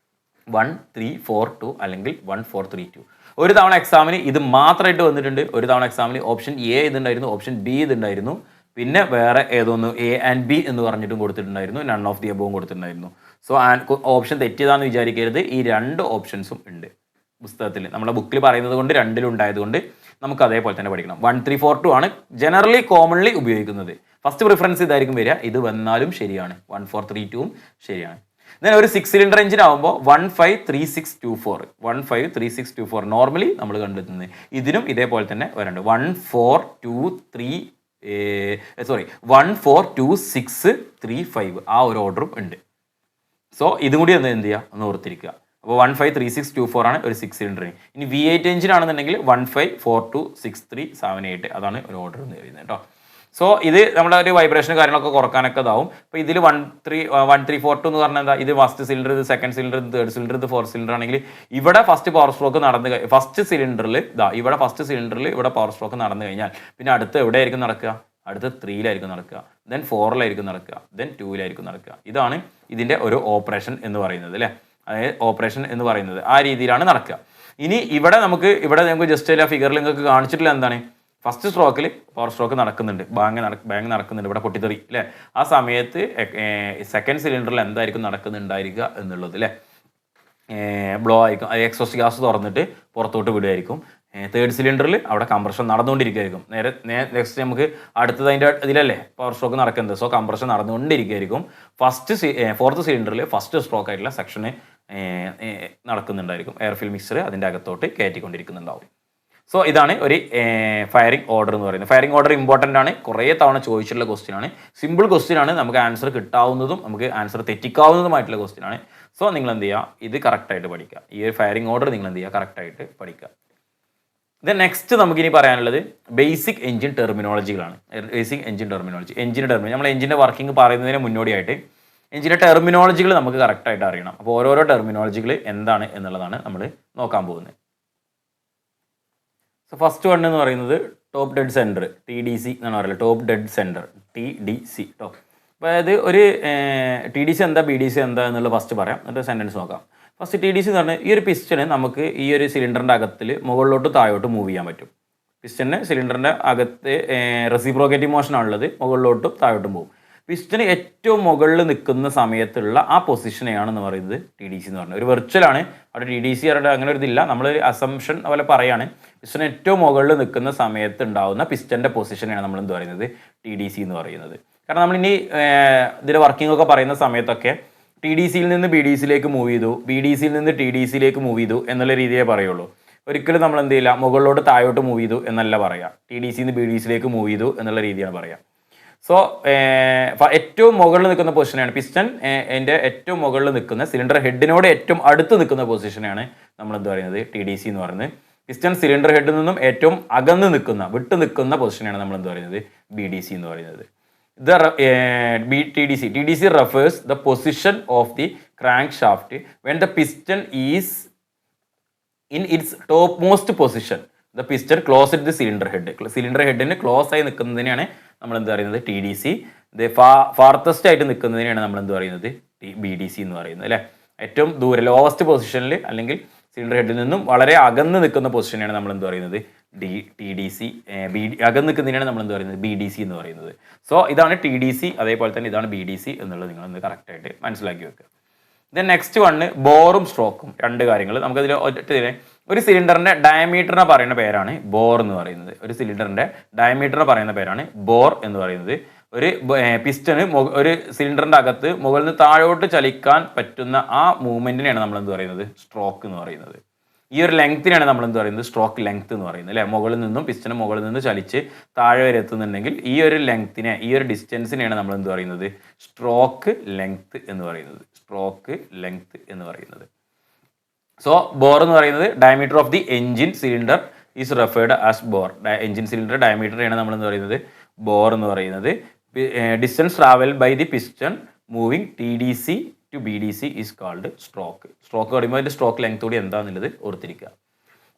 1 3 4 2 അല്ലെങ്കിൽ 1 4 3 2. ഒരു തവണ എക്സാമിന് ഇത് മാത്രമായിട്ട് വന്നിട്ടുണ്ട്. ഒരു തവണ എക്സാമിന് ഓപ്ഷൻ എ ഇതുണ്ടായിരുന്നു, ഓപ്ഷൻ ബി ഇതുണ്ടായിരുന്നു, പിന്നെ വേറെ ഏതൊന്ന് എ ആൻഡ് ബി എന്ന് പറഞ്ഞിട്ടും കൊടുത്തിട്ടുണ്ടായിരുന്നു, നൺ ഓഫ് ദി അബോവും കൊടുത്തിട്ടുണ്ടായിരുന്നു. സോ ഓപ്ഷൻ തെറ്റിയതാണെന്ന് വിചാരിക്കരുത്. ഈ 2 ഓപ്ഷൻസും ഉണ്ട് പുസ്തകത്തിൽ. നമ്മുടെ ബുക്കിൽ പറയുന്നത് കൊണ്ട് 2 ഉണ്ടായതുകൊണ്ട് നമുക്ക് അതേപോലെ തന്നെ പഠിക്കണം. 1 3 4 2 ആണ് ജനറലി കോമൺലി ഉപയോഗിക്കുന്നത്. ഫസ്റ്റ് പ്രിഫറൻസ് ഇതായിരിക്കും വരിക. ഇത് വന്നാലും ശരിയാണ്, 1 4 3 2 ശരിയാണ്. then ഒരു 6 സിലിണ്ടർ എഞ്ചിൻ ആകുമ്പോൾ 153624 153624 നോർമലി നമ്മൾ കണ്ടെത്തുന്നത്. ഇതിനും ഇതേപോലെ തന്നെ വരണ്ട് 142635 ആ ഒരു ഓർഡറും ഉണ്ട്. സോ ഇതും കൂടി എന്ത് ചെയ്യുക, ഒന്ന് ഓർത്തിരിക്കുക. അപ്പോൾ 153624 ആണ് ഒരു 6 സിലിണ്ടറിന്. ഇനി V8 എഞ്ചിൻ ആണെന്നുണ്ടെങ്കിൽ 15426378 അതാണ് ഒരു ഓർഡർ എന്ന് പറയുന്നത് കേട്ടോ. സോ ഇത് നമ്മുടെ ഒരു വൈബ്രേഷൻ കാര്യങ്ങളൊക്കെ കുറക്കാനൊക്കെ ഇതാവും. ഇപ്പോൾ ഇതിൽ 1342 എന്ന് പറഞ്ഞാൽ എന്താ, ഇത് ഫസ്റ്റ് സിലിണ്ടർ, ഇത് സെക്കൻഡ് സിലിണ്ടർ, ഇത് തേർഡ് സിലിണ്ടർ, ഇത് ഫോർത്ത് സിലിണ്ടർ ആണെങ്കിൽ ഇവിടെ ഫസ്റ്റ് പവർ സ്ട്രോക്ക് നടന്ന് ഫസ്റ്റ് സിലിണ്ടറിൽ ഇവിടെ ഫസ്റ്റ് സിലിണ്ടറിൽ ഇവിടെ പവർ സ്ട്രോക്ക് നടന്നു കഴിഞ്ഞാൽ പിന്നെ അടുത്ത് എവിടെയായിരിക്കും നടക്കുക? അടുത്ത് 3-ലായിരിക്കും നടക്കുക, ദെൻ 4-ലായിരിക്കും നടക്കുക, ദെൻ 2-ലായിരിക്കും നടക്കുക. ഇതാണ് ഇതിൻ്റെ ഒരു ഓപ്പറേഷൻ എന്ന് പറയുന്നത് അല്ലേ. അതായത് ഓപ്പറേഷൻ എന്ന് പറയുന്നത് ആ രീതിയിലാണ് നടക്കുക. ഇനി ഇവിടെ നമുക്ക് ജസ്റ്റ് എല്ലാ ഫിഗറിൽ നിങ്ങൾക്ക് കാണിച്ചിട്ടില്ല എന്താണ്, ഫസ്റ്റ് സ്ട്രോക്കിൽ പവർ സ്ട്രോക്ക് നടക്കുന്നുണ്ട്, ബാങ്ക് നടക്കുന്നുണ്ട്, ഇവിടെ പൊട്ടിത്തെറി അല്ലേ. ആ സമയത്ത് സെക്കൻഡ് സിലിണ്ടറിൽ എന്തായിരിക്കും നടക്കുന്നുണ്ടായിരിക്കുക എന്നുള്ളത് അല്ലേ, ബ്ലോ ആയിരിക്കും, എക്സോസ്റ്റ് ഗ്യാസ് തുറന്നിട്ട് പുറത്തോട്ട് വിടുമായിരിക്കും. തേർഡ് സിലിണ്ടറിൽ അവിടെ കംപ്രഷൻ നടന്നുകൊണ്ടിരിക്കുകയായിരിക്കും. നെക്സ്റ്റ് നമുക്ക് അടുത്തത് അതിൻ്റെ ഇതിലല്ലേ പവർ സ്ട്രോക്ക് നടക്കുന്നത്, സോ കംപ്രഷൻ നടന്നുകൊണ്ടിരിക്കുകയായിരിക്കും. ഫോർത്ത് സിലിണ്ടറിൽ ഫസ്റ്റ് സ്ട്രോക്ക് ആയിട്ടുള്ള സെക്ഷന് നടക്കുന്നുണ്ടായിരിക്കും, എയർ ഫിൽ മിക്സർ അതിൻ്റെ അകത്തോട്ട് കയറ്റിക്കൊണ്ടിരിക്കുന്നുണ്ടാവും. സോ ഇതാണ് ഒരു ഫയറിംഗ് ഓർഡർ എന്ന് പറയുന്നത്. ഫയറിംഗ് ഓർഡർ ഇമ്പോർട്ടൻ്റ് ആണ്, കുറേ തവണ ചോദിച്ചിട്ടുള്ള ക്വസ്റ്റ്യൻ ആണ്, സിമ്പിൾ ക്വസ്റ്റ്യൻ ആണ്, നമുക്ക് ആൻസർ കിട്ടാവുന്നതും നമുക്ക് ആൻസർ തെറ്റിക്കാവുന്നതുമായിട്ടുള്ള ക്വസ്റ്റ്യൻ ആണ്. സോ നിങ്ങൾ എന്ത് ചെയ്യുക, ഇത് കറക്റ്റായിട്ട് പഠിക്കുക, ഈ ഒരു ഫയറിംഗ് ഓർഡർ നിങ്ങൾ എന്ത് ചെയ്യുക, കറക്റ്റായിട്ട് പഠിക്കുക. ഇത് നെക്സ്റ്റ് നമുക്കിനി പറയാനുള്ളത് ബേസിക് എഞ്ചിൻ ടെർമിനോളജികളാണ്. ബേസിക് എഞ്ചിൻ ടെർമിനോളജി, നമ്മൾ എഞ്ചിൻ്റെ വർക്കിംഗ് പറയുന്നതിന് മുന്നോടിയായിട്ട് എഞ്ചിൻ്റെ ടെർമിനോളജികൾ നമുക്ക് കറക്റ്റായിട്ട് അറിയണം. അപ്പോൾ ഓരോരോ ടെർമിനോളജികൾ എന്താണ് എന്നുള്ളതാണ് നമ്മൾ നോക്കാൻ പോകുന്നത്. സോ ഫസ്റ്റ് വൺ എന്ന് പറയുന്നത് ടോപ്പ് ഡെഡ് സെൻറ്റർ, TDC എന്നാണ് പറയുന്നത്. ടോപ്പ് ഡെഡ് സെൻറ്റർ, TDC കേട്ടോ. അതായത് ഒരു TDC എന്താ, BDC എന്താ എന്നുള്ളത് ഫസ്റ്റ് പറയാം, എന്നിട്ട് സെൻറ്റൻസ് നോക്കാം. ഫസ്റ്റ് TDC എന്ന് പറഞ്ഞാൽ ഈ ഒരു പിസ്റ്റന് നമുക്ക് ഈ ഒരു സിലിണ്ടറിൻ്റെ അകത്തിൽ മുകളിലോട്ട് താഴോട്ട് മൂവ് ചെയ്യാൻ പറ്റും. പിസ്റ്റന് സിലിണ്ടറിൻ്റെ അകത്ത് റെസിപ്രോക്കേറ്റീവ് മോഷൻ ആണുള്ളത്, മുകളിലോട്ടും താഴോട്ടും പോകും. പിസ്റ്റന് ഏറ്റവും മുകളിൽ നിൽക്കുന്ന സമയത്തുള്ള ആ പൊസിഷനെയാണെന്ന് പറയുന്നത് TDC എന്ന് പറയുന്നത്. ഒരു വെർച്വലാണ് അവിടെ TDC ആയിട്ട് അങ്ങനെ ഒരു ഇതില്ല, നമ്മളൊരു അസംഷൻ പോലെ പറയാണ്. പിസ്റ്റൻ ഏറ്റവും മുകളിൽ നിൽക്കുന്ന സമയത്ത് ഉണ്ടാകുന്ന പിസ്റ്റൻ്റെ പൊസിഷനെയാണ് നമ്മൾ എന്ത് പറയുന്നത്, TDC എന്ന് പറയുന്നത്. കാരണം നമ്മളിനി ഇതിൻ്റെ വർക്കിംഗ് ഒക്കെ പറയുന്ന സമയത്തൊക്കെ TDCയിൽ നിന്ന് BDCയിലേക്ക് മൂവ് ചെയ്തു, BDCയിൽ നിന്ന് TDCയിലേക്ക് മൂവ് ചെയ്തു എന്നുള്ള രീതിയെ പറയുള്ളൂ. ഒരിക്കലും നമ്മൾ എന്ത് ചെയ്യില്ല, മുകളിലോട്ട് താഴോട്ട് മൂവ് ചെയ്തു എന്നല്ല പറയുക, TDCയിൽ നിന്ന് BDCയിലേക്ക് മൂവ് ചെയ്തു എന്നുള്ള രീതിയാണ് പറയുക. സോ ഏറ്റവും മുകളിൽ നിൽക്കുന്ന പൊസിഷനാണ് പിസ്റ്റൺ, എൻ്റെ ഏറ്റവും മുകളിൽ നിൽക്കുന്ന സിലിണ്ടർ ഹെഡിനോട് ഏറ്റവും അടുത്ത് നിൽക്കുന്ന പൊസിഷനാണ് നമ്മൾ എന്ത് പറയുന്നത്, TDC എന്ന് പറയുന്നത്. പിസ്റ്റൺ സിലിണ്ടർ ഹെഡിൽ നിന്നും ഏറ്റവും അകന്ന് നിൽക്കുന്ന, വിട്ട് നിൽക്കുന്ന പൊസിഷനാണ് നമ്മൾ എന്ത് പറയുന്നത്, BDC എന്ന് പറയുന്നത്. TDC refers the position of the crankshaft when the piston is in its topmost position. The piston closed the cylinder head. Cylinder ഹെഡിന് ക്ലോസ് ആയി നിൽക്കുന്നതിനെയാണ് നമ്മൾ എന്ത് പറയുന്നത്, TDC. ഇത് ഫാർത്തസ്റ്റ് ആയിട്ട് നിൽക്കുന്നതിനെയാണ് നമ്മൾ എന്ത് പറയുന്നത്, BDC എന്ന് പറയുന്നത് അല്ലേ. ഏറ്റവും ദൂരെ ലോവസ്റ്റ് പൊസിഷനിൽ അല്ലെങ്കിൽ സിലിണ്ടർ ഹെഡിൽ നിന്നും വളരെ അകന്ന് നിൽക്കുന്ന പൊസിഷനെയാണ് നമ്മൾ എന്ത് പറയുന്നത്, TDC. അകന്ന് നിൽക്കുന്നതിനാണ് നമ്മൾ എന്ത് പറയുന്നത്, BDC എന്ന് പറയുന്നത്. സോ ഇതാണ് TDC, അതേപോലെ തന്നെ ഇതാണ് BDC എന്നുള്ളത് നിങ്ങളൊന്ന് കറക്റ്റായിട്ട് മനസ്സിലാക്കി വെക്കുക. ദെൻ നെക്സ്റ്റ് വണ് ബോറും സ്ട്രോക്കും, രണ്ട് കാര്യങ്ങൾ നമുക്കതിൽ ഒരു സിലിണ്ടറിൻ്റെ ഡയമീറ്ററിനെ പറയുന്ന പേരാണ് ബോർ എന്ന് പറയുന്നത്. ഒരു സിലിണ്ടറിൻ്റെ ഡയമീറ്ററിനെ പറയുന്ന പേരാണ് ബോർ എന്ന് പറയുന്നത്. ഒരു പിസ്റ്റന് ഒരു സിലിണ്ടറിൻ്റെ അകത്ത് മുകളിൽ നിന്ന് താഴോട്ട് ചലിക്കാൻ പറ്റുന്ന ആ മൂവ്മെൻറ്റിനെയാണ് നമ്മൾ എന്ത് പറയുന്നത്, സ്ട്രോക്ക് എന്ന് പറയുന്നത്. ഈ ഒരു ലെങ്ത്തിനാണ് നമ്മൾ എന്ത് പറയുന്നത്, സ്ട്രോക്ക് ലെങ്ത് എന്ന് പറയുന്നത് അല്ലേ. മുകളിൽ നിന്നും പിസ്റ്റന് മുകളിൽ നിന്ന് ചലിച്ച് താഴെ വരെ എത്തുന്നുണ്ടെങ്കിൽ ഈ ഒരു ലെങ്ത്തിനെ, ഈ ഒരു ഡിസ്റ്റൻസിനെയാണ് നമ്മൾ എന്ത് പറയുന്നത്, സ്ട്രോക്ക് ലെങ്ത് എന്ന് പറയുന്നത്. സ്ട്രോക്ക് ലെങ്ത് എന്ന് പറയുന്നത്. സോ ബോർ എന്ന് പറയുന്നത് diameter of the engine cylinder is referred as bore. Engine cylinder ഡയമീറ്ററാണ് നമ്മൾ എന്ത് പറയുന്നത്, ബോർ എന്ന് പറയുന്നത്. Distance travel by the piston moving TDC to BDC is called stroke. Stroke പറയുമ്പോൾ അതിൻ്റെ സ്ട്രോക്ക് ലെങ്ത് കൂടി എന്താണെന്നുള്ളത് ഓർത്തിരിക്കുക.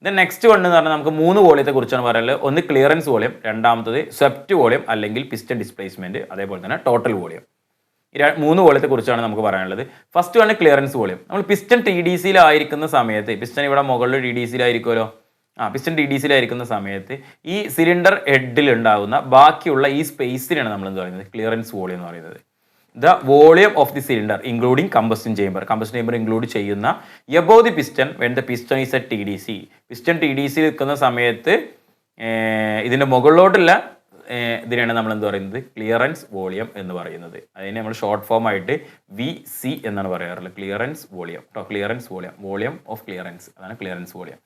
ദെൻ നെക്സ്റ്റ് വൺ എന്ന് പറഞ്ഞാൽ നമുക്ക് 3 വോളിയത്തെ കുറിച്ചാണ് പറയുന്നത്. ഒന്ന് ക്ലിയറൻസ് വോളിയം, രണ്ടാമത്തത് സ്വെപ്റ്റ് വോളിയം അല്ലെങ്കിൽ പിസ്റ്റൺ ഡിസ്പ്ലേസ്മെൻറ്റ്, അതേപോലെ തന്നെ ടോട്ടൽ വോളിയം. ഈ 3 വോളിയത്തെ കുറിച്ചാണ് നമുക്ക് പറയാനുള്ളത്. First one clearance volume. നമ്മൾ പിസ്റ്റൺ TDCയിലായിരിക്കുന്ന സമയത്ത്, പിസ്റ്റൺ ഇവിടെ മുകളിൽ TDCയിലായിരിക്കുമല്ലോ, പിസ്റ്റൺ TDCയിലായിരിക്കുന്ന സമയത്ത് ഈ സിലിണ്ടർ ഹെഡിൽ ഉണ്ടാകുന്ന ബാക്കിയുള്ള ഈ സ്പേസിനാണ് നമ്മൾ എന്ത് പറയുന്നത്, ക്ലിയറൻസ് വോളിയം എന്ന് പറയുന്നത്. The volume of the cylinder including combustion chamber include ചെയ്യുന്ന above the piston when the piston is at TDC. Piston TDC നിൽക്കുന്ന സമയത്ത് ഇതിൻ്റെ മുകളിലോട്ടുള്ള ഇതിനാണ് നമ്മൾ എന്ത് പറയുന്നത്, ക്ലിയറൻസ് വോളിയം എന്ന് പറയുന്നത്. അതിനെ നമ്മൾ ഷോർട്ട് ഫോം ആയിട്ട് VC എന്നാണ് പറയാറുള്ളത്, ക്ലിയറൻസ് വോളിയം കേട്ടോ. ക്ലിയറൻസ് വോളിയം ഓഫ് ക്ലിയറൻസ്, അതാണ് ക്ലിയറൻസ് വോളിയം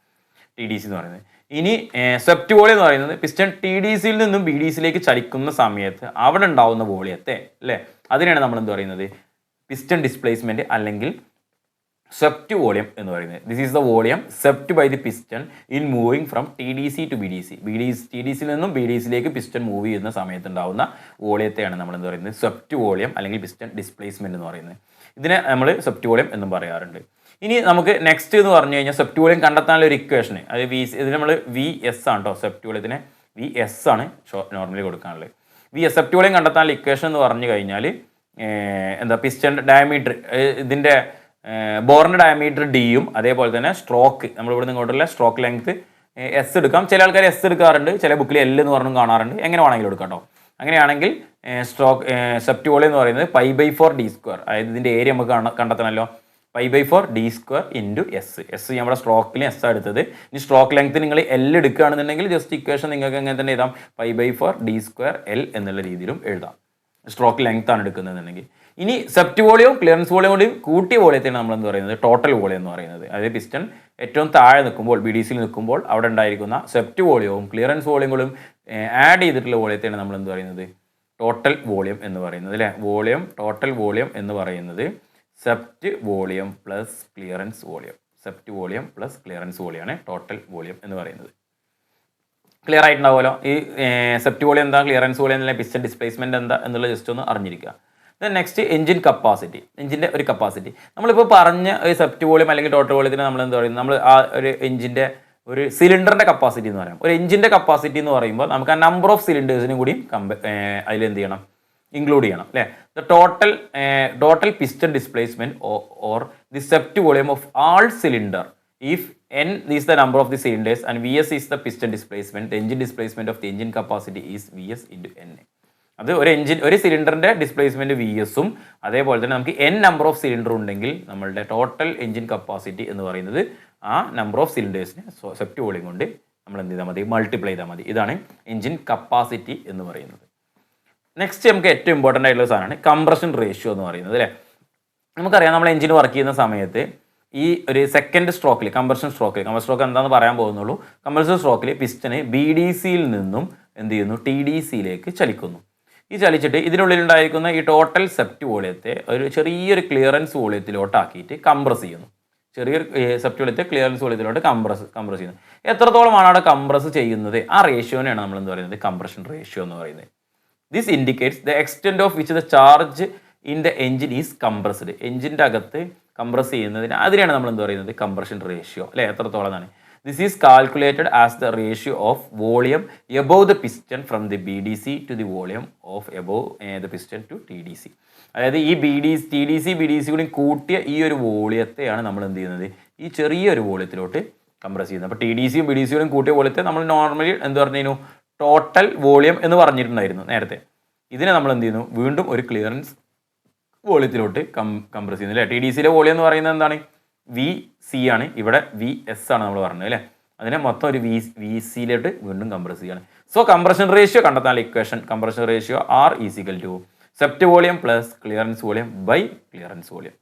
TDC എന്ന് പറയുന്നത്. ഇനി സ്വെപ്റ്റ് വോളിയം എന്ന് പറയുന്നത് പിസ്റ്റൺ TDCയിൽ നിന്നും BDCയിലേക്ക് ചലിക്കുന്ന സമയത്ത് അവിടെ ഉണ്ടാവുന്ന വോളിയത്തെ അല്ലേ, അതിനാണ് നമ്മൾ എന്ത് പറയുന്നത്, പിസ്റ്റൺ ഡിസ്പ്ലേസ്മെൻറ്റ് അല്ലെങ്കിൽ സ്വെപ്റ്റ് വോളിയം എന്ന് പറയുന്നത്. This is the volume swept by the piston in moving from TDC to BDC. TDCയിൽ നിന്നും BDCയിലേക്ക് പിസ്റ്റൺ മൂവ് ചെയ്യുന്ന സമയത്ത് ഉണ്ടാകുന്ന വോളിയത്തെയാണ് നമ്മൾ എന്ത് പറയുന്നത് സ്വെപ്റ്റ് വോളിയം അല്ലെങ്കിൽ പിസ്റ്റൺ ഡിസ്പ്ലേസ്മെന്റ് എന്ന് പറയുന്നത്. ഇതിനെ നമ്മൾ സ്വെപ്റ്റ് വോളിയം എന്നും പറയാറുണ്ട്. ഇനി നമുക്ക് നെക്സ്റ്റ് എന്ന് പറഞ്ഞു കഴിഞ്ഞാൽ സ്വെപ്റ്റ് വോളിയം കണ്ടെത്താനുള്ള ഒരു ഇക്വേഷൻ, അത് ഇതിന് നമ്മൾ VS ആണ് കേട്ടോ. സ്വെപ്റ്റ് വോളിയത്തിന് VS ആണ് നോർമലി കൊടുക്കാനുള്ളത്. സ്വെപ്റ്റ് വോളിയം കണ്ടെത്താനുള്ള ഇക്വേഷൻ എന്ന് പറഞ്ഞു കഴിഞ്ഞാൽ എന്താ, പിസ്റ്റൺ ഡയമീറ്റർ, ഇതിൻ്റെ ബോറിൻ്റെ ഡയമീറ്റർ ഡിയും അതേപോലെ തന്നെ സ്ട്രോക്ക്, നമ്മളിവിടെ നിന്ന് ഇങ്ങോട്ടുള്ള സ്ട്രോക്ക് ലെങ്ത് S എടുക്കാം. ചില ആൾക്കാർ S എടുക്കാറുണ്ട്, ചില ബുക്കിൽ L എന്ന് പറഞ്ഞും കാണാറുണ്ട്. എങ്ങനെ വേണമെങ്കിലും എടുക്കാം കേട്ടോ. അങ്ങനെയാണെങ്കിൽ സ്വെപ്റ്റ് വോളിയം എന്ന് പറയുന്നത് π/4d², അതായത് ഇതിൻ്റെ ഏരിയ നമുക്ക് കണ്ടെത്തണമല്ലോ. π/4d² ഇൻറ്റു S നമ്മുടെ സ്ട്രോക്കിൽ S എടുത്തത്. ഇനി സ്ട്രോക്ക് ലെങ്ത് നിങ്ങൾ L എടുക്കുകയാണെന്നുണ്ടെങ്കിൽ ജസ്റ്റ് ഇക്വേഷൻ നിങ്ങൾക്ക് എങ്ങനെ തന്നെ എഴുതാം, π/4d² L എന്നുള്ള രീതിയിലും എഴുതാം. സ്ട്രോക്ക് ലെങ്ത് ആണ് എടുക്കുന്നതെന്നുണ്ടെങ്കിൽ. ഇനി സ്വെപ്റ്റ് വോളിയവും ക്ലിയറൻസ് വോളിയം കൂടി കൂട്ടിയ വോളിയത്തെയാണ് നമ്മൾ എന്ത് പറയുന്നത് ടോട്ടൽ വോളിയം എന്ന് പറയുന്നത്. അതായത് പിസ്റ്റൺ ഏറ്റവും താഴെ നിൽക്കുമ്പോൾ BDCയിൽ നിൽക്കുമ്പോൾ അവിടെ ഉണ്ടായിരിക്കുന്ന സ്വെപ്റ്റ് വോളിയവും ക്ലിയറൻസ് വോളിയങ്ങളും ആഡ് ചെയ്തിട്ടുള്ള വോളിയത്തെയാണ് നമ്മൾ എന്ത് പറയുന്നത് ടോട്ടൽ വോളിയം എന്ന് പറയുന്നത് അല്ലേ. ടോട്ടൽ വോളിയം എന്ന് പറയുന്നത് swept volume plus clearance volume. Swept volume plus clearance വോളിയമാണ് ടോട്ടൽ വോളിയം എന്ന് പറയുന്നത്. ക്ലിയർ ആയിട്ടുണ്ടാവുമല്ലോ. ഈ സ്വെപ്റ്റ് വോളിയം എന്താ, ക്ലിയറൻസ് വോളിയം എന്നുള്ള പിസ്റ്റൺ ഡിസ്പ്ലേസ്മെന്റ് എന്താ എന്നുള്ള ജസ്റ്റ് ഒന്ന് അറിഞ്ഞിരിക്കുക. Then next engine capacity. എഞ്ചിൻ്റെ ഒരു കപ്പാസിറ്റി നമ്മളിപ്പോൾ പറഞ്ഞ ഒരു സ്വെപ്റ്റ് വോളിയം അല്ലെങ്കിൽ ടോട്ടൽ വോളിയത്തിന് നമ്മൾ എന്താ പറയുന്നത്, നമ്മൾ ആ ഒരു എഞ്ചിൻ്റെ ഒരു സിലിണ്ടറിൻ്റെ കപ്പാസിറ്റി എന്ന് പറയാം. ഒരു എഞ്ചിൻ്റെ കപ്പാസിറ്റി എന്ന് പറയുമ്പോൾ നമുക്ക് ആ നമ്പർ ഓഫ് സിലിണ്ടേഴ്സിനും കൂടി അതിൽ എന്ത് ചെയ്യണം, ഇൻക്ലൂഡ് ചെയ്യണം അല്ലേ. The total piston displacement or the swept volume of all cylinder if n is the number of the cylinders and Vs is the piston displacement, the engine displacement of the engine capacity is Vs into n. അത് ഒരു സിലിണ്ടറിൻ്റെ displacement VS-ഉം അതേപോലെ തന്നെ നമുക്ക് n number of cylinder ഉണ്ടെങ്കിൽ നമ്മളുടെ total engine capacity എന്ന് പറയുന്നത് ആ നമ്പർ ഓഫ് സിലിണ്ടേഴ്സിനെ സ്വെപ്റ്റ് വോളിയം കൊണ്ട് നമ്മൾ എന്ത് ചെയ്താൽ മതി, മൾട്ടിപ്ലൈ ചെയ്താൽ മതി. ഇതാണ് എഞ്ചിൻ കപ്പാസിറ്റി എന്ന് പറയുന്നത്. നെക്സ്റ്റ് നമുക്ക് ഏറ്റവും ഇമ്പോർട്ടൻ്റ് ആയിട്ടുള്ള സാധനമാണ് കംപ്രഷൻ റേഷ്യോ എന്ന് പറയുന്നത് അല്ലേ. നമുക്കറിയാം നമ്മൾ എഞ്ചിൻ വർക്ക് ചെയ്യുന്ന സമയത്ത് ഈ ഒരു സെക്കൻഡ് സ്ട്രോക്കിൽ കംപ്രഷൻ സ്ട്രോക്ക് എന്താണെന്ന് പറയാൻ പോകുന്നുള്ളൂ. കംപ്രഷൻ സ്ട്രോക്കിൽ പിസ്റ്റന് BDCയിൽ നിന്നും എന്ത് ചെയ്യുന്നു, TDCയിലേക്ക് ചലിക്കുന്നു. ഈ ചലിച്ചിട്ട് ഇതിനുള്ളിലുണ്ടായിരിക്കുന്ന ഈ ടോട്ടൽ സ്വെപ്റ്റ് വോളിയത്തെ ഒരു ചെറിയൊരു ക്ലിയറൻസ് വോളിയത്തിലോട്ടാക്കിയിട്ട് കംപ്രസ് ചെയ്യുന്നു. ചെറിയൊരു സ്വെപ്റ്റ് വോളിയത്തെ ക്ലിയറൻസ് വോളിയത്തിലോട്ട് കംപ്രസ് ചെയ്യുന്നു. എത്രത്തോളമാണ് അവിടെ കംപ്രസ് ചെയ്യുന്നത്, ആ റേഷ്യോനെയാണ് നമ്മൾ എന്ത് പറയുന്നത് കംപ്രഷൻ റേഷ്യോ എന്ന് പറയുന്നത്. This indicates the extent of which the charge in the engine is compressed. എഞ്ചിൻ്റെ അകത്ത് കംപ്രസ് ചെയ്യുന്നതിന് അതിനെയാണ് നമ്മൾ എന്ത് പറയുന്നത് കംപ്രഷൻ റേഷ്യോ അല്ലേ, എത്രത്തോളം എന്നാണ്. This is calculated as the ratio of volume above the piston from the BDC to the volume of above the piston to TDC. അതായത് ഈ TDC BDC കൂടി കൂട്ടിയ ഈ ഒരു വോളിയത്തെയാണ് നമ്മൾ എന്ത് ചെയ്യുന്നത് ഈ ചെറിയൊരു വോളിയത്തിലോട്ട് കംപ്രസ് ചെയ്യുന്നത്. അപ്പോൾ TDCയും BDCയും കൂട്ടിയ വോളിയത്തെ നമ്മൾ നോർമലി എന്ത് പറഞ്ഞു ടോട്ടൽ വോളിയം എന്ന് പറഞ്ഞിട്ടുണ്ടായിരുന്നു നേരത്തെ. ഇതിനെ നമ്മൾ എന്ത് ചെയ്യുന്നു വീണ്ടും ഒരു ക്ലിയറൻസ് വോളിയത്തിലോട്ട് കംപ്രസ് ചെയ്യുന്നു അല്ലേ. TDCയിലെ വോളിയം എന്ന് പറയുന്നത് എന്താണ്, VC ആണ്, ഇവിടെ VS ആണ് നമ്മൾ പറഞ്ഞത് അല്ലേ. അതിനെ മൊത്തം ഒരു VCയിലോട്ട് വീണ്ടും കംപ്രസ് ചെയ്യാണ്. സോ കംപ്രഷൻ റേഷ്യോ കണ്ടെത്താനുള്ള equation compression ratio R = swept volume plus clearance volume by clearance volume.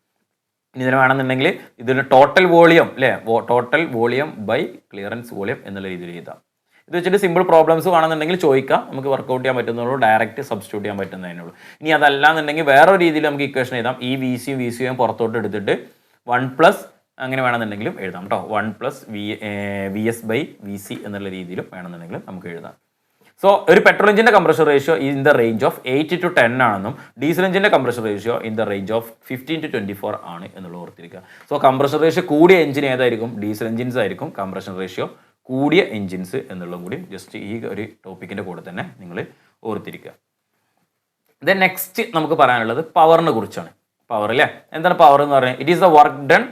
ഇനി ഇതിന് വേണമെന്നുണ്ടെങ്കിൽ ഇതിന് ടോട്ടൽ വോളിയം അല്ലേ, total volume by clearance volume എന്നുള്ള രീതിയിൽ എഴുതാം. ഇത് വെച്ചിട്ട് സിമ്പിൾ പ്രോബ്ലംസ് വേണമെന്നുണ്ടെങ്കിൽ ചോദിക്കാം, നമുക്ക് വർക്കൗട്ട് ചെയ്യാൻ പറ്റുന്നുള്ളൂ, ഡയറക്റ്റ് സബ്സ്റ്റിറ്റ്യൂട്ട് ചെയ്യാൻ പറ്റുന്നതിനുള്ളൂ. ഇനി അതല്ലാന്നുണ്ടെങ്കിൽ വേറൊരു രീതിയിൽ നമുക്ക് ഇക്വേഷൻ എഴുതാം. ഈ VCയും പുറത്തോട്ട് എടുത്തിട്ട് 1+ അങ്ങനെ വേണമെന്നുണ്ടെങ്കിലും എഴുതാം കേട്ടോ. 1+ VS ബൈ VC എന്നുള്ള രീതിയിലും വേണമെന്നുണ്ടെങ്കിലും നമുക്ക് എഴുതാം. സോ ഒരു പെട്രോൾ എഞ്ചിൻ്റെ compression ratio in the range of 8 to 10 ആണെന്നും ഡീസൽ എഞ്ചിൻ്റെ compression ratio in the range of 15 to 24 ആണ് എന്നുള്ളത് ഓർത്തിരിക്കുക. സോ കംപ്രഷൻ റേഷ്യോ കൂടിയ എഞ്ചിൻ ഏതായിരിക്കും, ഡീസൽ എഞ്ചിൻസ് ആയിരിക്കും കംപ്രഷൻ റേഷ്യോ കൂടിയ എഞ്ചിൻസ് എന്നുള്ളതും കൂടി ജസ്റ്റ് ഈ ഒരു ടോപ്പിക്കിൻ്റെ കൂടെ തന്നെ നിങ്ങൾ ഓർത്തിരിക്കുക. ദെൻ നെക്സ്റ്റ് നമുക്ക് പറയാനുള്ളത് പവറിനെ കുറിച്ചാണ്. പവർ അല്ലേ, എന്താണ് പവർ എന്ന് പറയുന്നത്? It is the work done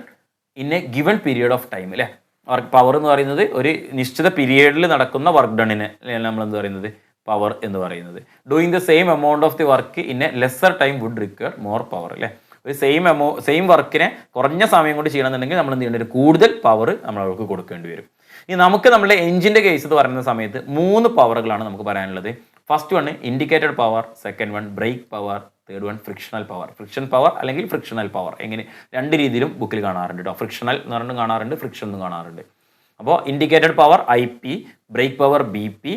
in A given period of time അല്ലേ. പവർ എന്ന് പറയുന്നത് ഒരു നിശ്ചിത പീരിയഡിൽ നടക്കുന്ന വർക്ക് ഡണ്ണിനെ നമ്മൾ എന്ത് പറയുന്നത് പവർ എന്ന് പറയുന്നത്. Doing the same amount of the work in a lesser time would require more power അല്ലേ. ഒരു സെയിം വർക്കിനെ കുറഞ്ഞ സമയം കൊണ്ട് ചെയ്യണമെന്നുണ്ടെങ്കിൽ നമ്മൾ എന്ത് ചെയ്യേണ്ടി വരും, കൂടുതൽ പവർ നമ്മളവർക്ക് കൊടുക്കേണ്ടി വരും. ഇനി നമുക്ക് നമ്മുടെ എഞ്ചിൻ്റെ കേസ് എന്ന് പറയുന്ന സമയത്ത് 3 പവറുകളാണ് നമുക്ക് പറയാനുള്ളത്. First one indicated power, second one break power, third one frictional power. Friction power അല്ലെങ്കിൽ ഫ്രിക്ഷണൽ പവർ എങ്ങനെ രണ്ട് രീതിയിലും ബുക്കിൽ കാണാറുണ്ട് കേട്ടോ. ഫ്രിക്ഷണൽ എന്ന് പറഞ്ഞിട്ടും കാണാറുണ്ട്, ഫ്രിക്ഷൻ എന്നും കാണാറുണ്ട്. അപ്പോൾ indicated power IP, brake power BP,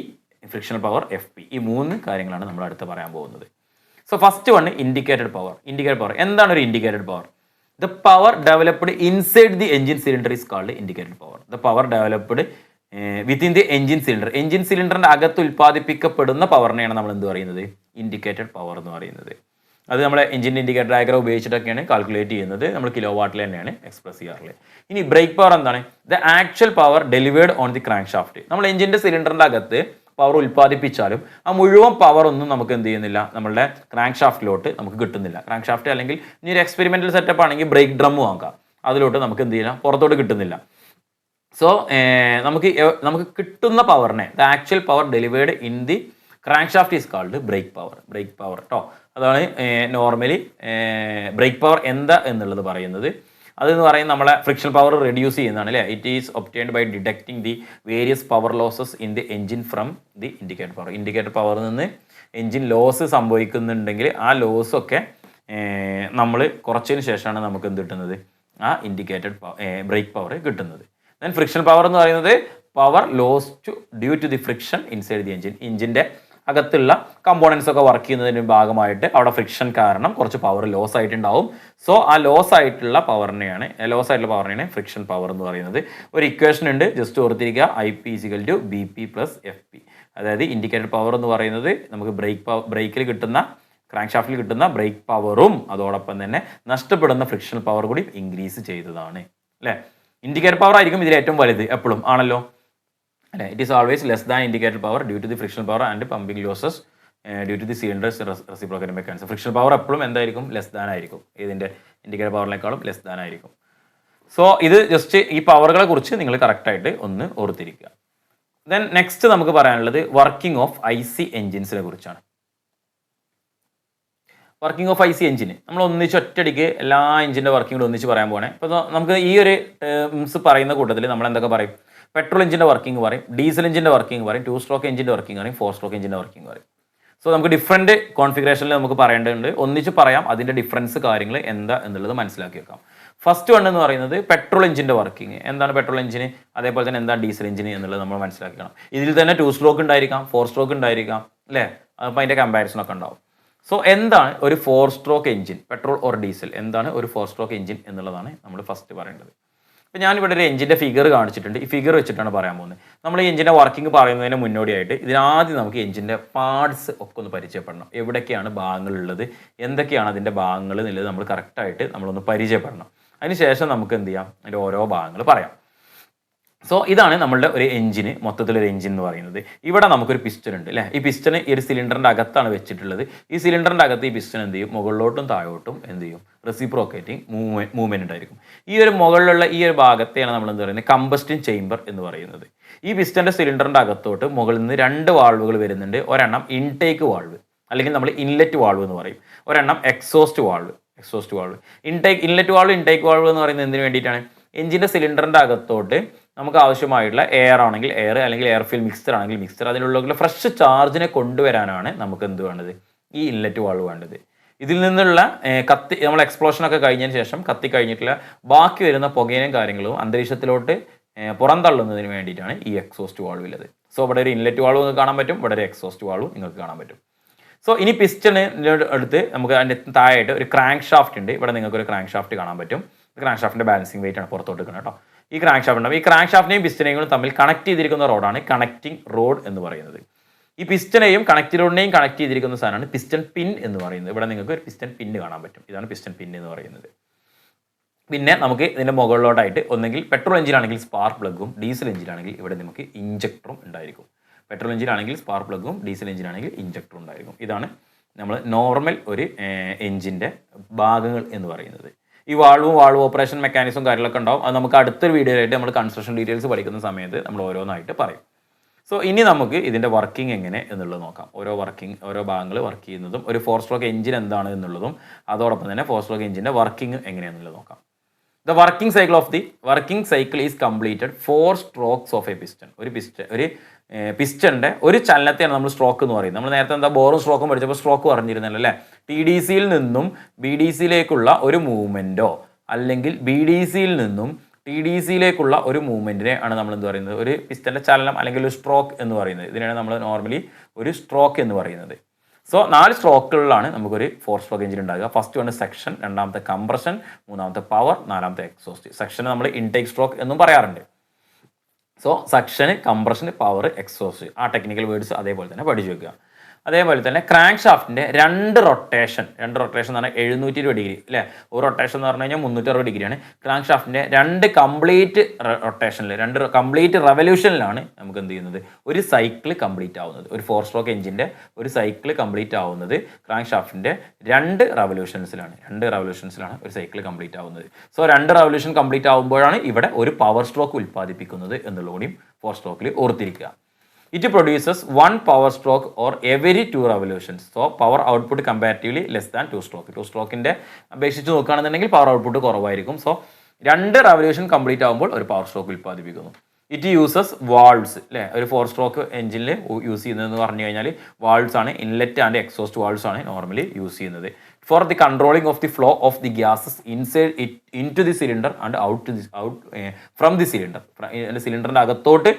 frictional power FP. ഈ 3 കാര്യങ്ങളാണ് നമ്മൾ അടുത്ത് പറയാൻ പോകുന്നത്. So first one indicated power. Indicated power എന്താണ് ഒരു indicated power? The power developed inside the engine cylinder is called indicated power. The power developed within the engine cylinder, engine സിലിണ്ടറിൻ്റെ അകത്ത് ഉൽപ്പാദിപ്പിക്കപ്പെടുന്ന പവറിനെയാണ് നമ്മൾ എന്ത് പറയുന്നത്, ഇൻഡിക്കേറ്റഡ് പവർ എന്ന് പറയുന്നത്. അത് നമ്മളെ എഞ്ചിൻ്റെ ഇൻഡിക്കേറ്റർ ഡയഗ്രം ഉപയോഗിച്ചിട്ടൊക്കെയാണ് കാൽക്കുലേറ്റ് ചെയ്യുന്നത്. നമ്മൾ കിലോ വാട്ടിൽ തന്നെയാണ് എക്സ്പ്രസ് ചെയ്യാറുള്ളത്. ഇനി ബ്രേക്ക് പവർ എന്താണ്? The actual power delivered on the crank shaft. നമ്മൾ എഞ്ചിൻ്റെ സിലിണ്ടറിൻ്റെ അകത്ത് പവർ ഉൽപ്പാദിപ്പിച്ചാലും ആ മുഴുവൻ പവർ ഒന്നും നമുക്ക് എന്ത് ചെയ്യുന്നില്ല, നമ്മളുടെ ക്രാങ്ക് ഷാഫ്റ്റിലോട്ട് നമുക്ക് കിട്ടുന്നില്ല. ക്രാങ്ക് ഷാഫ്റ്റ് അല്ലെങ്കിൽ ഇനി ഒരു എക്സ്പെരിമെൻ്റൽ സെറ്റപ്പ് ആണെങ്കിൽ ബ്രേക്ക് ഡ്രം വാങ്ങാം, അതിലോട്ട് നമുക്ക് എന്ത് ചെയ്യില്ല, പുറത്തോട്ട് കിട്ടുന്നില്ല. സോ നമുക്ക് കിട്ടുന്ന പവറിനെ, the actual power delivered in the crank shaft is called break power. Break power കേട്ടോ, അതാണ് നോർമലി ബ്രേക്ക് പവർ എന്താ എന്നുള്ളത് പറയുന്നത്. അതെന്ന് പറയുന്നത് നമ്മളെ ഫ്രിക്ഷൻ പവർ റെഡ്യൂസ് ചെയ്യുന്നതാണ് അല്ലേ. It is obtained by detecting the various power losses in the engine from the indicator power. Indicator പവറിൽ നിന്ന് എഞ്ചിൻ ലോസ് സംഭവിക്കുന്നുണ്ടെങ്കിൽ ആ ലോസൊക്കെ നമ്മൾ കുറച്ചതിന് ശേഷമാണ് നമുക്ക് എന്ത് കിട്ടുന്നത്, ആ ഇൻഡിക്കേറ്റഡ് ബ്രേക്ക് പവർ കിട്ടുന്നത്. ദെൻ ഫ്രിക്ഷൻ പവർ എന്ന് പറയുന്നത് power loss to due to the friction inside the engine. എഞ്ചിൻ്റെ അകത്തുള്ള കമ്പോണൻസ് ഒക്കെ വർക്ക് ചെയ്യുന്നതിന് ഭാഗമായിട്ട് അവിടെ ഫ്രിക്ഷൻ കാരണം കുറച്ച് പവർ ലോസ് ആയിട്ടുണ്ടാവും. സോ ആ ലോസ് ആയിട്ടുള്ള പവറിനെയാണ് ഫ്രിക്ഷൻ പവർ എന്ന് പറയുന്നത്. ഒരു ഇക്വേഷൻ ഉണ്ട്, ജസ്റ്റ് ഓർത്തിരിക്കുക, IP = BP + FP. അതായത് ഇൻഡിക്കേറ്റഡ് പവർ എന്ന് പറയുന്നത് നമുക്ക് ബ്രേക്കിൽ കിട്ടുന്ന, ക്രാങ്ക് ഷാഫ്റ്റിൽ കിട്ടുന്ന ബ്രേക്ക് പവറും അതോടൊപ്പം തന്നെ നഷ്ടപ്പെടുന്ന ഫ്രിക്ഷൻ പവർ കൂടി ഇൻക്രീസ് ചെയ്തതാണ് അല്ലേ. ഇൻഡിക്കേറ്റർ പവർ ആയിരിക്കും ഇതിൽ ഏറ്റവും വലുത് എപ്പോഴും ആണല്ലോ അല്ലേ. It is always less than indicator power due to the friction power and pumping losses due to the cylinders reciprocal mechanism. Friction power എപ്പോഴും എന്തായിരിക്കും, ലെസ് ദാൻ ആയിരിക്കും, ഇതിൻ്റെ ഇൻഡിക്കേറ്റർ പവറിനേക്കാളും ലെസ് ദാൻ ആയിരിക്കും. സോ ഇത് ജസ്റ്റ് ഈ പവറുകളെ കുറിച്ച് നിങ്ങൾ കറക്റ്റായിട്ട് ഒന്ന് ഓർത്തിരിക്കുക. ദെൻ നെക്സ്റ്റ് നമുക്ക് പറയാനുള്ളത് വർക്കിംഗ് ഓഫ് IC എഞ്ചിൻസിനെ കുറിച്ചാണ്. വർക്കിംഗ് ഓഫ് IC എഞ്ചിന് നമ്മൾ ഒന്നിച്ച് ഒറ്റയടിക്ക് എല്ലാ എഞ്ചിൻ്റെ വർക്കിംഗ് ഒന്നിച്ച് പറയാൻ പോകണേ. ഇപ്പോൾ നമുക്ക് ഈ ഒരു ടേംസ് പറയുന്ന കൂട്ടത്തിൽ നമ്മൾ എന്തൊക്കെ പറയും, പെട്രോൾ എഞ്ചിൻ്റെ വർക്കിംഗ് പറയും, ഡീസൽ എഞ്ചിൻ്റെ വർക്കിംഗ് പറയും, 2 സ്ട്രോക്ക് എഞ്ചിൻ്റെ വർക്കിംഗ് പറയും, 4 സ്ട്രോക്ക് എഞ്ചിൻ്റെ വർക്കിംഗ് പറയും. സോ നമുക്ക് ഡിഫറെൻറ്റ് കോൺഫിഗറേഷനിൽ നമുക്ക് പറയേണ്ടതുണ്ട്, ഒന്നിച്ച് പറയാം, അതിൻ്റെ ഡിഫറൻസ് കാര്യങ്ങൾ എന്താ എന്നുള്ളത് മനസ്സിലാക്കി വെക്കാം. ഫസ്റ്റ് വൺ എന്ന് പറയുന്നത് പെട്രോൾ എഞ്ചിൻ്റെ വർക്കിംഗ്. എന്താണ് പെട്രോൾ എഞ്ചിന്, അതേപോലെ തന്നെ എന്താണ് ഡീസൽ എഞ്ചിന് എന്നുള്ളത് നമ്മൾ മനസ്സിലാക്കണം. ഇതിൽ തന്നെ 2 സ്ട്രോക്ക് ഉണ്ടായിരിക്കാം, 4 സ്ട്രോക്ക് ഉണ്ടായിരിക്കാം അല്ലേ, അപ്പോൾ അതിൻ്റെ കമ്പാരിസൺ ഒക്കെ ഉണ്ടാവും. സോ എന്താണ് ഒരു 4 stroke engine, petrol or diesel, എന്താണ് ഒരു 4 സ്ട്രോക്ക് എഞ്ചിൻ എന്നുള്ളതാണ് നമ്മൾ ഫസ്റ്റ് പറയേണ്ടത്. അപ്പോൾ ഞാനിവിടെ ഒരു എഞ്ചിൻ്റെ ഫിഗർ കാണിച്ചിട്ടുണ്ട്, ഈ ഫിഗർ വെച്ചിട്ടാണ് പറയാൻ പോകുന്നത്. നമ്മൾ ഈ എഞ്ചിൻ്റെ വർക്കിംഗ് പറയുന്നതിന് മുന്നോടിയായിട്ട് ഇതിനാദ്യം നമുക്ക് എഞ്ചിൻ്റെ പാർട്സ് ഒക്കെ ഒന്ന് പരിചയപ്പെടണം. എവിടേക്കാണ് ഭാഗങ്ങളുള്ളത്, എന്തൊക്കെയാണ് അതിൻ്റെ ഭാഗങ്ങൾ എന്നുള്ളത് നമ്മൾ കറക്റ്റായിട്ട് നമ്മളൊന്ന് പരിചയപ്പെടണം. അതിനുശേഷം നമുക്ക് എന്ത് ചെയ്യാം, അതിൻ്റെ ഓരോ ഭാഗങ്ങൾ പറയാം. സോ ഇതാണ് നമ്മളുടെ ഒരു എഞ്ചിന്, മൊത്തത്തിലൊരു എഞ്ചിൻ എന്ന് പറയുന്നത്. ഇവിടെ നമുക്കൊരു പിസ്റ്റൺ ഉണ്ട് അല്ലേ. ഈ പിസ്റ്റൺ ഈ ഒരു സിലിണ്ടറിൻ്റെ അകത്താണ് വെച്ചിട്ടുള്ളത്. ഈ സിലിണ്ടറിൻ്റെ അകത്ത് ഈ പിസ്റ്റൺ എന്ത് ചെയ്യും, മുകളിലോട്ടും താഴോട്ടും എന്ത് ചെയ്യും, റെസിപ്രോക്കേറ്റിംഗ് മൂവ്മെൻറ്റ് ഉണ്ടായിരിക്കും. ഈ ഒരു മുകളിലുള്ള ഈ ഒരു ഭാഗത്തെയാണ് നമ്മൾ എന്ത് പറയുന്നത്, കമ്പസ്റ്റിൻ ചേംബർ എന്ന് പറയുന്നത്. ഈ പിസ്റ്റൻ്റെ സിലിണ്ടറിൻ്റെ അകത്തോട്ട് മുകളിൽ നിന്ന് 2 വാൾവുകൾ വരുന്നുണ്ട്. ഒരെണ്ണം ഇൻടേക്ക് വാൾവ് അല്ലെങ്കിൽ നമ്മൾ ഇൻലെറ്റ് വാൾവ് എന്ന് പറയും, ഒരെണ്ണം exhaust valve. Inlet valve, intake valve എന്ന് പറയുന്നത് എന്തിനു വേണ്ടിയിട്ടാണ്, എഞ്ചിൻ്റെ സിലിണ്ടറിൻ്റെ അകത്തോട്ട് നമുക്ക് ആവശ്യമായിട്ടുള്ള എയർ ആണെങ്കിൽ എയർ, അല്ലെങ്കിൽ എയർ ഫിൽ മിക്സ്ചർ ആണെങ്കിൽ മിക്സ്ചർ, അതിലുള്ള ഫ്രഷ് ചാർജിനെ കൊണ്ടുവരാനാണ് നമുക്ക് എന്ത് വേണ്ടത്, ഈ ഇൻലെറ്റ് വാൾവ് വേണ്ടത്. ഇതിൽ നിന്നുള്ള നമ്മൾ എക്സ്പ്ലോഷനൊക്കെ കഴിഞ്ഞതിന് ശേഷം കഴിഞ്ഞിട്ടുള്ള ബാക്കി വരുന്ന പുകയും കാര്യങ്ങളും അന്തരീക്ഷത്തിലോട്ട് പുറന്തള്ളുന്നതിന് വേണ്ടിയിട്ടാണ് ഈ എക്സോസ്റ്റ് വാൾവുള്ളത്. സോ ഇവിടെ ഒരു ഇൻലെറ്റ് വാൾവ് നിങ്ങൾക്ക് കാണാൻ പറ്റും, ഇവിടെ ഒരു എക്സോസ്റ്റ് വാൾവ് നിങ്ങൾക്ക് കാണാൻ പറ്റും. സോ ഇനി പിസ്റ്റണ് അടുത്ത് നമുക്ക് അതിൻ്റെ താഴെയായിട്ട് ഒരു ക്രാങ്ക് ഷാഫ്റ്റ് ഉണ്ട്. ഇവിടെ നിങ്ങൾക്ക് ഒരു ക്രാങ്ക് ഷാഫ്റ്റ് കാണാൻ പറ്റും. ക്രാങ്ക് ഷാഫ്റ്റിൻ്റെ ബാലൻസിങ് വെയിറ്റ് ആണ് പുറത്തോട്ട് എടുക്കുന്നത് കേട്ടോ. ഈ ക്രാങ്ക് ഷാഫ്റ്റ് ഉണ്ടാവും. ഈ ക്രാങ്ക് ഷാഫ്റ്റിനെയും പിസ്റ്റനെയും തമ്മിൽ കണക്ട് ചെയ്തിരിക്കുന്ന റോഡാണ് കണക്റ്റിംഗ് റോഡ് എന്ന് പറയുന്നത്. ഈ പിസ്റ്റനെയും കണക്ട് റോഡിനെയും കണക്ട് ചെയ്തിരിക്കുന്ന സാധനമാണ് പിസ്റ്റൺ പിൻ എന്ന് പറയുന്നത്. ഇവിടെ നിങ്ങൾക്ക് ഒരു പിസ്റ്റൺ പിന്ന് കാണാൻ പറ്റും. ഇതാണ് പിസ്റ്റൺ പിൻ എന്ന് പറയുന്നത്. പിന്നെ നമുക്ക് ഇതിൻ്റെ മുകളിലോട്ടായിട്ട് ഒന്നെങ്കിൽ പെട്രോൾ എഞ്ചിനാണെങ്കിൽ സ്പാർക്ക് പ്ലഗും, ഡീസൽ എഞ്ചിനാണെങ്കിൽ ഇവിടെ നമുക്ക് ഇഞ്ചക്ടറും ഉണ്ടായിരിക്കും. പെട്രോൾ എഞ്ചിനാണെങ്കിൽ സ്പാർക്ക് പ്ലഗും, ഡീസൽ എഞ്ചിനാണെങ്കിൽ ഇഞ്ചക്ടറും ഉണ്ടായിരിക്കും. ഇതാണ് നമ്മൾ നോർമൽ ഒരു എഞ്ചിൻ്റെ ഭാഗങ്ങൾ എന്ന് പറയുന്നത്. ഈ വാൾവ് ഓപ്പറേഷൻ മെക്കാനിസം കാര്യങ്ങളൊക്കെ ഉണ്ടാവും. അത് നമുക്ക് അടുത്തൊരു വീഡിയോയിലായിട്ട് നമ്മൾ കൺസ്ട്രക്ഷൻ ഡീറ്റെയിൽസ് പഠിക്കുന്ന സമയത്ത് നമ്മൾ ഓരോന്നായിട്ട് പറയും. സോ ഇനി നമുക്ക് ഇതിൻ്റെ വർക്കിംഗ് എങ്ങനെ എന്നുള്ളത് നോക്കാം. ഓരോ ഭാഗങ്ങൾ വർക്ക് ചെയ്യുന്നതും ഒരു 4 സ്ട്രോക്ക് എഞ്ചിൻ എന്താണ് എന്നുള്ളതും അതോടൊപ്പം തന്നെ 4 സ്ട്രോക്ക് എഞ്ചിൻ്റെ വർക്കിംഗ് എങ്ങനെയാണെന്നുള്ളത് നോക്കാം. The working cycle is completed 4 strokes of a piston. ഒരു പിസ്റ്റൻ്റെ ഒരു ചലനത്തെയാണ് നമ്മൾ സ്ട്രോക്ക് എന്ന് പറയുന്നത്. നമ്മൾ നേരത്തെ എന്താ ബോറും സ്ട്രോക്കും പഠിച്ചപ്പോൾ സ്ട്രോക്ക് പറഞ്ഞിരുന്നല്ലോ അല്ലേ. TDCയിൽ നിന്നും BDCയിലേക്കുള്ള ഒരു മൂവ്മെൻറ്റോ അല്ലെങ്കിൽ BDCയിൽ നിന്നും TDCയിലേക്കുള്ള ഒരു മൂവ്മെൻറ്റിനെ ആണ് നമ്മൾ എന്ത് പറയുന്നത്, ഒരു പിസ്റ്റൻ്റെ ചലനം അല്ലെങ്കിൽ ഒരു സ്ട്രോക്ക് എന്ന് പറയുന്നത്. ഇതിനാണ് നമ്മൾ നോർമലി ഒരു സ്ട്രോക്ക് എന്ന് പറയുന്നത്. സോ 4 സ്ട്രോക്കുകളിലാണ് നമുക്കൊരു 4 സ്ട്രോക്ക് എഞ്ചിൻ ഉണ്ടാകുക. ഫസ്റ്റ് വൺ സെക്ഷൻ, രണ്ടാമത്തെ കംപ്രഷൻ, മൂന്നാമത്തെ പവർ, നാലാമത്തെ എക്സോസ്റ്റ്. സെക്ഷന് നമ്മൾ ഇൻടേക്ക് സ്ട്രോക്ക് എന്നും പറയാറുണ്ട്. സോ സെക്ഷന്, കംപ്രഷൻ, പവർ, എക്സോസ്റ്റ്, ആ ടെക്നിക്കൽ വേർഡ്സ് അതേപോലെ തന്നെ പഠിച്ചു വെക്കുക. അതേപോലെ തന്നെ ക്രാങ്ക് ഷാഫ്റ്റിൻ്റെ രണ്ട് റൊട്ടേഷൻ എന്ന് പറഞ്ഞാൽ 720 ഡിഗ്രി അല്ലേ, ഒരു റൊട്ടേഷൻ എന്ന് പറഞ്ഞു കഴിഞ്ഞാൽ 360 ഡിഗ്രിയാണ്. ക്രാങ്ക് ഷാഫ്റ്റിൻ്റെ രണ്ട് കംപ്ലീറ്റ് റൊട്ടേഷനിൽ, രണ്ട് കംപ്ലീറ്റ് റെവല്യൂഷനിലാണ് നമുക്ക് എന്ത് ചെയ്യുന്നത്, ഒരു സൈക്കിൾ കംപ്ലീറ്റ് ആവുന്നത്. ഒരു 4 സ്ട്രോക്ക് എഞ്ചിൻ്റെ ഒരു സൈക്കിൾ കംപ്ലീറ്റ് ആവുന്നത് ക്രാങ്ക് ഷാഫ്റ്റിൻ്റെ രണ്ട് റെവല്യൂഷൻസിലാണ് ഒരു സൈക്കിൾ കംപ്ലീറ്റ് ആവുന്നത്. സോ 2 റെവല്യൂഷൻ കംപ്ലീറ്റ് ആകുമ്പോഴാണ് ഇവിടെ ഒരു പവർ സ്ട്രോക്ക് ഉൽപ്പാദിപ്പിക്കുന്നത് എന്നുള്ളതുകൂടിയും 4 സ്ട്രോക്കിൽ ഓർത്തിരിക്കുക. It produces 1 power stroke or every 2 revolutions. So power output comparatively less than 2 stroke. 2 സ്ട്രോക്കിൻ്റെ അപേക്ഷിച്ച് നോക്കുകയാണെന്നുണ്ടെങ്കിൽ പവർ ഔട്ട്പുട്ട് കുറവായിരിക്കും. സോ 2 റവല്യൂഷൻ കംപ്ലീറ്റ് ആകുമ്പോൾ ഒരു പവർ സ്ട്രോക്ക് ഉൽപ്പാദിപ്പിക്കുന്നു. ഇറ്റ് യൂസസ് വാൾവ്സ് അല്ലേ, ഒരു 4 സ്ട്രോക്ക് എഞ്ചിനിൽ യൂസ് ചെയ്യുന്നതെന്ന് പറഞ്ഞു കഴിഞ്ഞാൽ വാൾവ്സ് ആണ്, ഇൻലെറ്റ് ആൻഡ് എക്സോസ്റ്റ് വാൾവ്സ് ആണ് നോർമലി യൂസ് ചെയ്യുന്നത്. For the controlling of the flow of the gases inside in to the cylinder and out from the cylinder. സിലിണ്ടറിൻ്റെ അകത്തോട്ട്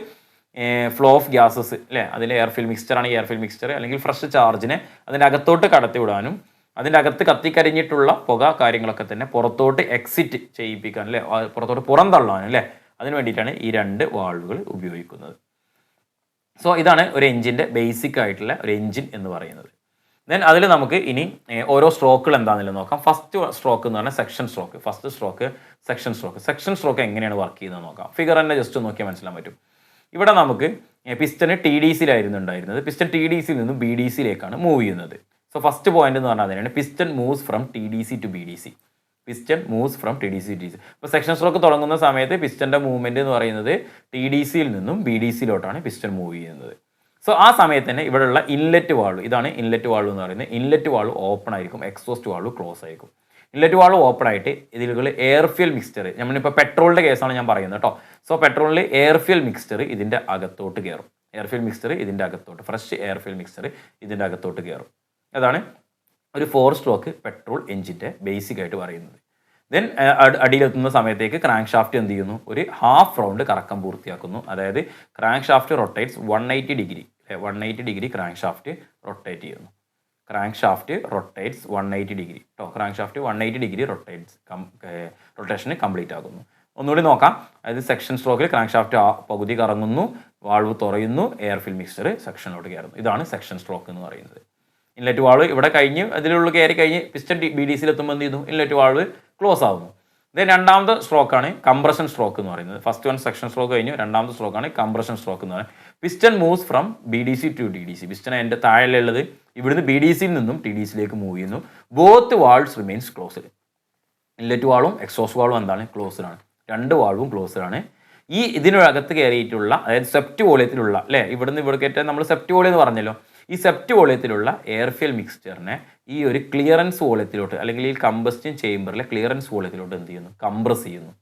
ഫ്ലോ ഓഫ് ഗ്യാസസ് അല്ലേ, അതിൽ എയർഫിൽ മിക്സ്ചറാണ് എയർഫിൽ മിക്സ്ചർ, അല്ലെങ്കിൽ ഫ്രഷ് ചാർജിനെ അതിൻ്റെ അകത്തോട്ട് കടത്തി വിടാനും അതിൻ്റെ അകത്ത് കത്തിക്കരിഞ്ഞിട്ടുള്ള പുക കാര്യങ്ങളൊക്കെ തന്നെ പുറത്തോട്ട് എക്സിറ്റ് ചെയ്യിപ്പിക്കാൻ അല്ലേ, പുറത്തോട്ട് പുറന്തള്ളാനും അല്ലേ, അതിന് വേണ്ടിയിട്ടാണ് ഈ 2 വാൾവുകൾ ഉപയോഗിക്കുന്നത്. സോ ഇതാണ് ഒരു എഞ്ചിൻ്റെ ബേസിക് ആയിട്ടുള്ള ഒരു എഞ്ചിൻ എന്ന് പറയുന്നത്. ദെൻ അതിൽ നമുക്ക് ഇനി ഓരോ സ്ട്രോക്കുകൾ എന്താണെന്നുള്ളത് നോക്കാം. ഫസ്റ്റ് സ്ട്രോക്ക് എന്ന് പറഞ്ഞാൽ section stroke. First stroke section stroke എങ്ങനെയാണ് വർക്ക് ചെയ്യുന്നത് നോക്കാം. ഫിഗർ തന്നെ ജസ്റ്റ് നോക്കിയാൽ മനസ്സിലാൻ പറ്റും. ഇവിടെ നമുക്ക് പിസ്റ്റന് TDCയിലായിരുന്നു ഉണ്ടായിരുന്നത്. പിസ്റ്റൻ TDCയിൽ നിന്നും BDCയിലേക്കാണ് മൂവ് ചെയ്യുന്നത്. സോ ഫസ്റ്റ് പോയിന്റ് എന്ന് പറഞ്ഞാൽ അതിനാണ് piston moves from TDC to BDC. ഇപ്പോൾ സെക്ഷൻ സ്ട്രോക്ക് തുടങ്ങുന്ന സമയത്ത് പിസ്റ്റൻ്റെ മൂവ്മെൻറ്റ് എന്ന് പറയുന്നത് TDCയിൽ നിന്നും BDCയിലോട്ടാണ് പിസ്റ്റൻ മൂവ് ചെയ്യുന്നത്. സോ ആ സമയത്ത് തന്നെ ഇവിടെയുള്ള ഇൻലെറ്റ് വാൾവ്, ഇതാണ് ഇൻലെറ്റ് വാൾവ് എന്ന് പറയുന്നത്. ഇൻലെറ്റ് വാൾവ് ഓപ്പൺ ആയിരിക്കും, എക്സോസ്റ്റ് വാൾവ് ക്ലോസ് ആയിരിക്കും. ഇൻലെറ്റ് വാൾവ് ഓപ്പൺ ആയിട്ട് ഇതിൽ എയർ ഫ്യൂൽ മിക്സ്ചർ, നമ്മളിപ്പോൾ പെട്രോളിൻ്റെ കേസാണ് ഞാൻ പറയുന്നത് കേട്ടോ. സോ പെട്രോളിൽ എയർ ഫ്യൂൽ മിക്സ്ചർ ഇതിൻ്റെ അകത്തോട്ട് കയറും. ഫ്രഷ് എയർ ഫ്യൂൽ മിക്സ്ചർ ഇതിൻ്റെ അകത്തോട്ട് കയറും. അതാണ് ഒരു 4 സ്ട്രോക്ക് പെട്രോൾ എഞ്ചിൻ്റെ ബേസിക് ആയിട്ട് പറയുന്നത്. ദെൻ അടിയിലെത്തുന്ന സമയത്തേക്ക് ക്രാങ്ക് ഷാഫ്റ്റ് എന്ത് ചെയ്യുന്നു, ഒരു ഹാഫ് റൗണ്ട് കറക്കം പൂർത്തിയാക്കുന്നു. അതായത് crank shaft rotates 180 degree, 180 degree crank shaft rotate ചെയ്യുന്നു. ക്രാങ്ക് ഷാഫ്റ്റ് റൊട്ടേറ്റ്സ് 180 ഡിഗ്രി കേട്ടോ. ക്രാങ്ക് ഷാഫ്റ്റ് 180 ഡിഗ്രി റൊട്ടേഷന് കംപ്ലീറ്റ് ആകുന്നു. ഒന്നുകൂടി നോക്കാം. അതായത് സെക്ഷൻ സ്ട്രോക്കിൽ ക്രാങ്ക് ഷാഫ്റ്റ് പകുതി കറങ്ങുന്നു, വാൾവ് തുറയുന്നു, എയർ ഫിൽ മിക്സ്ചർ സെക്ഷനിലോട്ട് കയറുന്നു. ഇതാണ് സെക്ഷൻ സ്ട്രോക്ക് എന്ന് പറയുന്നത്. ഇൻലെറ്റ് വാൾവ് ഇവിടെ കഴിഞ്ഞ് അതിലുള്ള കയറി കഴിഞ്ഞ് പിസ്റ്റൻ BDCയിൽ എത്തുമ്പോൾ എന്ത് ചെയ്യുന്നു, ഇൻലെറ്റ് വാൾവ് ക്ലോസ് ആവുന്നു. ദെൻ രണ്ടാമത്തെ സ്ട്രോക്കാണ് കംപ്രഷൻ സ്ട്രോക്ക് എന്ന് പറയുന്നത്. ഫസ്റ്റ് വൺ സെക്ഷൻ സ്ട്രോക്ക് കഴിഞ്ഞു, രണ്ടാമത്തെ സ്ട്രോക്കാണ് കംപ്രഷൻ സ്ട്രോക്ക് എന്ന് പറയുന്നത്. Piston moves from BDC to TDC. Piston എൻ്റെ താഴെയുള്ളത് ഇവിടുന്ന് BDCയിൽ നിന്നും TDCയിലേക്ക് മൂവ് ചെയ്യുന്നു. Both valves remains closed. Inlet വാൾവും എക്സോസ്റ്റ് വാൾവും എന്താണ്, ക്ലോസ്ഡാണ്. 2 വാൾവും ക്ലോസ്ഡാണ്. ഈ ഇതിനകത്ത് കയറിയിട്ടുള്ള, അതായത് സെപ്റ്റ് വോളിയത്തിലുള്ള അല്ലേ, ഇവിടുന്ന് ഇവിടെ കയറ്റാൻ നമ്മൾ സെപ്റ്റ് വോളിയം എന്ന് പറഞ്ഞല്ലോ. ഈ സെപ്റ്റ് വോളിയത്തിലുള്ള എയർ ഫ്യൂൽ മിക്സ്ചറിനെ ഈ ഒരു ക്ലിയറൻസ് വോളിയത്തിലോട്ട്, അല്ലെങ്കിൽ ഈ കമ്പസ്റ്റൻ ചേംബറിലെ ക്ലിയറൻസ് വോളിയത്തിലോട്ട് എന്ത് ചെയ്യുന്നു, കംപ്രസ് ചെയ്യുന്നു.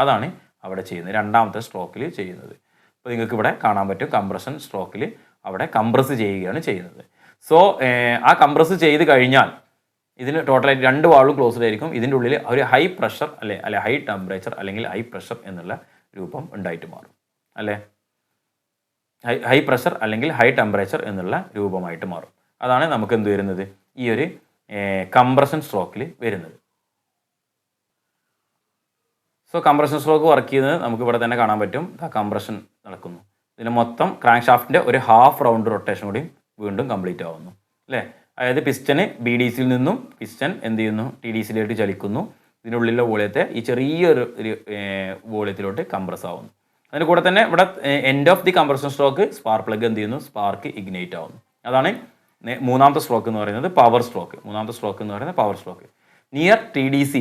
അതാണ് അവിടെ ചെയ്യുന്നത്, രണ്ടാമത്തെ സ്ട്രോക്കിൽ ചെയ്യുന്നത്. അപ്പോൾ നിങ്ങൾക്ക് ഇവിടെ കാണാൻ പറ്റും, കംപ്രഷൻ സ്ട്രോക്കിൽ അവിടെ കംപ്രസ് ചെയ്യുകയാണ് ചെയ്യുന്നത്. സോ ആ കംപ്രസ് ചെയ്ത് കഴിഞ്ഞാൽ ഇതിന് ടോട്ടലായിട്ട് 2 വാൾവും ക്ലോസ്ഡ് ആയിരിക്കും. ഇതിൻ്റെ ഉള്ളിൽ ഒരു ഹൈ പ്രഷർ അല്ലെ ഹൈ ടെമ്പറേച്ചർ അല്ലെങ്കിൽ ഹൈ പ്രഷർ എന്നുള്ള രൂപം ഉണ്ടായിട്ട് മാറും അല്ലേ. ഹൈ പ്രഷർ അല്ലെങ്കിൽ ഹൈ ടെമ്പറേച്ചർ എന്നുള്ള രൂപമായിട്ട് മാറും. അതാണ് നമുക്ക് എന്ത് വരുന്നത്, ഈ ഒരു കംപ്രഷൻ സ്ട്രോക്കിൽ വരുന്നത്. സോ കംപ്രഷൻ സ്ട്രോക്ക് വർക്ക് ചെയ്യുന്നത് നമുക്ക് ഇവിടെ തന്നെ കാണാൻ പറ്റും. കംപ്രഷൻ നടക്കുന്നു. ഇതിന് മൊത്തം ക്രാങ്ക് ഷാഫ്റ്റിൻ്റെ ഒരു ഹാഫ് റൗണ്ട് റൊട്ടേഷൻ കൂടി വീണ്ടും കംപ്ലീറ്റ് ആവുന്നു അല്ലേ. അതായത് പിസ്റ്റന് BDCയിൽ നിന്നും പിസ്റ്റൻ എന്ത് ചെയ്യുന്നു, TDCയിലേക്ക് ചലിക്കുന്നു. ഇതിനുള്ളിലെ വോളിയത്തെ ഈ ചെറിയൊരു വോളിയത്തിലോട്ട് കംപ്രസ് ആവുന്നു. അതിന് കൂടെ തന്നെ ഇവിടെ end of the compression stroke spark plug എന്ത് ചെയ്യുന്നു, സ്പാർക്ക് ഇഗ്നൈറ്റ് ആവുന്നു. അതാണ് മൂന്നാമത്തെ സ്ട്രോക്ക് എന്ന് പറയുന്നത്, power stroke. Near TDC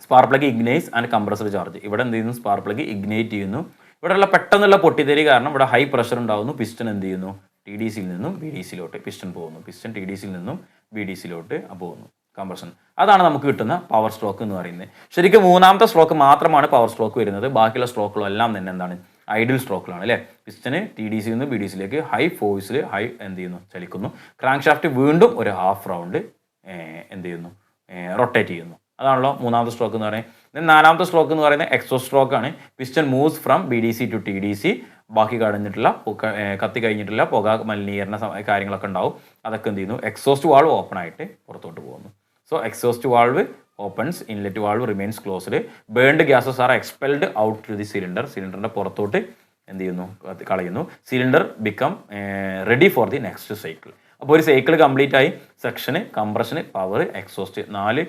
spark plug ignites and compressor charge. ഇവിടെ എന്ത് ചെയ്യുന്നു, സ്പാർക്ക് പ്ലഗ് ഇഗ്നൈറ്റ് ചെയ്യുന്നു. ഇവിടെയുള്ള പെട്ടെന്നുള്ള പൊട്ടിത്തെറി കാരണം ഇവിടെ ഹൈ പ്രഷർ ഉണ്ടാകുന്നു. പിസ്റ്റൺ എന്ത് ചെയ്യുന്നു, TDCയിൽ നിന്നും BDCയിലോട്ട് പിസ്റ്റൺ പോകുന്നു. പിസ്റ്റൺ TDCയിൽ നിന്നും BDCയിലോട്ട് പോകുന്നു. കംപ്രഷൻ. അതാണ് നമുക്ക് കിട്ടുന്ന പവർ സ്ട്രോക്ക് എന്ന് പറയുന്നത്. ശരിക്കും മൂന്നാമത്തെ സ്ട്രോക്ക് മാത്രമാണ് പവർ സ്ട്രോക്ക് വരുന്നത്. ബാക്കിയുള്ള സ്ട്രോക്കുകളെല്ലാം തന്നെ എന്താണ്, ഐഡിൽ സ്ട്രോക്കുകളാണ് അല്ലേ. പിസ്റ്റന് TDCയിൽ നിന്ന് BDCയിലേക്ക് ഹൈ ഫോഴ്സിൽ എന്ത് ചെയ്യുന്നു, ചലിക്കുന്നു. ക്രാങ്ക് ഷാഫ്റ്റ് വീണ്ടും ഒരു ഹാഫ് റൗണ്ട് എന്ത് ചെയ്യുന്നു, റൊട്ടേറ്റ് ചെയ്യുന്നു. അതാണല്ലോ മൂന്നാമത്തെ സ്ട്രോക്ക് എന്ന് പറയുന്നത്. നാലാമത്തെ സ്ട്രോക്ക് എന്ന് പറയുന്നത് എക്സോസ്റ്റ് സ്ട്രോക്ക് ആണ്. Piston moves from BDC to TDC. ബാക്കി കഴിഞ്ഞിട്ടുള്ള കത്തി കഴിഞ്ഞിട്ടുള്ള പുക മലിനീകരണ കാര്യങ്ങളൊക്കെ ഉണ്ടാവും. അതൊക്കെ എന്ത് ചെയ്യുന്നു, എക്സോസ്റ്റ് വാൾവ് ഓപ്പൺ ആയിട്ട് പുറത്തോട്ട് പോകുന്നു. So exhaust valve opens, inlet valve remains closed, burned gases are expelled out to the cylinder, സിലിണ്ടറിൻ്റെ പുറത്തോട്ട് എന്ത് ചെയ്യുന്നു, കളയുന്നു. Cylinder become ready for the next cycle. അപ്പോൾ ഒരു സൈക്കിൾ കംപ്ലീറ്റ് ആയി. സെക്ഷന്, കംപ്രഷന്, പവർ, എക്സോസ്റ്റ് 4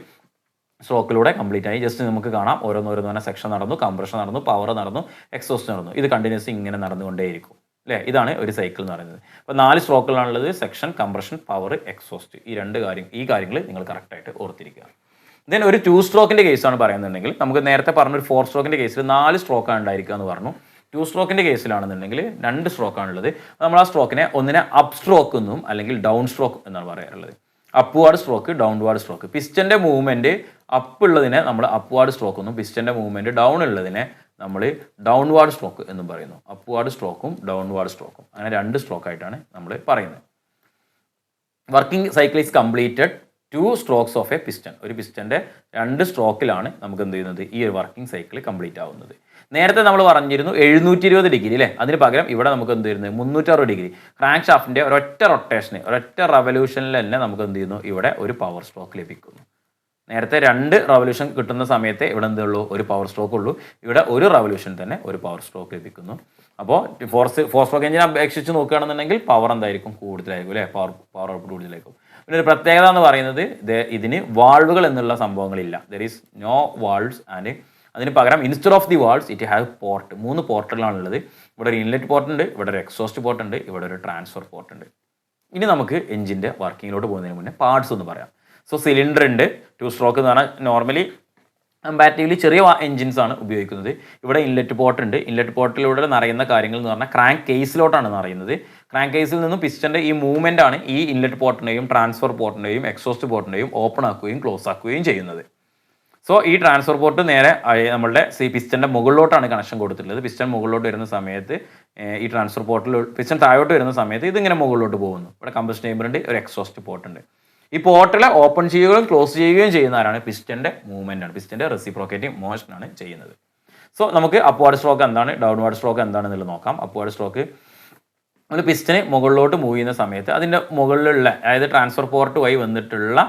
സ്ട്രോക്കിലൂടെ കംപ്ലീറ്റ് ആയി. ജസ്റ്റ് നമുക്ക് കാണാം ഓരോന്നോരോന്ന് സെക്ഷൻ നടന്നു, കംപ്രഷൻ നടന്നു, പവർ നടന്നു, എക്സോസ്റ്റ് നടന്നു. ഇത് കണ്ടിന്യൂസ് ഇങ്ങനെ നടന്നുകൊണ്ടേയിരിക്കും അല്ലേ. ഇതാണ് ഒരു സൈക്കിൾ എന്ന് പറയുന്നത്. അപ്പോൾ 4 സ്ട്രോക്കുകളാണുള്ളത്, സെക്ഷൻ, കംപ്രഷൻ, പവർ, എക്സോസ്റ്റ്. ഈ കാര്യങ്ങൾ നിങ്ങൾ കറക്റ്റായിട്ട് ഓർത്തിരിക്കുക. ദെൻ ഒരു 2 സ്ട്രോക്കിൻ്റെ കേസാണ് പറയുന്നുണ്ടെങ്കിൽ, നമുക്ക് നേരത്തെ പറഞ്ഞൊരു 4 സ്ട്രോക്കിൻ്റെ കേസിൽ 4 സ്ട്രോക്കാണ് ഉണ്ടായിരിക്കുക എന്ന് പറഞ്ഞു. 2 സ്ട്രോക്കിൻ്റെ കേസിലാണെന്നുണ്ടെങ്കിൽ 2 സ്ട്രോക്കാണുള്ളത്. നമ്മൾ ആ സ്ട്രോക്കിനെ ഒന്നിനെ അപ്പ് സ്ട്രോക്ക് എന്നും അല്ലെങ്കിൽ ഡൗൺ സ്ട്രോക്ക് എന്നാണ് പറയാറുള്ളത്. Upward stroke, downward stroke. പിസ്റ്റൻ്റെ മൂവ്മെൻറ്റ് അപ്പ് ഉള്ളതിനെ നമ്മൾ അപ്വാർഡ് സ്ട്രോക്ക് എന്നും പിസ്റ്റൻ്റെ മൂവ്മെൻറ്റ് ഡൗൺ ഉള്ളതിനെ നമ്മൾ ഡൗൺവാർഡ് സ്ട്രോക്ക് എന്നും പറയുന്നു. അപ്വാർഡ് സ്ട്രോക്കും ഡൗൺവാർഡ് സ്ട്രോക്കും, അങ്ങനെ 2 സ്ട്രോക്കായിട്ടാണ് നമ്മൾ പറയുന്നത്. Working cycle is completed 2 strokes of a piston. ഒരു പിസ്റ്റൻ്റെ 2 സ്ട്രോക്കിലാണ് നമുക്ക് എന്ത് ചെയ്യുന്നത്, ഈ ഒരു വർക്കിംഗ് സൈക്കിൾ കംപ്ലീറ്റ് ആവുന്നത്. നേരത്തെ നമ്മൾ പറഞ്ഞിരുന്നു 720 ഡിഗ്രി അല്ലേ, അതിന് പകരം ഇവിടെ നമുക്ക് എന്ത് ചെയ്യുന്നത് 360 ഡിഗ്രി. ക്രാങ്ക് ഷാഫ്റ്റിൻ്റെ ഒരൊറ്റ റൊട്ടേഷന്, ഒരൊറ്റ റവല്യൂഷനിൽ തന്നെ നമുക്ക് എന്ത് ചെയ്യുന്നു, ഇവിടെ ഒരു പവർ സ്ട്രോക്ക് ലഭിക്കുന്നു. നേരത്തെ 2 റവല്യൂഷൻ കിട്ടുന്ന സമയത്ത് ഇവിടെ എന്തുള്ളൂ, ഒരു പവർ സ്ട്രോക്ക് ഉള്ളൂ. ഇവിടെ ഒരു റവല്യൂഷൻ തന്നെ ഒരു പവർ സ്ട്രോക്ക് ലഭിക്കുന്നു. അപ്പോൾ 4 സ്ട്രോക്ക് എഞ്ചിനെ അപേക്ഷിച്ച് നോക്കുകയാണെന്നുണ്ടെങ്കിൽ പവർ എന്തായിരിക്കും, കൂടുതലായിരിക്കും അല്ലേ, പവർ ഔട്ട്പുട്ട് കൂടുതലായിരിക്കും. പിന്നെ ഒരു പ്രത്യേകത എന്ന് പറയുന്നത് ഇതിന് വാൾവുകൾ എന്നുള്ള സംഭവങ്ങളില്ല. There is no valves and അതിന് പകരം instead of the valves it have port. 3 പോർട്ടുകളാണുള്ളത്. ഇവിടെ ഒരു ഇൻലെറ്റ് പോർട്ട് ഉണ്ട്, ഇവിടെ ഒരു എക്സോസ്റ്റ് പോർട്ട് ഉണ്ട്, ഇവിടെ ഒരു ട്രാൻസ്ഫർ പോർട്ട് ഉണ്ട്. ഇനി നമുക്ക് എഞ്ചിൻ്റെ വർക്കിങ്ങിലോട്ട് പോകുന്നതിന് മുന്നേ പാർട്സ് ഒന്ന് പറയാം. സോ സിലിണ്ടർ ഉണ്ട്. 2 സ്ട്രോക്ക് എന്ന് പറഞ്ഞാൽ നോർമലി കമ്പാരിറ്റീവ്ലി ചെറിയ എഞ്ചിൻസ് ആണ് ഉപയോഗിക്കുന്നത്. ഇവിടെ ഇൻലെറ്റ് പോർട്ട് ഉണ്ട്. ഇൻലെറ്റ് പോർട്ടിലൂടെ നിറയുന്ന കാര്യങ്ങൾ എന്ന് പറഞ്ഞാൽ ക്രാങ്ക് കേസിലോട്ടാണ് നിറയുന്നത്. ക്രാങ്ക് കേസിൽ നിന്നും പിസ്റ്റൻ്റെ ഈ മൂവ്മെൻ്റ് ആണ് ഈ ഇൻലെറ്റ് പോർട്ടിനെയും ട്രാൻസ്ഫർ പോർട്ടിനെയും എക്സോസ്റ്റ് പോർട്ടിനെയും ഓപ്പൺ ആക്കുകയും ക്ലോസ് ആക്കുകയും ചെയ്യുന്നത്. സോ ഈ ട്രാൻസ്ഫർ പോർട്ട് നേരെ നമ്മളുടെ പിസ്റ്റൻ്റെ മുകളിലോട്ടാണ് കണക്ഷൻ കൊടുത്തിട്ടുള്ളത്. പിസ്റ്റൺ മുകളിലോട്ട് വരുന്ന സമയത്ത് ഈ ട്രാൻസ്ഫർ പോർട്ടിൽ പിസ്റ്റൺ താഴോട്ട് വരുന്ന സമയത്ത് ഇതിങ്ങനെ മുകളിലോട്ട് പോകുന്നു. ഇവിടെ കമ്പഷൻ ചേമ്പർ ഉണ്ട്, ഒരു എക്സോസ്റ്റ് പോർട്ട് ഉണ്ട്. ഈ പോർട്ടിലെ ഓപ്പൺ ചെയ്യുകയും ക്ലോസ് ചെയ്യുകയും ചെയ്യുന്ന ആരാണ്, പിസ്റ്റൻ്റെ മൂവ്മെൻ്റ് ആണ്, പിസ്റ്റൻ്റെ റെസിപ്രോക്കേറ്റിംഗ് മോഷനാണ് ചെയ്യുന്നത്. സോ നമുക്ക് അപ്വാർഡ് സ്ട്രോക്ക് എന്താണ്, ഡൗൺവാർഡ് സ്ട്രോക്ക് എന്താണെന്നുള്ളത് നോക്കാം. അപ്വാർഡ് സ്ട്രോക്ക് നമ്മൾ പിസ്റ്റന് മുകളിലോട്ട് മൂവ് ചെയ്യുന്ന സമയത്ത് അതിൻ്റെ മുകളിലുള്ള, അതായത് ട്രാൻസ്ഫർ പോർട്ട് വഴി വന്നിട്ടുള്ള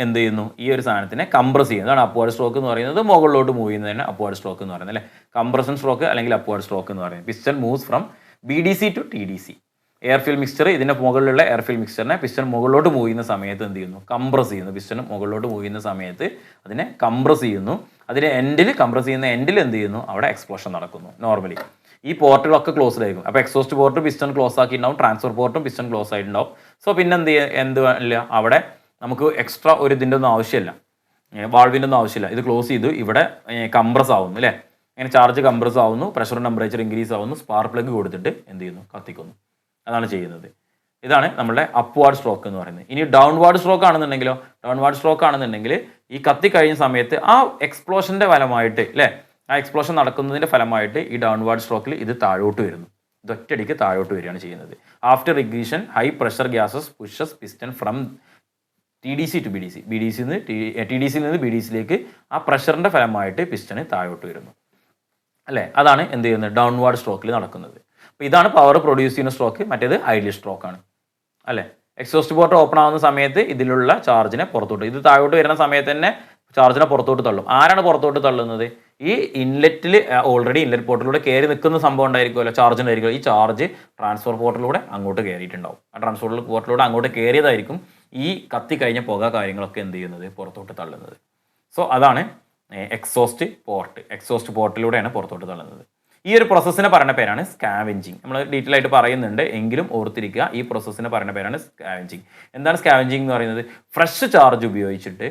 എന്ത് ചെയ്യുന്നു, ഈ ഒരു സാധനത്തിനെ കംപ്രസ് ചെയ്യുന്നു. അതാണ് അപ്വാർഡ് സ്ട്രോക്ക് എന്ന് പറയുന്നത്. മുകളിലോട്ട് മൂവ് ചെയ്യുന്നതിന് അപ്വാർഡ് സ്ട്രോക്ക് എന്ന് പറയുന്നത് അല്ലേ. കംപ്രഷൻ സ്ട്രോക്ക് അല്ലെങ്കിൽ അപ്വാർഡ് സ്ട്രോക്ക് എന്ന് പറയുന്നത്. Piston moves from BDC to TDC. Air fuel mixture, ഇതിൻ്റെ മുകളിലുള്ള എയർഫിൽ മിക്സ്ചറിനെ പിസ്റ്റൺ മുകളിലോട്ട് മൂവ് ചെയ്യുന്ന സമയത്ത് എന്ത് ചെയ്യുന്നു, കംപ്രസ് ചെയ്യുന്നു. പിസ്റ്റൺ മുകളിലോട്ട് മൂവ് ചെയ്യുന്ന സമയത്ത് അതിനെ കംപ്രസ് ചെയ്യുന്നു. അതിൻ്റെ എൻഡിൽ, കംപ്രസ് ചെയ്യുന്ന എൻഡിൽ എന്ത് ചെയ്യുന്നു, അവിടെ എക്സ്പ്ലോഷൻ നടക്കുന്നു. നോർമലി ഈ പോർട്ടുകളൊക്കെ ക്ലോസ്ഡ് ആയിരിക്കും. അപ്പോൾ എക്സോസ്റ്റ് പോർട്ട് പിസ്റ്റൺ ക്ലോസ് ആക്കിയിട്ടുണ്ടാവും, ട്രാൻസ്ഫർ പോർട്ടും പിസ്റ്റൺ ക്ലോസ് ആയിട്ടുണ്ടാവും. സോ പിന്നെ എന്ത് ഇല്ല, അവിടെ നമുക്ക് എക്സ്ട്രാ ഒരു ഇതിൻ്റെ ഒന്നും ആവശ്യമില്ല, വാൾവിൻ്റെ ഒന്നും ആവശ്യമില്ല. ഇത് ക്ലോസ് ചെയ്തു, ഇവിടെ കംപ്രസ് ആവുന്നു അല്ലേ. അങ്ങനെ ചാർജ് കംപ്രസ് ആവുന്നു, പ്രഷറും ടെമ്പറേച്ചർ ഇൻക്രീസ് ആവുന്നു, സ്പാർക്ക് പ്ലഗ് കൊടുത്തിട്ട് എന്ത് ചെയ്യുന്നു, കത്തിക്കുന്നു. അതാണ് ചെയ്യുന്നത്. ഇതാണ് നമ്മുടെ അപ്വാർഡ് സ്ട്രോക്ക് എന്ന് പറയുന്നത്. ഇനി ഡൗൺവാർഡ് സ്ട്രോക്ക് ആണെന്നുണ്ടെങ്കിലോ, ഡൗൺവാർഡ് സ്ട്രോക്ക് ആണെന്നുണ്ടെങ്കിൽ ഈ കത്തി കഴിഞ്ഞ സമയത്ത് ആ എക്സ്പ്ലോഷൻ്റെ ഫലമായിട്ട് അല്ലേ, ആ എക്സ്പ്ലോഷൻ നടക്കുന്നതിൻ്റെ ഫലമായിട്ട് ഈ ഡൗൺവാർഡ് സ്ട്രോക്കിൽ ഇത് താഴോട്ട് വരുന്നു. ഇത് ഒറ്റയടിക്ക് താഴോട്ട് വരികയാണ് ചെയ്യുന്നത്. After ignition high pressure gases pushes piston from TDC to BDC, TDCയിൽ നിന്ന് BDCയിലേക്ക് ആ പ്രഷറിൻ്റെ ഫലമായിട്ട് പിസ്റ്റണ് താഴോട്ട് വരുന്നു അല്ലേ. അതാണ് എന്ത് ചെയ്യുന്നത്, ഡൗൺവാർഡ് സ്ട്രോക്കിൽ നടക്കുന്നത്. അപ്പോൾ ഇതാണ് പവർ പ്രൊഡ്യൂസ് ചെയ്യുന്ന സ്ട്രോക്ക്. മറ്റേത് ഐഡിയൽ സ്ട്രോക്കാണ് അല്ലേ. എക്സോസ്റ്റ് പോർട്ട് ഓപ്പൺ ആവുന്ന സമയത്ത് ഇതിലുള്ള ചാർജിനെ പുറത്തോട്ട്, ഇത് താഴോട്ട് വരുന്ന സമയത്ത് തന്നെ ചാർജിനെ പുറത്തോട്ട് തള്ളും. ആരാണ് പുറത്തോട്ട് തള്ളുന്നത്, ഈ ഇൻലെറ്റിൽ ഓൾറെഡി ഇൻലെറ്റ് പോർട്ടിലൂടെ കയറി നിൽക്കുന്ന സംഭവം ഉണ്ടായിരിക്കുമല്ലോ, ചാർജ് ഉണ്ടായിരിക്കും. ഈ ചാർജ് ട്രാൻസ്ഫർ പോർട്ടിലൂടെ അങ്ങോട്ട് കയറിയിട്ടുണ്ടാവും. ആ ട്രാൻസ്ഫർ പോർട്ടിലൂടെ അങ്ങോട്ട് കയറിയതായിരിക്കും ഈ കത്തി കഴിഞ്ഞ പുക കാര്യങ്ങളൊക്കെ എന്ത് ചെയ്യുന്നത്, പുറത്തോട്ട് തള്ളുന്നത്. സോ അതാണ് എക്സോസ്റ്റ് പോർട്ട്. എക്സോസ്റ്റ് പോർട്ടിലൂടെയാണ് പുറത്തോട്ട് തള്ളുന്നത്. ഈ ഒരു പ്രോസസ്സിനെ പറയുന്ന പേരാണ് സ്കാവെഞ്ചിങ്. നമ്മൾ ഡീറ്റെയിൽ ആയിട്ട് പറയുന്നുണ്ട്, എങ്കിലും ഓർത്തിരിക്കുക, ഈ പ്രോസസ്സിനെ പറയുന്ന പേരാണ് സ്കാവെഞ്ചിങ്. എന്താണ് സ്കാവെഞ്ചിങ് എന്ന് പറയുന്നത്, ഫ്രഷ് ചാർജ് ഉപയോഗിച്ചിട്ട്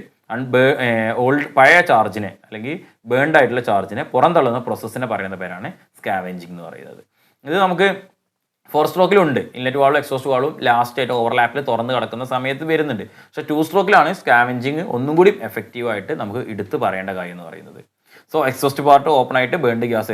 പഴയ ചാർജിനെ അല്ലെങ്കിൽ ബേൺഡ് ആയിട്ടുള്ള ചാർജിനെ പുറന്തള്ളുന്ന പ്രോസസ്സിനെ പറയുന്ന പേരാണ് സ്കാവെഞ്ചിങ് എന്ന് പറയുന്നത്. ഇത് നമുക്ക് 4 സ്ട്രോക്കിലുണ്ട്. ഇൻലെറ്റ് വാൾവും എക്സോസ്റ്റ് വാൾവും ലാസ്റ്റ് ആയിട്ട് ഓവർലാപ്പിൽ തുറന്ന് കിടക്കുന്ന സമയത്ത് വരുന്നുണ്ട്. പക്ഷേ 2 സ്ട്രോക്കിലാണ് സ്കാവെഞ്ചിങ് ഒന്നും കൂടി എഫക്റ്റീവായിട്ട് നമുക്ക് എടുത്ത് പറയേണ്ട കാര്യം എന്ന് പറയുന്നത്. സോ എക്സോസ്റ്റ് പോർട്ട് ഓപ്പൺ ആയിട്ട് ബേൺഡ് ഗ്യാസ്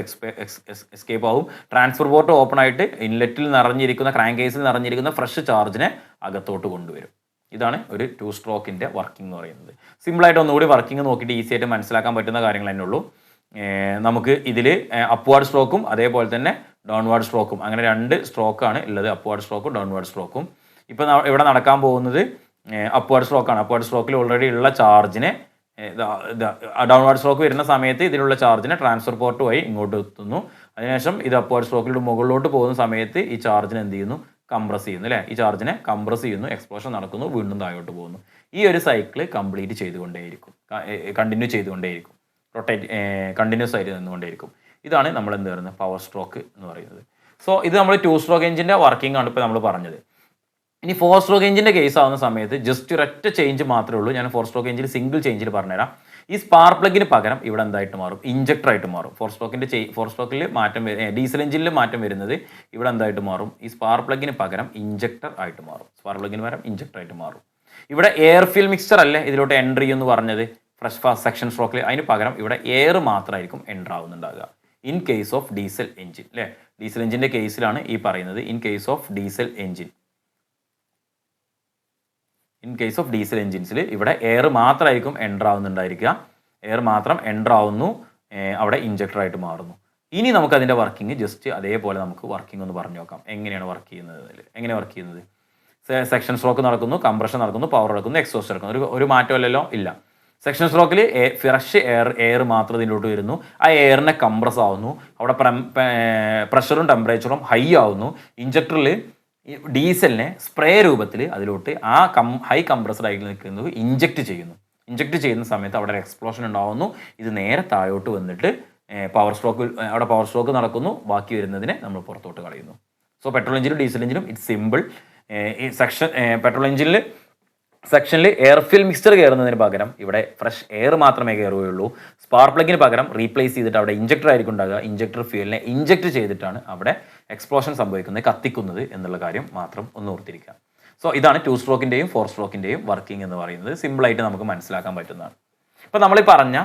എസ്കേപ്പ് ആവും. ട്രാൻസ്ഫർ പോർട്ട് ഓപ്പൺ ആയിട്ട് ഇൻലെറ്റിൽ നിറഞ്ഞിരിക്കുന്ന, ക്രാങ്ക് കേസിൽ നിറഞ്ഞിരിക്കുന്ന ഫ്രഷ് ചാർജിനെ അകത്തോട്ട് കൊണ്ടുവരും. ഇതാണ് ഒരു 2 സ്ട്രോക്കിൻ്റെ വർക്കിംഗ് എന്ന് പറയുന്നത്. സിമ്പിളായിട്ട് ഒന്നുകൂടി വർക്കിംഗ് നോക്കിയിട്ട് ഈസി ആയിട്ട് മനസ്സിലാക്കാൻ പറ്റുന്ന കാര്യങ്ങൾ തന്നെ ഉള്ളൂ. നമുക്ക് ഇതിൽ അപ്വാർഡ് സ്ട്രോക്കും അതേപോലെ തന്നെ ഡൗൺവേർഡ് സ്ട്രോക്കും, അങ്ങനെ 2 സ്ട്രോക്കാണ് ഉള്ളത്, അപ്വേർഡ് സ്ട്രോക്കും ഡൗൺവേർഡ് സ്ട്രോക്കും. ഇപ്പോൾ ഇവിടെ നടക്കാൻ പോകുന്നത് അപ്വേർഡ് സ്ട്രോക്കാണ്. അപ്വേർഡ് സ്ട്രോക്കിൽ ഓൾറെഡി ഉള്ള ചാർജിനെ ഡൗൺവേർഡ് സ്ട്രോക്ക് വരുന്ന സമയത്ത് ഇതിലുള്ള ചാർജിനെ ട്രാൻസ്ഫർ പോർട്ട് വഴി ഇങ്ങോട്ട് എത്തുന്നു. അതിനുശേഷം ഇത് അപ്വേർഡ് സ്ട്രോക്കിലൂടെ മുകളിലോട്ട് പോകുന്ന സമയത്ത് ഈ ചാർജിനെ എന്ത് ചെയ്യുന്നു, കംപ്രസ് ചെയ്യുന്നു അല്ലേ, ഈ ചാർജിനെ കംപ്രസ് ചെയ്യുന്നു, എക്സ്പ്ലോഷൻ നടക്കുന്നു, വീണ്ടും താഴോട്ട് പോകുന്നു. ഈ ഒരു സൈക്കിൾ കംപ്ലീറ്റ് ചെയ്തുകൊണ്ടേയിരിക്കും, കണ്ടിന്യൂ ചെയ്തുകൊണ്ടേയിരിക്കും, കണ്ടിന്യൂസ് ആയിട്ട് നിന്നുകൊണ്ടേയിരിക്കും. ഇതാണ് നമ്മൾ എന്ത് പറയുന്നത് പവർ സ്ട്രോക്ക് എന്ന് പറയുന്നത്. സോ ഇത് നമ്മൾ 2 സ്ട്രോക്ക് എഞ്ചിൻ്റെ വർക്കിംഗ് ആണ് ഇപ്പോൾ നമ്മൾ പറഞ്ഞത്. ഇനി 4 സ്ട്രോക്ക് എഞ്ചിൻ്റെ കേസ് ആവുന്ന സമയത്ത് ജസ്റ്റ് ഒരൊറ്റ ചേഞ്ച് മാത്രമേ ഉള്ളൂ. ഞാൻ 4 സ്ട്രോക്ക് എഞ്ചിൽ സിംഗിൾ ചേഞ്ചിൽ പറഞ്ഞുതരാം. ഈ സ്പാർക്ക് പ്ലഗിന് പകരം ഇവിടെ എന്തായിട്ട് മാറും, ഇഞ്ചക്ടർ ആയിട്ട് മാറും. 4 സ്ട്രോക്കിൽ മാറ്റം ഡീസൽ എഞ്ചിനിൽ മാറ്റം വരുന്നത് ഇവിടെ എന്തായിട്ട് മാറും, ഈ സ്പാർക്ക് പ്ലഗിന് പകരം ഇഞ്ചക്ടർ ആയിട്ട് മാറും. സ്പാർക്ക് പ്ലഗിന് പകരം ഇഞ്ചക്ടർ ആയിട്ട് മാറും. ഇവിടെ എയർ ഫ്യൂൽ മിക്സ്ചർ അല്ലേ ഇതിലോട്ട് എൻട്രി എന്ന് പറഞ്ഞത് ഫസ്റ്റ് സെക്ഷൻ സ്ട്രോക്കിൽ, അതിന് പകരം ഇവിടെ എയർ മാത്രമായിരിക്കും എൻ്റർ ആവുന്നുണ്ടാകുക in case of diesel engine അല്ലേ. ഡീസൽ എഞ്ചിൻ്റെ കേസിലാണ് ഈ പറയുന്നത്. ഇൻ കേസ് ഓഫ് ഡീസൽ എഞ്ചിൻസിൽ ഇവിടെ എയർ മാത്രമായിരിക്കും എൻ്റർ ആവുന്നുണ്ടായിരിക്കുക. എയർ മാത്രം എൻ്റർ ആവുന്നു, അവിടെ ഇഞ്ചക്ടറായിട്ട് മാറുന്നു. ഇനി നമുക്ക് അതിൻ്റെ വർക്കിംഗ് ജസ്റ്റ് അതേപോലെ നമുക്ക് വർക്കിംഗ് ഒന്ന് പറഞ്ഞു നോക്കാം. എങ്ങനെയാണ് വർക്ക് ചെയ്യുന്നത്? സെക്ഷൻ സ്ട്രോക്ക് നടക്കുന്നു, കംപ്രഷൻ നടക്കുന്നു, പവർ നടക്കുന്നു, എക്സോസ്റ്റ് നടക്കുന്നു. ഒരു മാറ്റമല്ലല്ലോ, ഇല്ല. സെക്ഷൻ സ്ട്രോക്കിൽ ഫ്രഷ് എയർ മാത്രം ഇതിലോട്ട് വരുന്നു. ആ എയറിനെ കംപ്രസ് ആവുന്നു, അവിടെ പ്രഷറും ടെമ്പറേച്ചറും ഹൈ ആവുന്നു. ഇഞ്ചക്ടറിൽ ഡീസലിനെ സ്പ്രേ രൂപത്തിൽ അതിലോട്ട് ആ ഹൈ കംപ്രസ്ഡ് ആയിട്ട് നിൽക്കുന്നത് ഇഞ്ചക്ട് ചെയ്യുന്ന സമയത്ത് അവിടെ ഒരു എക്സ്പ്ലോഷൻ ഉണ്ടാവുന്നു. ഇത് നേരെ താഴോട്ട് വന്നിട്ട് പവർ സ്ട്രോക്ക് നടക്കുന്നു, ബാക്കി വരുന്നതിനെ നമ്മൾ പുറത്തോട്ട് കളയുന്നു. സോ പെട്രോൾ എഞ്ചിനും ഡീസൽ എഞ്ചിനും ഇറ്റ്സ് സിമ്പിൾ. ഈ പെട്രോൾ എഞ്ചിനിൽ സെക്ഷനിൽ എയർ ഫ്യൂൽ മിക്സ്ചർ കയറുന്നതിന് പകരം ഇവിടെ ഫ്രഷ് എയർ മാത്രമേ കയറുകയുള്ളൂ. സ്പാർക്ക് പ്ലഗിന് പകരം റീപ്ലേസ് ചെയ്തിട്ട് അവിടെ ഇഞ്ചക്ടർ ആയിരിക്കും ഉണ്ടാകുക. ഇഞ്ചക്ടർ ഫ്യൂലിനെ ഇഞ്ചക്ട് ചെയ്തിട്ടാണ് അവിടെ എക്സ്പ്ലോഷൻ സംഭവിക്കുന്നത്, കത്തിക്കുന്നത് എന്നുള്ള കാര്യം മാത്രം ഒന്ന് ഓർത്തിരിക്കുക. സോ ഇതാണ് 2 സ്ട്രോക്കിൻ്റെയും 4 സ്ട്രോക്കിൻ്റെയും വർക്കിംഗ് എന്ന് പറയുന്നത്. സിമ്പിളായിട്ട് നമുക്ക് മനസ്സിലാക്കാൻ പറ്റുന്നതാണ്. ഇപ്പോൾ നമ്മൾ പറഞ്ഞ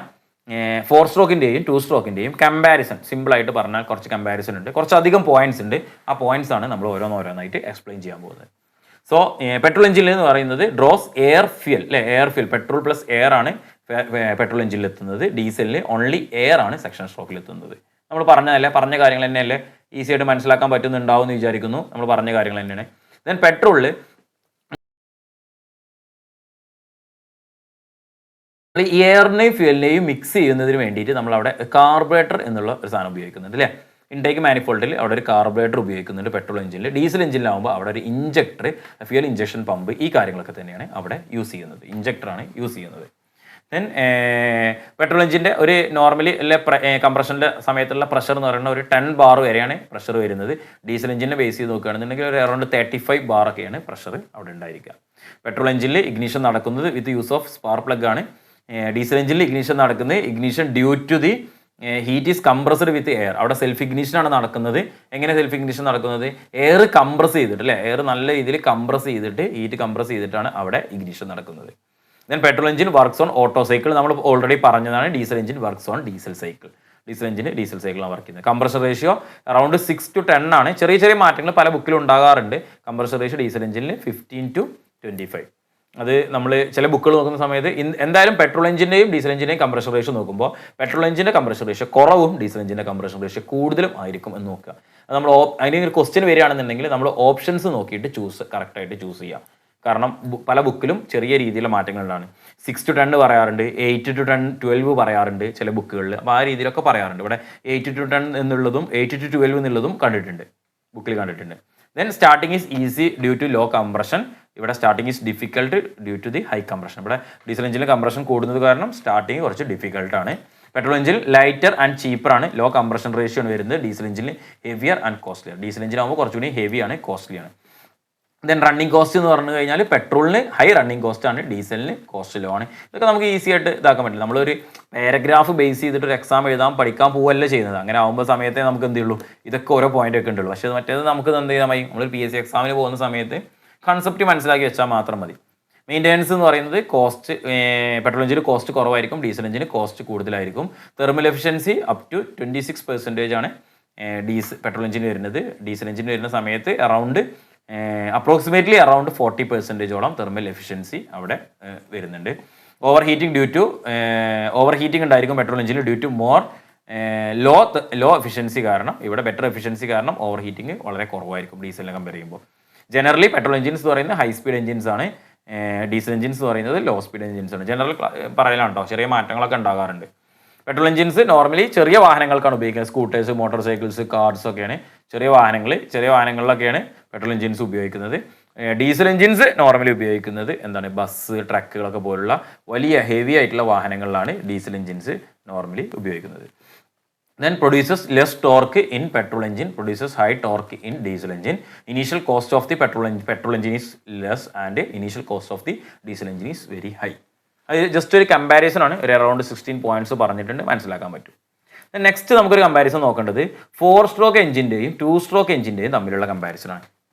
4 സ്ട്രോക്കിൻ്റെയും 2 സ്ട്രോക്കിൻ്റെയും കമ്പാരിസൺ സിമ്പിളായിട്ട് പറഞ്ഞാൽ കുറച്ച് കമ്പാരിസൺ ഉണ്ട്, കുറച്ചധികം പോയിന്റ്സ് ഉണ്ട്. ആ പോയിന്റ്സ് ആണ് നമ്മൾ ഓരോന്നായിട്ട് എക്സ്പ്ലെയിൻ ചെയ്യാൻ പോകുന്നത്. സോ പെട്രോൾ എഞ്ചിനിൽ എന്ന് പറയുന്നത് ഡ്രോസ് എയർ ഫ്യൂൽ അല്ലേ, air fuel petrol plus air ആണ് പെട്രോൾ എഞ്ചിനിൽ എത്തുന്നത്. ഡീസലിൽ ഓൺലി എയർ ആണ് സെക്ഷൻ സ്ട്രോക്കിൽ എത്തുന്നത്. നമ്മൾ പറഞ്ഞ കാര്യങ്ങൾ തന്നെയല്ലേ, ഈസി ആയിട്ട് മനസ്സിലാക്കാൻ പറ്റുന്നുണ്ടാവും എന്ന് വിചാരിക്കുന്നു. നമ്മൾ പറഞ്ഞ കാര്യങ്ങൾ തന്നെയാണ്. ദെൻ പെട്രോളിൽ എയറിനെയും ഫ്യൂലിനെയും മിക്സ് ചെയ്യുന്നതിന് വേണ്ടിയിട്ട് നമ്മൾ അവിടെ കാർബറേറ്റർ എന്നുള്ള ഒരു സാധനം ഉപയോഗിക്കുന്നുണ്ട് അല്ലേ. ഇൻടേക്ക് മാനിഫോൾഡിൽ അവിടെ ഒരു കാർബറേറ്റർ ഉപയോഗിക്കുന്നുണ്ട് പെട്രോൾ എഞ്ചിനിൽ. ഡീസൽ എഞ്ചിനിലാകുമ്പോൾ അവിടെ ഒരു ഇഞ്ചക്ടർ, ഫ്യൂൽ ഇഞ്ചക്ഷൻ പമ്പ്, ഈ കാര്യങ്ങളൊക്കെ തന്നെയാണ് അവിടെ യൂസ് ചെയ്യുന്നത്. ഇഞ്ചക്ടറാണ് യൂസ് ചെയ്യുന്നത്. ദെൻ പെട്രോൾ എഞ്ചിൻ്റെ ഒരു നോർമലി അല്ലെ കംപ്രഷൻ്റെ സമയത്തുള്ള പ്രഷർ എന്ന് പറയുന്നത് ഒരു 10 ബാർ വരെയാണ് പ്രഷർ വരുന്നത്. ഡീസൽ എഞ്ചിനെ ബേസ് ചെയ്ത് നോക്കുകയാണെന്നുണ്ടെങ്കിൽ ഒരു അറൗണ്ട് 35 ബാറൊക്കെയാണ് പ്രഷർ അവിടെ ഉണ്ടായിരിക്കുക. പെട്രോൾ എഞ്ചിനിൽ ഇഗ്നീഷൻ നടക്കുന്നത് with use of spark plug ആണ്. ഡീസൽ എഞ്ചിനിൽ ഇഗ്നീഷൻ നടക്കുന്നത് ignition due to the heat is compressed with air. അവിടെ സെൽഫ് ഇഗ്നീഷനാണ് നടക്കുന്നത്. എങ്ങനെ സെൽഫ് ഇഗ്നീഷൻ നടക്കുന്നത്? എയർ കംപ്രസ് ചെയ്തിട്ട് അല്ലേ, എയർ നല്ല രീതിയിൽ കംപ്രസ് ചെയ്തിട്ട് ഹീറ്റ് കംപ്രസ് ചെയ്തിട്ടാണ് അവിടെ ഇഗ്നീഷൻ നടക്കുന്നത്. Then petrol engine works on auto cycle. നമ്മൾ ഓൾറെഡി പറഞ്ഞതാണ്. Diesel engine works on diesel cycle. Diesel engine diesel സൈക്കിളാണ് വർക്ക് ചെയ്യുന്നത്. കംപ്രഷൻ റേഷ്യോ അറൗണ്ട് 6 to 10 ആണ്. ചെറിയ മാറ്റങ്ങൾ പല ബുക്കിലും ഉണ്ടാകാറുണ്ട്. കംപ്രഷൻ റേഷ്യോ ഡീസൽ എഞ്ചിനിൽ 15 to 25. അത് നമ്മൾ ചില ബുക്കുകൾ നോക്കുന്ന സമയത്ത് എന്തായാലും പെട്രോൾ എഞ്ചിൻ്റെയും ഡീസൽ എഞ്ചിൻ്റെയും കംപ്രഷൻ റേഷ്യോ നോക്കുമ്പോൾ പെട്രോൾ എഞ്ചിൻ്റെ കംപ്രഷൻ റേഷ്യോ കുറവും ഡീസൽ എഞ്ചിൻ്റെ കംപ്രഷൻ റേഷ്യോ കൂടുതലും ആയിരിക്കും എന്ന് നോക്കുക. അത് നമ്മൾ അതിന് ഒരു ക്വസ്റ്റ്യൻ വരികയാണെന്നുണ്ടെങ്കിൽ നമ്മൾ ഓപ്ഷൻസ് നോക്കിയിട്ട് കറക്റ്റായിട്ട് ചൂസ് ചെയ്യുക. കാരണം പല ബുക്കിലും ചെറിയ രീതിയിലുള്ള മാറ്റങ്ങളുണ്ടാണ്. 6 to 10 പറയാറുണ്ട്, 8 to 12 പറയാറുണ്ട് ചില ബുക്കുകളിൽ. അപ്പോൾ ആ രീതിയിലൊക്കെ പറയാറുണ്ട്. ഇവിടെ 8 to 10 എന്നുള്ളതും 8 to 12 എന്നുള്ളതും ബുക്കിൽ കണ്ടിട്ടുണ്ട്. Then starting is easy due to low compression. ഇവിടെ starting is difficult due to the high compression. ഇവിടെ ഡീസൽ എഞ്ചിനിൽ കംപ്രഷൻ കൂടുന്നത് കാരണം സ്റ്റാർട്ടിങ് കുറച്ച് ഡിഫിക്കൽട്ടാണ്. പെട്രോൾ എഞ്ചിൻ ലൈറ്റർ ആൻഡ് ചീപ്പറാണ്, ലോ കംപ്രഷൻ റേഷ്യോ ആണ് വരുന്നത്. Diesel engine heavier and costlier. Diesel എഞ്ചിനാകുമ്പോൾ കുറച്ചുകൂടി ഹെവിയാണ്, കോസ്റ്റ്ലിയാണ്. ദെൻ റണ്ണിങ് കോസ്റ്റ് എന്ന് പറഞ്ഞു കഴിഞ്ഞാൽ പെട്രോളിന് ഹൈ റണ്ണിങ് കോസ്റ്റ് ആണ്, ഡീസലിന് കോസ്റ്റ് ലോ ആണ്. ഇതൊക്കെ നമുക്ക് ഈസി ആയിട്ട് ഇതാക്കാൻ പറ്റില്ല. നമ്മളൊരു പാരഗ്രാഫ് ബേസ് ചെയ്തിട്ട് ഒരു എക്സാം പഠിക്കാൻ പോവല്ല ചെയ്യുന്നത്. അങ്ങനെ ആകുമ്പോൾ സമയത്തെ നമുക്ക് എന്ത് ഉള്ളൂ, ഇതൊക്കെ ഓരോ പോയിന്റ് ഒക്കെ ഉണ്ടുള്ളൂ. പക്ഷേ മറ്റേത് നമുക്ക് എന്ത് ചെയ്താൽ മതി, നമ്മൾ PSC എക്സാമിന് പോകുന്ന സമയത്ത് കൺസെപ്റ്റ് മനസ്സിലാക്കി വെച്ചാൽ മാത്രം മതി. മെയിൻ്റെനൻസ് എന്ന് പറയുന്നത് കോസ്റ്റ്, പെട്രോൾ എഞ്ചിന് കോസ്റ്റ് കുറവായിരിക്കും, ഡീസൽ എഞ്ചിന് കോസ്റ്റ് കൂടുതലായിരിക്കും. തെർമൽ എഫിഷ്യൻസി അപ് ടു 26% ആണ് പെട്രോൾ എഞ്ചിന് വരുന്നത്. ഡീസൽ എഞ്ചിന് വരുന്ന സമയത്ത് അപ്രോക്സിമേറ്റ്ലി അറൗണ്ട് 40%ഓളം തെർമൽ എഫിഷ്യൻസി അവിടെ വരുന്നുണ്ട്. ഓവർ ഹീറ്റിംഗ് ഉണ്ടായിരിക്കും പെട്രോൾ എഞ്ചിന് due to more low efficiency കാരണം, ഇവിടെ ബെറ്റർ എഫിഷ്യൻസി കാരണം ഓവർ ഹീറ്റിംഗ് വളരെ കുറവായിരിക്കും ഡീസലിനെ കമ്പയർ ചെയ്യുമ്പോൾ. ജനറലി പെട്രോൾ എഞ്ചിൻസ് എന്ന് പറയുന്നത് ഹൈ സ്പീഡ് എഞ്ചിൻസ് ആണ്, ഡീസൽ എഞ്ചിൻസ് എന്ന് പറയുന്നത് ലോ സ്പീഡ് എഞ്ചിൻസ് ആണ്. ജനറൽ പറയലാണ് കേട്ടോ, ചെറിയ മാറ്റങ്ങളൊക്കെ ഉണ്ടാകാറുണ്ട്. പെട്രോൾ എഞ്ചിൻസ് നോർമലി ചെറിയ വാഹനങ്ങൾക്കാണ് ഉപയോഗിക്കുന്നത്. സ്കൂട്ടേഴ്സ്, മോട്ടോർ സൈക്കിൾസ്, കാർസ് ഒക്കെയാണ് ചെറിയ വാഹനങ്ങളിലൊക്കെയാണ് പെട്രോൾ എഞ്ചിൻസ് ഉപയോഗിക്കുന്നത്. ഡീസൽ എഞ്ചിൻസ് നോർമലി ഉപയോഗിക്കുന്നത് എന്താണ്, ബസ്, ട്രക്കുകളൊക്കെ പോലുള്ള വലിയ ഹെവി ആയിട്ടുള്ള വാഹനങ്ങളിലാണ് ഡീസൽ എഞ്ചിൻസ് നോർമലി ഉപയോഗിക്കുന്നത്. Then produces less torque in petrol engine, produces high torque in diesel engine. Initial cost of the petrol engine is less and initial cost of the diesel engine is very high. അത് just ഒരു comparison ആണ്, ഒരു around 16 points പറഞ്ഞിട്ടുണ്ട്, മനസ്സിലാക്കാൻ പറ്റും. Next നമുക്കൊരു comparison നോക്കേണ്ടത് 4 stroke എഞ്ചിൻ്റെയും 2 stroke എഞ്ചിൻ്റെയും തമ്മിലുള്ള കമ്പാരിസൺ ആണ്.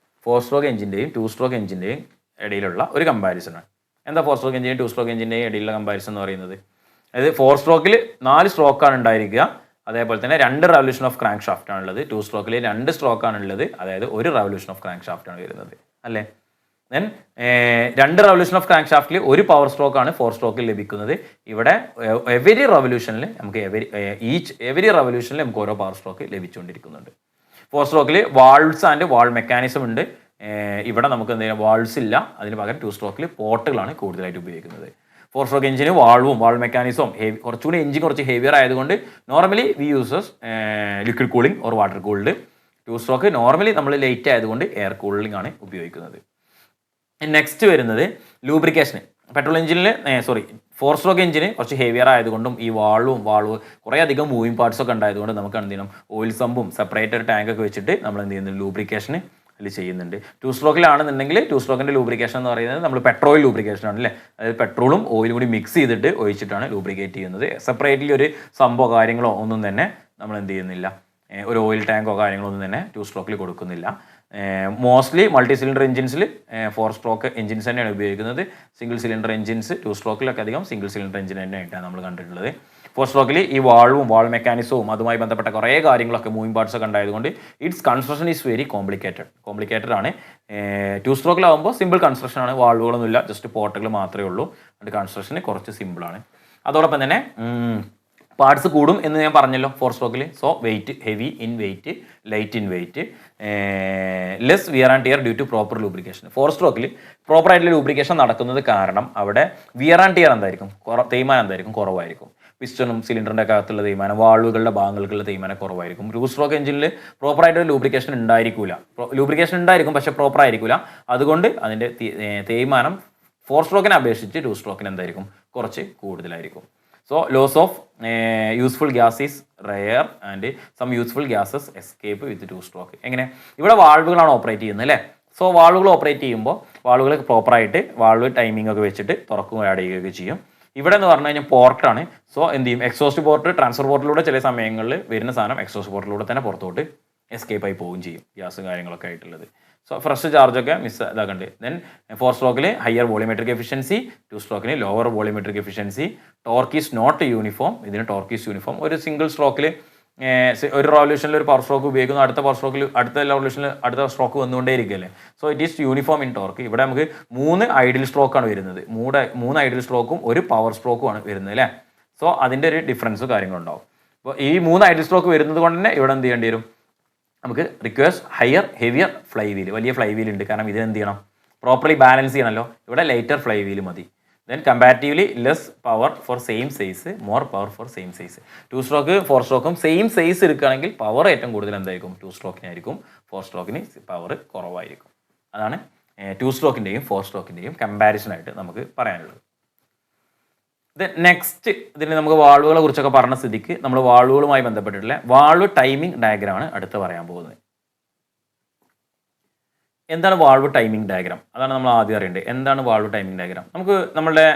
4 സ്ട്രോക്ക് എഞ്ചിൻ്റെയും 2 സ്ട്രോക്ക് എഞ്ചിൻ്റെയും ഇടയിലുള്ള ഒരു കമ്പാരിസൺ ആണ്. എന്താ 4 സ്ട്രോക്ക് എഞ്ചിൻ്റെയും 2 സ്ട്രോക്ക് എഞ്ചിൻ്റെയും ഇടയിലുള്ള കമ്പാരിസൺ എന്ന് പറയുന്നത്? അതായത് 4 സ്ട്രോക്കിൽ 4 സ്ട്രോക്കാണ് ഉണ്ടായിരിക്കുക, അതേപോലെ തന്നെ 2 റവല്യൂഷൻ ഓഫ് ക്രാങ്ക് ഷാഫ്റ്റ് ആണുള്ളത്. 2 സ്ട്രോക്കിൽ 2 സ്ട്രോക്കാണ് ഉള്ളത്, അതായത് 1 റവല്യൂഷൻ ഓഫ് ക്രാങ്ക് ഷാഫ്റ്റ് ആണ് വരുന്നത്, അല്ലേ? ദെൻ 2 റവല്യൂഷൻ ഓഫ് ക്രാങ്ക് ഷാഫ്റ്റിൽ 1 പവർ സ്ട്രോക്ക് ആണ് 4 സ്ട്രോക്കിൽ ലഭിക്കുന്നത്. ഇവിടെ എവരി റവല്യൂഷനിൽ നമുക്ക് എവരി റവല്യൂഷനിൽ നമുക്ക് ഓരോ പവർ സ്ട്രോക്ക് ലഭിച്ചുകൊണ്ടിരിക്കുന്നുണ്ട്. 4 സ്ട്രോക്കിൽ വാൾവ്സ് ആൻഡ് വാൾ മെക്കാനിസം ഉണ്ട്. ഇവിടെ നമുക്ക് എന്തെങ്കിലും വാൾവ്സ് ഇല്ല, അതിന് പകരം 2 സ്ട്രോക്കിൽ പോർട്ടുകളാണ് കൂടുതലായിട്ട് ഉപയോഗിക്കുന്നത്. 4 സ്ട്രോക്ക് എഞ്ചിന് വാൾ മെക്കാനിസവും കുറച്ചുകൂടി എഞ്ചിൻ കുറച്ച് ഹെവിയർ ആയതുകൊണ്ട് normally we uses liquid cooling or water cooled. 2 stroke normally നമ്മൾ ലേറ്റ് ആയതുകൊണ്ട് എയർ കൂളിംഗ് ആണ് ഉപയോഗിക്കുന്നത്. നെക്സ്റ്റ് വരുന്നത് ലൂബ്രിക്കേഷൻ. പെട്രോൾ എഞ്ചിനിൽ 4 സ്ട്രോക്ക് എഞ്ചിന് കുറച്ച് ഹെവിയർ ആയതുകൊണ്ടും ഈ വാൾവ് കുറേ അധികം മൂവിങ് പാർട്സ് ഒക്കെ ഉണ്ടായതുകൊണ്ട് നമുക്ക് എന്ത് ചെയ്യണം, ഓയിൽ സമ്പും സെപ്പറേറ്റർ ടാങ്കൊക്കെ വെച്ചിട്ട് നമ്മൾ എന്ത് ചെയ്യുന്നു, ലൂബ്രിക്കേഷൻ അതിൽ ചെയ്യുന്നുണ്ട്. 2 സ്ട്രോക്കിലാണെന്നുണ്ടെങ്കിൽ 2 സ്ട്രോക്കിൻ്റെ ലൂബ്രിക്കേഷൻ എന്ന് പറയുന്നത് നമ്മൾ പെട്രോൾ ലൂബ്രിക്കേഷൻ ആണ്, അല്ലേ? അതായത് പെട്രോളും ഓയിലും കൂടി മിക്സ് ചെയ്തിട്ട് ഒഴിച്ചിട്ടാണ് ലൂബ്രിക്കേറ്റ് ചെയ്യുന്നത്. സെപ്പറേറ്റ്ലി ഒരു സംഭവമോ കാര്യങ്ങളോ ഒന്നും തന്നെ നമ്മൾ എന്ത് ചെയ്യുന്നില്ല, ഒരു ഓയിൽ ടാങ്കോ കാര്യങ്ങളോ ഒന്നും തന്നെ 2 സ്ട്രോക്കിൽ കൊടുക്കുന്നില്ല. മോസ്റ്റ്ലി മൾട്ടി സിലിണ്ടർ എഞ്ചിൻസിൽ 4 സ്ട്രോക്ക് എഞ്ചിൻസ് തന്നെയാണ് ഉപയോഗിക്കുന്നത്. സിംഗിൾ സിലിണ്ടർ എഞ്ചിൻസ് 2 സ്ട്രോക്കിലൊക്കെ അധികം സിംഗിൾ സിലിണ്ടർ എഞ്ചിൻ തന്നെയായിട്ടാണ് നമ്മൾ കണ്ടിട്ടുള്ളത്. 4 സ്ട്രോക്കിൽ ഈ വാൾ മെക്കാനിസവും അതുമായി ബന്ധപ്പെട്ട കുറേ കാര്യങ്ങളൊക്കെ മൂവിങ് പാർട്സ് ഒക്കെ ഉണ്ടായതുകൊണ്ട് it's construction is very complicated ആണ്. 2 സ്ട്രോക്കിലാവുമ്പോൾ സിമ്പിൾ കൺസ്ട്രക്ഷൻ ആണ്, വാൾവുകളൊന്നുമില്ല, ജസ്റ്റ് പോർട്ടുകൾ മാത്രമേ ഉള്ളൂ. അത് കൺസ്ട്രക്ഷന് കുറച്ച് സിമ്പിളാണ്. അതോടൊപ്പം തന്നെ പാർട്സ് കൂടും എന്ന് ഞാൻ പറഞ്ഞല്ലോ 4 സ്ട്രോക്കിൽ. So weight heavy in weight, light in weight, less wear and tear due to proper lubrication. 4 സ്ട്രോക്കിൽ പ്രോപ്പറായിട്ടുള്ള ലൂബ്രിക്കേഷൻ നടക്കുന്നത് കാരണം അവിടെ വിയർ ആൻഡ് ടിയർ എന്തായിരിക്കും, തേയ്മാനം എന്തായിരിക്കും, കുറവായിരിക്കും. പിസ്റ്റണും സിലിണ്ടറിൻ്റെ അകത്തുള്ള തേയ്മാനം, വാൾവുകളുടെ ഭാഗങ്ങൾക്കുള്ള തേയ്മാനം കുറവായിരിക്കും. 2 സ്ട്രോക്ക് എഞ്ചിനിൽ പ്രോപ്പറായിട്ട് ലൂബ്രിക്കേഷൻ ഉണ്ടായിരിക്കില്ല. ലൂബ്രിക്കേഷൻ ഉണ്ടായിരിക്കും, പക്ഷേ പ്രോപ്പർ ആയിരിക്കില്ല. അതുകൊണ്ട് അതിൻ്റെ തേയ്മാനം 4 സ്ട്രോക്കിനെ അപേക്ഷിച്ച് 2 സ്ട്രോക്കിന് എന്തായിരിക്കും, കുറച്ച് കൂടുതലായിരിക്കും. So loss of useful gas is rare and some useful gases escape with 2 stroke. എങ്ങനെ ഇവിടെ വാൾവുകളാണ് ഓപ്പറേറ്റ് ചെയ്യുന്നത്, അല്ലേ? സോ വാൾവുകൾ ഓപ്പറേറ്റ് ചെയ്യുമ്പോൾ വാൾവുകൾ പ്രോപ്പറായിട്ട് വാൾവ് ടൈമിംഗ് ഒക്കെ വെച്ചിട്ട് തുറക്കുകയും ആഡ് ചെയ്യുകയൊക്കെ ചെയ്യും. ഇവിടെ എന്ന് പറഞ്ഞു കഴിഞ്ഞാൽ പോർട്ടാണ്. സോ എന്ത് ചെയ്യും, എക്സോസ്റ്റ് പോർട്ട്, ട്രാൻസ്ഫർ പോർട്ടിലൂടെ ചില സമയങ്ങളിൽ വരുന്ന സാധനം എക്സോസ്റ്റ് പോർട്ടിലൂടെ തന്നെ പുറത്തോട്ട് എസ്കേപ്പ് ആയി പോവുകയും ചെയ്യും, ഗ്യാസും കാര്യങ്ങളൊക്കെ ആയിട്ടുള്ളത്. സോ ഫ്രഷ് ചാർജൊക്കെ ഇതാക്കണ്ട്. ദെൻ 4 സ്ട്രോക്കിൽ ഹയർ വോളിമെട്രിക് എഫിഷ്യൻസി, 2 സ്ട്രോക്കിന് lower volumetric efficiency. Torque is not uniform, ഇതിന് ടോർക്ക് ഈസ് യൂണിഫോം. ഒരു സിംഗിൾ സ്ട്രോക്കിൽ ഒരു റവല്യൂഷനിൽ ഒരു പവർ സ്ട്രോക്ക് ഉപയോഗിക്കുന്നു, അടുത്ത പവർ സ്ട്രോക്കിൽ അടുത്ത റവല്യൂഷനിൽ അടുത്ത സ്ട്രോക്ക് വന്നുകൊണ്ടേ ഇരിക്കുകയല്ലേ. So it is uniform in torque. ഇവിടെ നമുക്ക് 3 ഐഡിൽ സ്ട്രോക്കാണ് വരുന്നത്, 3 ഐഡിൽ സ്ട്രോക്കും 1 പവർ സ്ട്രോക്കുമാണ് വരുന്നത്, അല്ലേ? സോ അതിൻ്റെ ഒരു ഡിഫറൻസ് കാര്യങ്ങളുണ്ടാവും. അപ്പോൾ ഈ 3 ഐഡിൽ സ്ട്രോക്ക് വരുന്നത് കൊണ്ട് തന്നെ ഇവിടെ എന്ത് ചെയ്യേണ്ടി വരും, നമുക്ക് റിക്വയർസ് ഹെവിയർ ഫ്ലൈ വീൽ, വലിയ ഫ്ലൈ വീൽ ഉണ്ട്. കാരണം ഇതിന് എന്ത് ചെയ്യണം, പ്രോപ്പർലി ബാലൻസ് ചെയ്യണമല്ലോ. ഇവിടെ ലൈറ്റർ ഫ്ലൈ വീൽ മതി. Then comparatively less power for same size, more power for same size. 2 stroke 4 സ്ട്രോക്കും സെയിം സൈസ് എടുക്കുകയാണെങ്കിൽ പവർ ഏറ്റവും കൂടുതൽ എന്തായിരിക്കും, 2 സ്ട്രോക്കിനായിരിക്കും. 4 സ്ട്രോക്കിന് പവർ കുറവായിരിക്കും. അതാണ് 2 സ്ട്രോക്കിൻ്റെയും 4 സ്ട്രോക്കിൻ്റെയും കമ്പാരിസണായിട്ട് നമുക്ക് പറയാനുള്ളത്. നെക്സ്റ്റ് ഇതിന് നമുക്ക് വാൾവുകളെ കുറിച്ചൊക്കെ പറഞ്ഞ സ്ഥിതിക്ക് നമ്മൾ വാൾവുകളുമായി ബന്ധപ്പെട്ടിട്ടുള്ള വാൾവ് ടൈമിംഗ് ഡയഗ്രാമാണ് അടുത്ത് പറയാൻ പോകുന്നത്. എന്താണ് വാൾവ് ടൈമിംഗ് ഡയഗ്രാം? അതാണ് നമ്മൾ ആദ്യം അറിയേണ്ടത്. എന്താണ് വാൾവ് ടൈമിംഗ് ഡയഗ്രാം? നമുക്ക് നമ്മളുടെ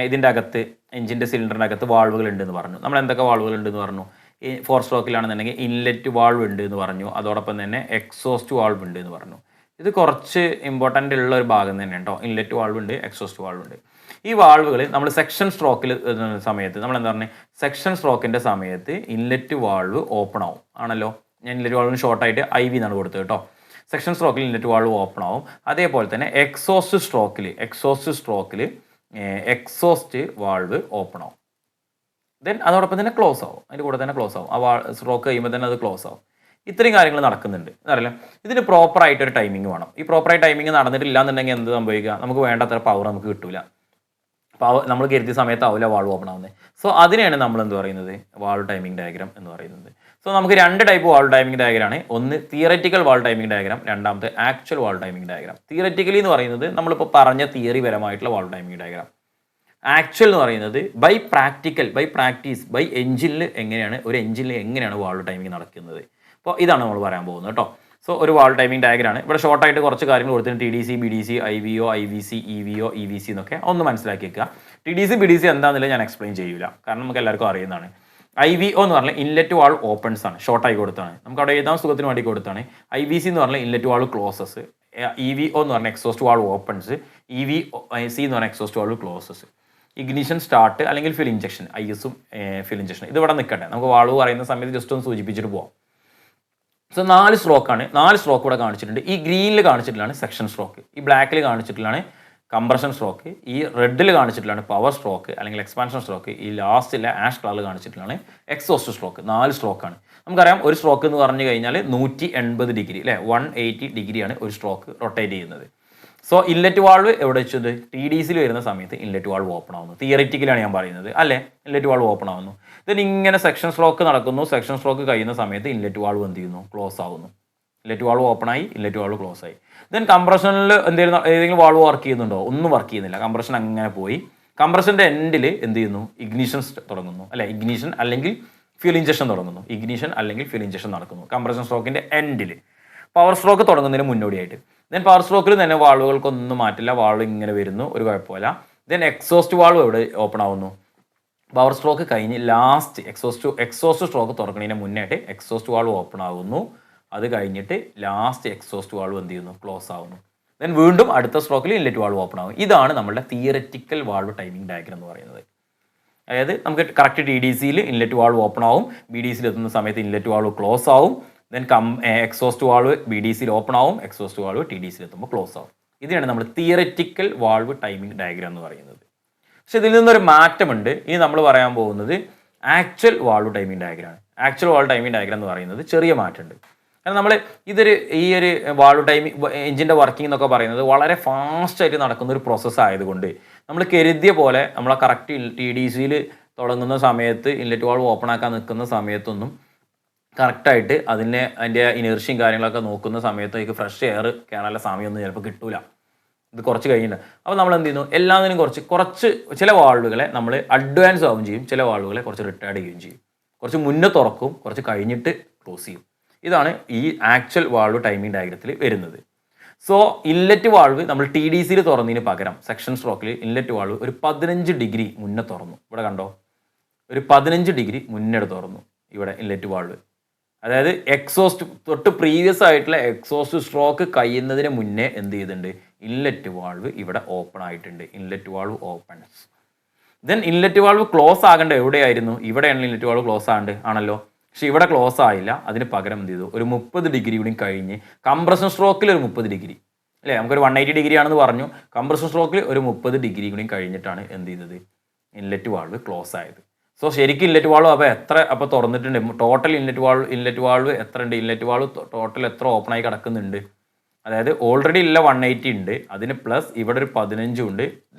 ഇതിൻ്റെ അകത്ത് എഞ്ചിൻ്റെ സിലിണ്ടറിൻ്റെ അകത്ത് വാൾവുകൾ ഉണ്ടെന്ന് പറഞ്ഞു. നമ്മൾ എന്തൊക്കെ വാൾവുകൾ ഉണ്ടെന്ന് പറഞ്ഞു? 4 സ്ട്രോക്കിലാണെന്നുണ്ടെങ്കിൽ ഇൻലെറ്റ് വാൾവ് ഉണ്ട് എന്ന് പറഞ്ഞു. അതോടൊപ്പം തന്നെ എക്സോസ്റ്റ് വാൾവ് ഉണ്ട് എന്ന് പറഞ്ഞു. ഇത് കുറച്ച് ഇമ്പോർട്ടൻ്റ് ഉള്ള ഒരു ഭാഗം തന്നെ കേട്ടോ. ഇൻലെറ്റ് വാൾവ് ഉണ്ട്, എക്സോസ്റ്റ് വാൾവ് ഉണ്ട്. ഈ വാൾവുകൾ നമ്മൾ സെക്ഷൻ സ്ട്രോക്കിൽ സമയത്ത് നമ്മൾ എന്താ പറയുക, സെക്ഷൻ സ്ട്രോക്കിൻ്റെ സമയത്ത് ഇൻലെറ്റ് വാൾവ് ഓപ്പൺ ആവും ആണല്ലോ. ഞാൻ ഇൻലെറ്റ് വാൾവിന് ഷോർട്ടായിട്ട് IV എന്നാണ് കൊടുത്തത് കേട്ടോ. സെക്ഷൻ സ്ട്രോക്കിൽ ഇൻലെറ്റ് വാൾവ് ഓപ്പൺ ആവും. അതേപോലെ തന്നെ എക്സോസ്റ്റ് സ്ട്രോക്കിൽ എക്സോസ്റ്റ് വാൾവ് ഓപ്പൺ ആവും. ദെൻ അതോടൊപ്പം തന്നെ ക്ലോസ് ആവും, അതിൻ്റെ കൂടെ തന്നെ ക്ലോസ് ആവും. ആ സ്ട്രോക്ക് കഴിയുമ്പോൾ തന്നെ അത് ക്ലോസ് ആവും. ഇത്രയും കാര്യങ്ങൾ നടക്കുന്നുണ്ട് എന്നറിയില്ല. ഇതിന് പ്രോപ്പറായിട്ടൊരു ടൈമിംഗ് വേണം. ഈ പ്രോപ്പറായി ടൈമിംഗ് നടന്നിട്ടില്ല എന്നുണ്ടെങ്കിൽ എന്ത് സംഭവിക്കുക, നമുക്ക് വേണ്ടത്ര പവർ നമുക്ക് കിട്ടില്ല. നമ്മൾ കരുതിയ സമയത്താവില്ല വാൾവ് ഓപ്പൺ ആവുന്നത്. സോ അതിനെയാണ് നമ്മൾ എന്ത് പറയുന്നത്, വാൾവ് ടൈമിംഗ് ഡയഗ്രാം എന്ന് പറയുന്നത്. സോ നമുക്ക് 2 ടൈപ്പ് വാൾവ് ടൈമിംഗ് ഡയഗ്രാമാണ്. ഒന്ന് തിയററ്റിക്കൽ വാൾവ് ടൈമിംഗ് ഡയഗ്രാം, രണ്ടാമത്തെ actual valve timing diagram. Theoretically എന്ന് പറയുന്നത് നമ്മളിപ്പോൾ പറഞ്ഞ തിയറി പരമായിട്ടുള്ള വാൾവ് ടൈമിംഗ് ഡയഗ്രാം. ആക്ച്വൽ എന്ന് പറയുന്നത് by practical, by practice, by എഞ്ചിനിൽ എങ്ങനെയാണ്, ഒരു എഞ്ചിനിൽ എങ്ങനെയാണ് വാൾവ് ടൈമിംഗ് നടക്കുന്നത്. അപ്പോൾ ഇതാണ് നമ്മൾ പറയാൻ പോകുന്നത് കേട്ടോ. സോ ഒരു വാൾവ് ടൈമിംഗ് ഡയഗ്രാണ്. ഇവിടെ ഷോർട്ടായിട്ട് കുറച്ച് കാര്യങ്ങൾ കൊടുത്തിട്ടുണ്ട്. TDC, BDC, IVO, IVC, EVO, EVC എന്നൊക്കെ ഒന്ന് മനസ്സിലാക്കി വെക്കുക. TDC, BDC എന്താണെന്നില്ല ഞാൻ എക്സ്പ്ലെയിൻ ചെയ്യില്ല, കാരണം നമുക്ക് എല്ലാവർക്കും അറിയുന്നതാണ്. IVO എന്ന് പറഞ്ഞാൽ ഇൻലെറ്റ് വാൾവ് ഓപ്പൺസ് ആണ്, ഷോർട്ടായി കൊടുത്താണ്, നമുക്ക് അവിടെ എഴുതാൻ സുഖത്തിന് വേണ്ടി കൊടുത്താണ്. IVC എന്ന് പറഞ്ഞാൽ ഇൻലെറ്റ് വാൾവ് ക്ലോസസ്. EVO എന്ന് പറഞ്ഞാൽ എക്സോസ്റ്റ് വാൾവ് ഓപ്പൺസ്. EVC എന്ന് പറഞ്ഞാൽ exhaust valve closes. Ignition start അല്ലെങ്കിൽ ഫിൽ ഇഞ്ചക്ഷൻ, ISഉം ഫിൽ ഇഞ്ചക്ഷൻ. ഇത് ഇവിടെ നിൽക്കട്ടെ, നമുക്ക് വാൾവ് പറയുന്ന സമയത്ത് ജസ്റ്റ് ഒന്ന് സൂചിപ്പിച്ചിട്ട് പോകാം. സോ 4 സ്ട്രോക്കാണ്, 4 സ്ട്രോക്ക് ഇവിടെ കാണിച്ചിട്ടുണ്ട്. ഈ ഗ്രീനിൽ കാണിച്ചിട്ടുള്ളതാണ് സെക്ഷൻ സ്ട്രോക്ക്, ഈ ബ്ലാക്കിൽ കാണിച്ചിട്ടുള്ളതാണ് കംപ്രഷൻ സ്ട്രോക്ക്, ഈ റെഡിൽ കാണിച്ചിട്ടുള്ളതാണ് പവർ സ്ട്രോക്ക് അല്ലെങ്കിൽ എക്സ്പാൻഷൻ സ്ട്രോക്ക്, ഈ ലാസ്റ്റിലെ ആഷ് കളറിൽ കാണിച്ചിട്ടുള്ളതാണ് എക്സോസ്റ്റ് സ്ട്രോക്ക്. 4 സ്ട്രോക്കാണ്. നമുക്കറിയാം ഒരു സ്ട്രോക്ക് എന്ന് പറഞ്ഞു കഴിഞ്ഞാൽ 180 ഡിഗ്രി അല്ലേ, 180 ഡിഗ്രിയാണ് ഒരു സ്ട്രോക്ക് റൊട്ടേറ്റ് ചെയ്യുന്നത്. സോ ഇൻലെറ്റ് വാൾവ് എവിടെ വെച്ചത്, TDCയിൽ വരുന്ന സമയത്ത് ഇൻലെറ്റ് വാൾവ് ഓപ്പൺ ആവുന്നു. തിയറിറ്റിക്കലാണ് ഞാൻ പറയുന്നത് അല്ലേ, ഇൻലെറ്റ് വാൾവ് ഓപ്പൺ ആവുന്നു. ദെൻ ഇങ്ങനെ സെക്ഷൻ സ്ട്രോക്ക് നടക്കുന്നു. സെക്ഷൻ സ്ട്രോക്ക് കഴിയുന്ന സമയത്ത് ഇൻലെറ്റ് വാൾവ് എന്ത് ചെയ്യുന്നു, ക്ലോസ് ആവുന്നു. ഇൻലെറ്റ് വാൾവ് ഓപ്പൺ ആയി, ഇൻലെറ്റ് വാൾവ് ക്ലോസ് ആയി. ദെൻ കംപ്രഷനിൽ ഏതെങ്കിലും വാൾവ് വർക്ക് ചെയ്യുന്നുണ്ടോ, ഒന്നും വർക്ക് ചെയ്യുന്നില്ല. കംപ്രഷൻ അങ്ങനെ പോയി. കംപ്രഷൻ്റെ എൻഡിൽ എന്ത് ചെയ്യുന്നു, ഇഗ്നിഷൻ തുടങ്ങുന്നു അല്ലെ, ഇഗ്നിഷൻ അല്ലെങ്കിൽ ഫ്യൂൽ ഇഞ്ചക്ഷൻ തുടങ്ങുന്നു. ഇഗ്നിഷൻ അല്ലെങ്കിൽ ഫ്യൂൽ ഇഞ്ചക്ഷൻ നടക്കുന്നു കംപ്രഷൻ സ്ട്രോക്കിൻ്റെ എൻഡിൽ, പവർ സ്ട്രോക്ക് തുടങ്ങുന്നതിന് മുന്നോടിയായിട്ട്. ദെൻ പവർ സ്ട്രോക്കിൽ തന്നെ വാൾവുകൾക്കൊന്നും മാറ്റില്ല, വാൾവ് ഇങ്ങനെ വരുന്നു, ഒരു കുഴപ്പമില്ല. ദെൻ എക്സോസ്റ്റ് വാൾവ് എവിടെ ഓപ്പൺ ആവുന്നു, പവർ സ്ട്രോക്ക് കഴിഞ്ഞ് ലാസ്റ്റ് എക്സോസ്റ്റ് സ്ട്രോക്ക് തുറക്കുന്നതിന് മുന്നേയായിട്ട് എക്സോസ്റ്റ് വാൾവ് ഓപ്പൺ ആകുന്നു. അത് കഴിഞ്ഞിട്ട് ലാസ്റ്റ് എക്സോസ്റ്റ് വാൾവ് എന്ത് ചെയ്യുന്നു, ക്ലോസ് ആവുന്നു. ദെൻ വീണ്ടും അടുത്ത സ്ട്രോക്കിൽ ഇൻലെറ്റ് വാൾവ് ഓപ്പൺ ആകും. ഇതാണ് നമ്മുടെ തിയററ്റിക്കൽ വാൾവ് ടൈമിംഗ് ഡയഗ്രം എന്ന് പറയുന്നത്. അതായത് നമുക്ക് കറക്റ്റ് TDCയിൽ ഇൻലെറ്റ് വാൾവ് ഓപ്പൺ ആവും, BDCയിൽ എത്തുന്ന സമയത്ത് ഇൻലെറ്റ് വാൾവ് ക്ലോസ് ആവും. ദെൻ എക്സോസ്റ്റ് വാൾവ് BDCയിൽ ഓപ്പൺ ആവും, എക്സോസ്റ്റ് വാൾവ് TDCയിൽ എത്തുമ്പോൾ ക്ലോസ് ആവും. ഇതിനാണ് നമ്മൾ തിയററ്റിക്കൽ വാൾവ് ടൈമിംഗ് ഡയഗ്രാം എന്ന് പറയുന്നത്. പക്ഷെ ഇതിൽ നിന്നൊരു മാറ്റമുണ്ട്. ഇനി നമ്മൾ പറയാൻ പോകുന്നത് ആക്ച്വൽ വാൾവ് ടൈമിംഗ് ഡയഗ്രാമാണ്. ആക്ച്വൽ വാൾവ് ടൈമിംഗ് ഡയഗ്രാം എന്ന് പറയുന്നത് ചെറിയ മാറ്റമുണ്ട്. കാരണം നമ്മൾ ഈ ഒരു വാൾവ് ടൈമിംഗ് എഞ്ചിൻ്റെ വർക്കിംഗ് എന്നൊക്കെ പറയുന്നത് വളരെ ഫാസ്റ്റായിട്ട് നടക്കുന്ന ഒരു പ്രോസസ്സ് ആയതുകൊണ്ട് നമ്മൾ കരുതിയ പോലെ നമ്മളെ കറക്റ്റ് TDCയിൽ തുടങ്ങുന്ന സമയത്ത് ഇൻലെറ്റ് വാൾവ് ഓപ്പൺ ആക്കാൻ നിൽക്കുന്ന സമയത്തൊന്നും കറക്റ്റായിട്ട് അതിൻ്റെ ഇനേർഷ്യയും കാര്യങ്ങളൊക്കെ നോക്കുന്ന സമയത്ത് എനിക്ക് ഫ്രഷ് എയർ കയറാനുള്ള സമയമൊന്നും ചിലപ്പോൾ കിട്ടൂല. ഇത് കുറച്ച് കഴിഞ്ഞിട്ടുണ്ട്. അപ്പോൾ നമ്മൾ എന്ത് ചെയ്യുന്നു, എല്ലാത്തിനും കുറച്ച് ചില വാൾവുകളെ നമ്മൾ അഡ്വാൻസ് ആവുകയും ചെയ്യും, ചില വാൾവുകളെ കുറച്ച് റിട്ടയർഡ് ചെയ്യുകയും ചെയ്യും. കുറച്ച് മുന്നേ തുറക്കും, കുറച്ച് കഴിഞ്ഞിട്ട് ക്ലോസ് ചെയ്യും. ഇതാണ് ഈ ആക്ച്വൽ വാൾവ് ടൈമിംഗ് ഡയഗ്രത്തിൽ വരുന്നത്. സോ ഇൻലെറ്റ് വാൾവ് നമ്മൾ TDCയിൽ തുറന്നതിന് പകരം സെക്ഷൻ സ്ട്രോക്കിൽ ഇൻലെറ്റ് വാൾവ് ഒരു 15 ഡിഗ്രി മുന്നേ തുറന്നു. ഇവിടെ കണ്ടോ, ഒരു 15 ഡിഗ്രി മുന്നേ തുറന്നു ഇവിടെ ഇൻലെറ്റ് വാൾവ്. അതായത് എക്സോസ്റ്റ് തൊട്ട് പ്രീവിയസ് ആയിട്ടുള്ള എക്സോസ്റ്റ് സ്ട്രോക്ക് കഴിയുന്നതിന് മുന്നേ എന്ത് ചെയ്തിട്ടുണ്ട്, ഇൻലെറ്റ് വാൾവ് ഇവിടെ ഓപ്പൺ ആയിട്ടുണ്ട്. Inlet valve opens. Then inlet valve close ആകേണ്ട എവിടെയായിരുന്നു, ഇവിടെയാണ് ഇൻലെറ്റ് വാൾവ് ക്ലോസ് ആകേണ്ടത് ആണല്ലോ. പക്ഷെ ഇവിടെ ക്ലോസ് ആയില്ല. അതിന് പകരം എന്ത് ചെയ്തു, ഒരു 30 ഡിഗ്രി കൂടി കഴിഞ്ഞ് കംപ്രഷൻ സ്ട്രോക്കിൽ ഒരു 30 ഡിഗ്രി അല്ലേ, നമുക്കൊരു 180 ഡിഗ്രി ആണെന്ന് പറഞ്ഞു. കംപ്രഷൻ സ്ട്രോക്കിൽ ഒരു 30 ഡിഗ്രി കൂടി കഴിഞ്ഞിട്ടാണ് എന്ത് ചെയ്തത്, ഇൻലെറ്റ് വാൾവ് ക്ലോസ് ആയത്. സോ ശരിക്കും ഇൻലെറ്റ് വാൾവ് അപ്പോൾ തുറന്നിട്ടുണ്ട്, ടോട്ടൽ ഇൻലെറ്റ് വാൾവ് എത്ര ഉണ്ട്, ഇൻലെറ്റ് വാൾവ് ടോട്ടൽ എത്ര ഓപ്പൺ ആയി കിടക്കുന്നുണ്ട്. അതായത് ഓൾറെഡി ഉള്ള 180 ഉണ്ട്, അതിന് പ്ലസ് ഇവിടെ ഒരു 15 ഉണ്ട്,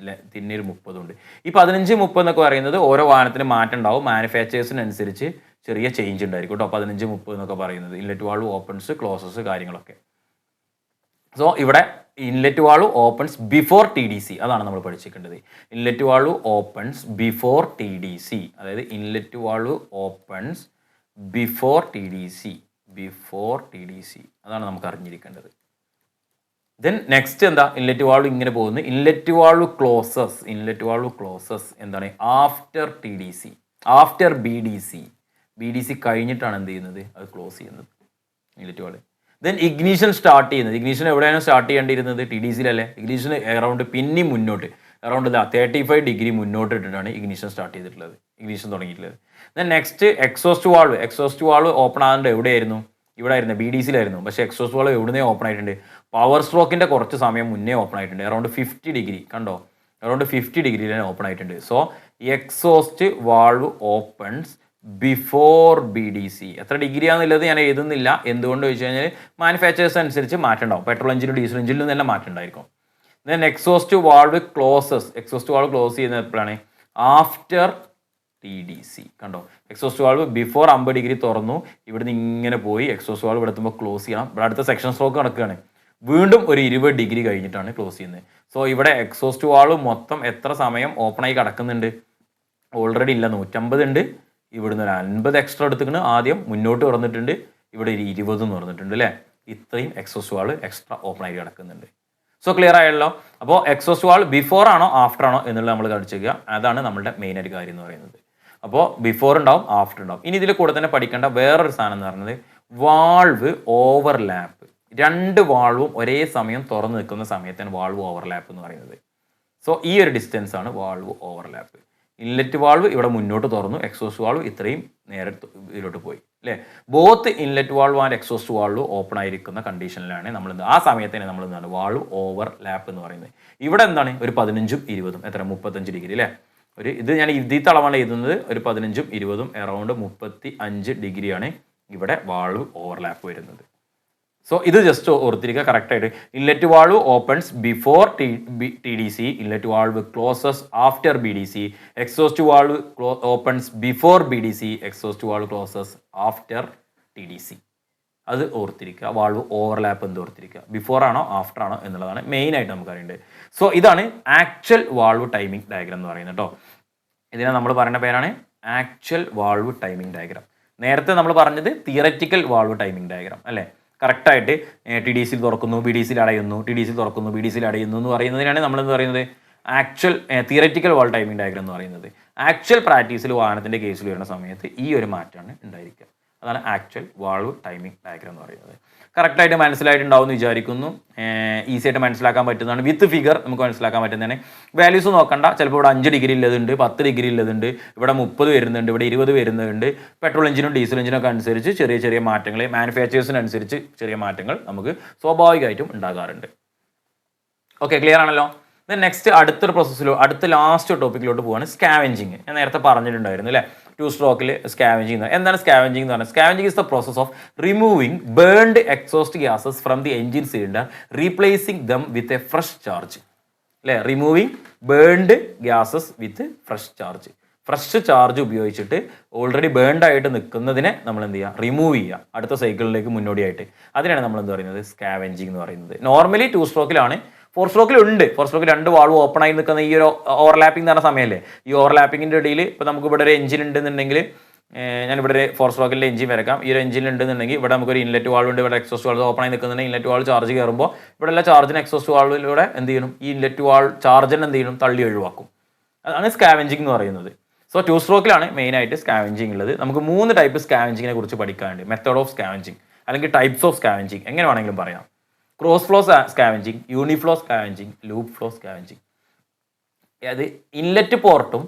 പിന്നെ ഒരു 30 ഉണ്ട്. ഈ 15, 30 എന്നൊക്കെ പറയുന്നത് ഓരോ വാഹനത്തിന് മാറ്റം ഉണ്ടാവും, മാനുഫാക്ചേഴ്സിനനുസരിച്ച് ചെറിയ ചേഞ്ച് ഉണ്ടായിരിക്കും കേട്ടോ. 15, 30 എന്നൊക്കെ പറയുന്നത് ഇൻലെറ്റ് വാൾവ് ഓപ്പൺസ്, ക്ലോസസ് കാര്യങ്ങളൊക്കെ. സോ ഇവിടെ inlet valve opens before TDC, അതാണ് നമ്മൾ പഠിച്ചിരിക്കേണ്ടത്. Inlet valve opens before TDC, അതായത് inlet valve opens before TDC, അതാണ് നമുക്ക് അറിഞ്ഞിരിക്കേണ്ടത്. ദെൻ നെക്സ്റ്റ് എന്താ, ഇൻലെറ്റ് വാൾവ് ഇങ്ങനെ പോകുന്നു. ഇൻലെറ്റ് വാൾവ് ക്ലോസസ് എന്താണ്, ആഫ്റ്റർ TDC, ആഫ്റ്റർ BDC കഴിഞ്ഞിട്ടാണ് എന്ത് ചെയ്യുന്നത്, അത് ക്ലോസ് ചെയ്യുന്നത് inlet valve. Then ignition start ചെയ്യുന്നത്, ഇഗ്നിഷൻ എവിടെയാണ് സ്റ്റാർട്ട് ചെയ്യേണ്ടിയിരുന്നത്, TDCയിലല്ലേ. ഇഗ്നിഷൻ അറൗണ്ട് പിന്നെ മുന്നോട്ട് അറൗണ്ട് 35 ഡിഗ്രി മുന്നോട്ട് ഇട്ടിട്ടാണ് ഇഗ്നിഷൻ സ്റ്റാർട്ട് ചെയ്തിട്ടുള്ളത്, ഇഗ്നിഷൻ തുടങ്ങിയിട്ടുള്ളത്. Then next exhaust valve open ആകേണ്ട എവിടെയായിരുന്നു, ഇവിടെ ആയിരുന്നു, BDCയിലായിരുന്നു. പക്ഷേ എക്സോസ്റ്റ് വാൾവ് എവിടുന്നേ ഓപ്പൺ ആയിട്ടുണ്ട്, പവർ സ്ട്രോക്കിൻ്റെ കുറച്ച് സമയം മുന്നേ ഓപ്പൺ ആയിട്ടുണ്ട്. അറൗണ്ട് 50 ഡിഗ്രി കണ്ടോ, അറൗണ്ട് 50 ഡിഗ്രിയിൽ ഓപ്പൺ ആയിട്ടുണ്ട്. So exhaust valve opens before BDC. എത്ര ഡിഗ്രി ആണെന്നുള്ളത് ഞാൻ എഴുതുന്നില്ല. എന്തുകൊണ്ട് ചോദിച്ചു കഴിഞ്ഞാൽ മാനുഫാക്ചേഴ്സ് അനുസരിച്ച് മാറ്റം ഉണ്ടാവും. പെട്രോൾ എഞ്ചിനും ഡീസൽ എഞ്ചിനും തന്നെ മാറ്റം ഉണ്ടായിരിക്കും. Then exhaust valve closes. Exhaust valve close ചെയ്യുന്നത് എപ്പോഴാണ്? After TDC. കണ്ടോ, എക്സോസ്റ്റ് വാൾവ് ബിഫോർ 50 ഡിഗ്രി തുറന്നു, ഇവിടുന്ന് ഇങ്ങനെ പോയി എക്സോസ്റ്റ് വാൾവ് ഇവിടെ എത്തുമ്പോൾ ക്ലോസ് ചെയ്യണം. ഇവിടെ അടുത്ത സെക്ഷൻ സ്ട്രോക്ക് നടക്കുകയാണ്, വീണ്ടും ഒരു 20 ഡിഗ്രി കഴിഞ്ഞിട്ടാണ് ക്ലോസ് ചെയ്യുന്നത്. സോ ഇവിടെ എക്സോസ്റ്റ് വാൾവ് മൊത്തം എത്ര സമയം ഓപ്പണായി കിടക്കുന്നുണ്ട്? ഓൾറെഡി ഇല്ല, 150 ഉണ്ട്. ഇവിടുന്ന് ഒരു 50 എക്സ്ട്രാ എടുത്തിട്ട് ആദ്യം മുന്നോട്ട് തുറന്നിട്ടുണ്ട്, ഇവിടെ ഒരു 20 തുറന്നിട്ടുണ്ട് അല്ലേ. ഇത്രയും എക്സോസ്റ്റ് വാൾവ് എക്സ്ട്രാ ഓപ്പണായി കിടക്കുന്നുണ്ട്. സോ ക്ലിയർ ആയല്ലോ. അപ്പോൾ എക്സോസ്റ്റ് വാൾവ് ബിഫോർ ആണോ ആഫ്റ്റർ ആണോ എന്നുള്ളത് നമ്മൾ കാണിച്ചേക്കുക. അതാണ് നമ്മുടെ മെയിൻ ആയിട്ട് കാര്യം എന്ന് പറയുന്നത്. അപ്പോൾ ബിഫോർ ഉണ്ടാവും, ആഫ്റ്റർ ഉണ്ടാവും. ഇനി ഇതിൽ കൂടെ തന്നെ പഠിക്കേണ്ട വേറൊരു സാധനം എന്ന് പറയുന്നത് വാൾവ് ഓവർലാപ്പ്. രണ്ട് വാൾവും ഒരേ സമയം തുറന്നു നിൽക്കുന്ന സമയത്താണ് വാൾവ് ഓവർലാപ്പ് എന്ന് പറയുന്നത്. സോ ഈ ഒരു ഡിസ്റ്റൻസ് ആണ് വാൾവ് ഓവർലാപ്പ്. ഇൻലെറ്റ് വാൾവ് ഇവിടെ മുന്നോട്ട് തുറന്നു, എക്സോസ്റ്റ് വാൾവ് ഇത്രയും നേരെ ഇതിലോട്ട് പോയി അല്ലേ. Both inlet valve and exhaust valve open ആയിരിക്കുന്ന കണ്ടീഷനിലാണ് നമ്മൾ ആ സമയത്തിന് നമ്മൾ എന്താണ് വാൾവ് ഓവർലാപ്പ് എന്ന് പറയുന്നത്. ഇവിടെ എന്താണ് ഒരു 15ഉം 20ഉം എത്ര 35 ഡിഗ്രി അല്ലേ. ഒരു ഇത് ഞാൻ ഇതിത്തെ അളവാണ് എഴുതുന്നത്. ഒരു 15ഉം 20ഉം അറൗണ്ട് 35 ഡിഗ്രിയാണ് ഇവിടെ വാൾവ് ഓവർലാപ്പ് വരുന്നത്. സോ ഇത് ജസ്റ്റ് ഓർത്തിരിക്കുക കറക്റ്റായിട്ട്. Inlet valve opens before TDC, inlet valve closes after BDC, exhaust valve opens before BDC, exhaust valve closes after TDC. അത് ഓർത്തിരിക്കുക. വാൾവ് ഓവർലാപ്പ് എന്ത് ഓർത്തിരിക്കുക, ബിഫോർ ആണോ ആഫ്റ്റർ ആണോ എന്നുള്ളതാണ് മെയിനായിട്ട് നമുക്ക് അറിയേണ്ടത്. സോ ഇതാണ് ആക്ച്വൽ വാൾവ് ടൈമിംഗ് ഡയഗ്രാം എന്ന് പറയുന്നത് കേട്ടോ. ഇതിനെ നമ്മൾ പറയുന്ന പേരാണ് ആക്ച്വൽ വാൾവ് ടൈമിംഗ് ഡയഗ്രാം. നേരത്തെ നമ്മൾ പറഞ്ഞത് തിയററ്റിക്കൽ വാൾവ് ടൈമിംഗ് ഡയഗ്രാം അല്ലേ. കറക്റ്റായിട്ട് TDC തുറക്കുന്നു, BDC അടയുന്നു, TDC തുറക്കുന്നു, BDC അടയുന്നു എന്ന് പറയുന്നതിനാണ് നമ്മളെന്ന് പറയുന്നത് actual theoretical valve timing diagram എന്ന് പറയുന്നത്. ആക്ച്വൽ പ്രാക്ടീസിൽ വാഹനത്തിൻ്റെ കേസിൽ വരുന്ന സമയത്ത് ഈ ഒരു മാറ്റമാണ് ഉണ്ടായിരിക്കുക. അതാണ് ആക്ച്വൽ വാൾവ് ടൈമിംഗ് ഡയഗ്രാം എന്ന് പറയുന്നത്. കറക്റ്റായിട്ട് മനസ്സിലായിട്ടുണ്ടാവും എന്ന് വിചാരിക്കുന്നു. ഈസി ആയിട്ട് മനസ്സിലാക്കാൻ പറ്റുന്നതാണ്. വിത്ത് ഫിഗർ നമുക്ക് മനസ്സിലാക്കാൻ പറ്റുന്നതാണ്. വാല്യൂസ് നോക്കണ്ട. ചിലപ്പോൾ ഇവിടെ 5 ഡിഗ്രി ഉള്ളതുണ്ട്, 10 ഡിഗ്രി ഉള്ളതുണ്ട്, ഇവിടെ 30 വരുന്നുണ്ട്, ഇവിടെ 20 വരുന്നുണ്ട്. പെട്രോൾ എഞ്ചിനും ഡീസൽ എഞ്ചിനൊക്കെ അനുസരിച്ച് ചെറിയ ചെറിയ മാറ്റങ്ങൾ, മാനുഫാക്ചേഴ്സിനനുസരിച്ച് ചെറിയ മാറ്റങ്ങൾ നമുക്ക് സ്വാഭാവികമായിട്ടും ഉണ്ടാകാറുണ്ട്. ഓക്കെ, ക്ലിയർ ആണല്ലോ. ദെൻ നെക്സ്റ്റ് അടുത്തൊരു അടുത്ത ലാസ്റ്റ് ടോപ്പിക്കിലോട്ട് പോവാണ് സ്കാവെഞ്ചിങ്. ഞാൻ നേരത്തെ പറഞ്ഞിട്ടുണ്ടായിരുന്നു അല്ലേ, 2 സ്ട്രോക്കിൽ സ്കാവെഞ്ചിങ്. എന്താണ് സ്കാവെഞ്ചിങ് എന്ന് പറഞ്ഞാൽ? Scavenging is the process of removing burned exhaust gases from the engine cylinder, replacing them with a fresh charge അല്ലേ. Removing burned gases with fresh charge. Fresh charge ഉപയോഗിച്ചിട്ട് ഓൾറെഡി ബേൺഡ് ആയിട്ട് നിൽക്കുന്നതിനെ നമ്മൾ എന്ത് ചെയ്യുക, റിമൂവ് ചെയ്യുക അടുത്ത സൈക്കിളിലേക്ക് മുന്നോടിയായിട്ട്. അതിനാണ് നമ്മൾ എന്ത് പറയുന്നത്, സ്കാവെഞ്ചിങ് എന്ന് പറയുന്നത്. നോർമലി 2 സ്ട്രോക്കിലാണ്. 4 സ്ട്രോക്കിലുണ്ട്. 4 സ്ട്രോക്കിൽ 2 വാൾവ് ഓപ്പൺ ആയി നിൽക്കുന്ന ഈ ഒരു ഓവർലാപ്പിംഗ് എന്ന് പറഞ്ഞ സമയമല്ലേ. ഈ ഓവർലാപ്പിങ്ങിൻ്റെ ഇടയിൽ ഇപ്പോൾ നമുക്ക് ഇവിടെ ഒരു എഞ്ചിൻ ഉണ്ടെന്നുണ്ടെങ്കിൽ, ഞാനിവിടെ ഒരു 4 സ്ട്രോക്കിൻ്റെ എഞ്ചിൻ വരക്കാം. ഈ ഒരു എഞ്ചിൻ ഉണ്ടെന്നുണ്ടെങ്കിൽ ഇവിടെ നമുക്കൊരു ഇൻലെറ്റ് വാൾവ് ഉണ്ട്, ഇവിടെ എക്സോസ്റ്റ് വാൾവ് ഓപ്പൺ ആയി നിൽക്കുന്നുണ്ടെങ്കിൽ ഇൻലെറ്റ് വാൾവ് ചാർജ് കയറുമ്പോൾ ഇവിടെ എല്ലാ ചാർജിന് എക്സോസ്റ്റ് വാൾവിലൂടെ എന്ത് ചെയ്യണം, ഈ ഇൻലെറ്റ് വാൾവ് ചാർജിനെ എന്ത് ചെയ്യണം, തള്ളി ഒഴിവാക്കും. അതാണ് സ്കാവെഞ്ചിങ് എന്ന് പറയുന്നത്. സോ 2 സ്ട്രോക്കിലാണ് മെയിനായിട്ട് സ്കാവെഞ്ചിങ് ഉള്ളത്. നമുക്ക് 3 ടൈപ്പ് സ്കാവെഞ്ചിങ്ങിനെ കുറിച്ച് പഠിക്കാനുണ്ട്. മെത്തേഡ് ഓഫ് സ്കാവെഞ്ചിങ് അല്ലെങ്കിൽ ടൈപ്സ് ഓഫ് സ്കാവെഞ്ചിങ് എങ്ങനെ വേണമെങ്കിലും പറയാം. Cross flow scavenging, uniflow scavenging, loop flow scavenging. അത് ഇൻലെറ്റ് പോർട്ടും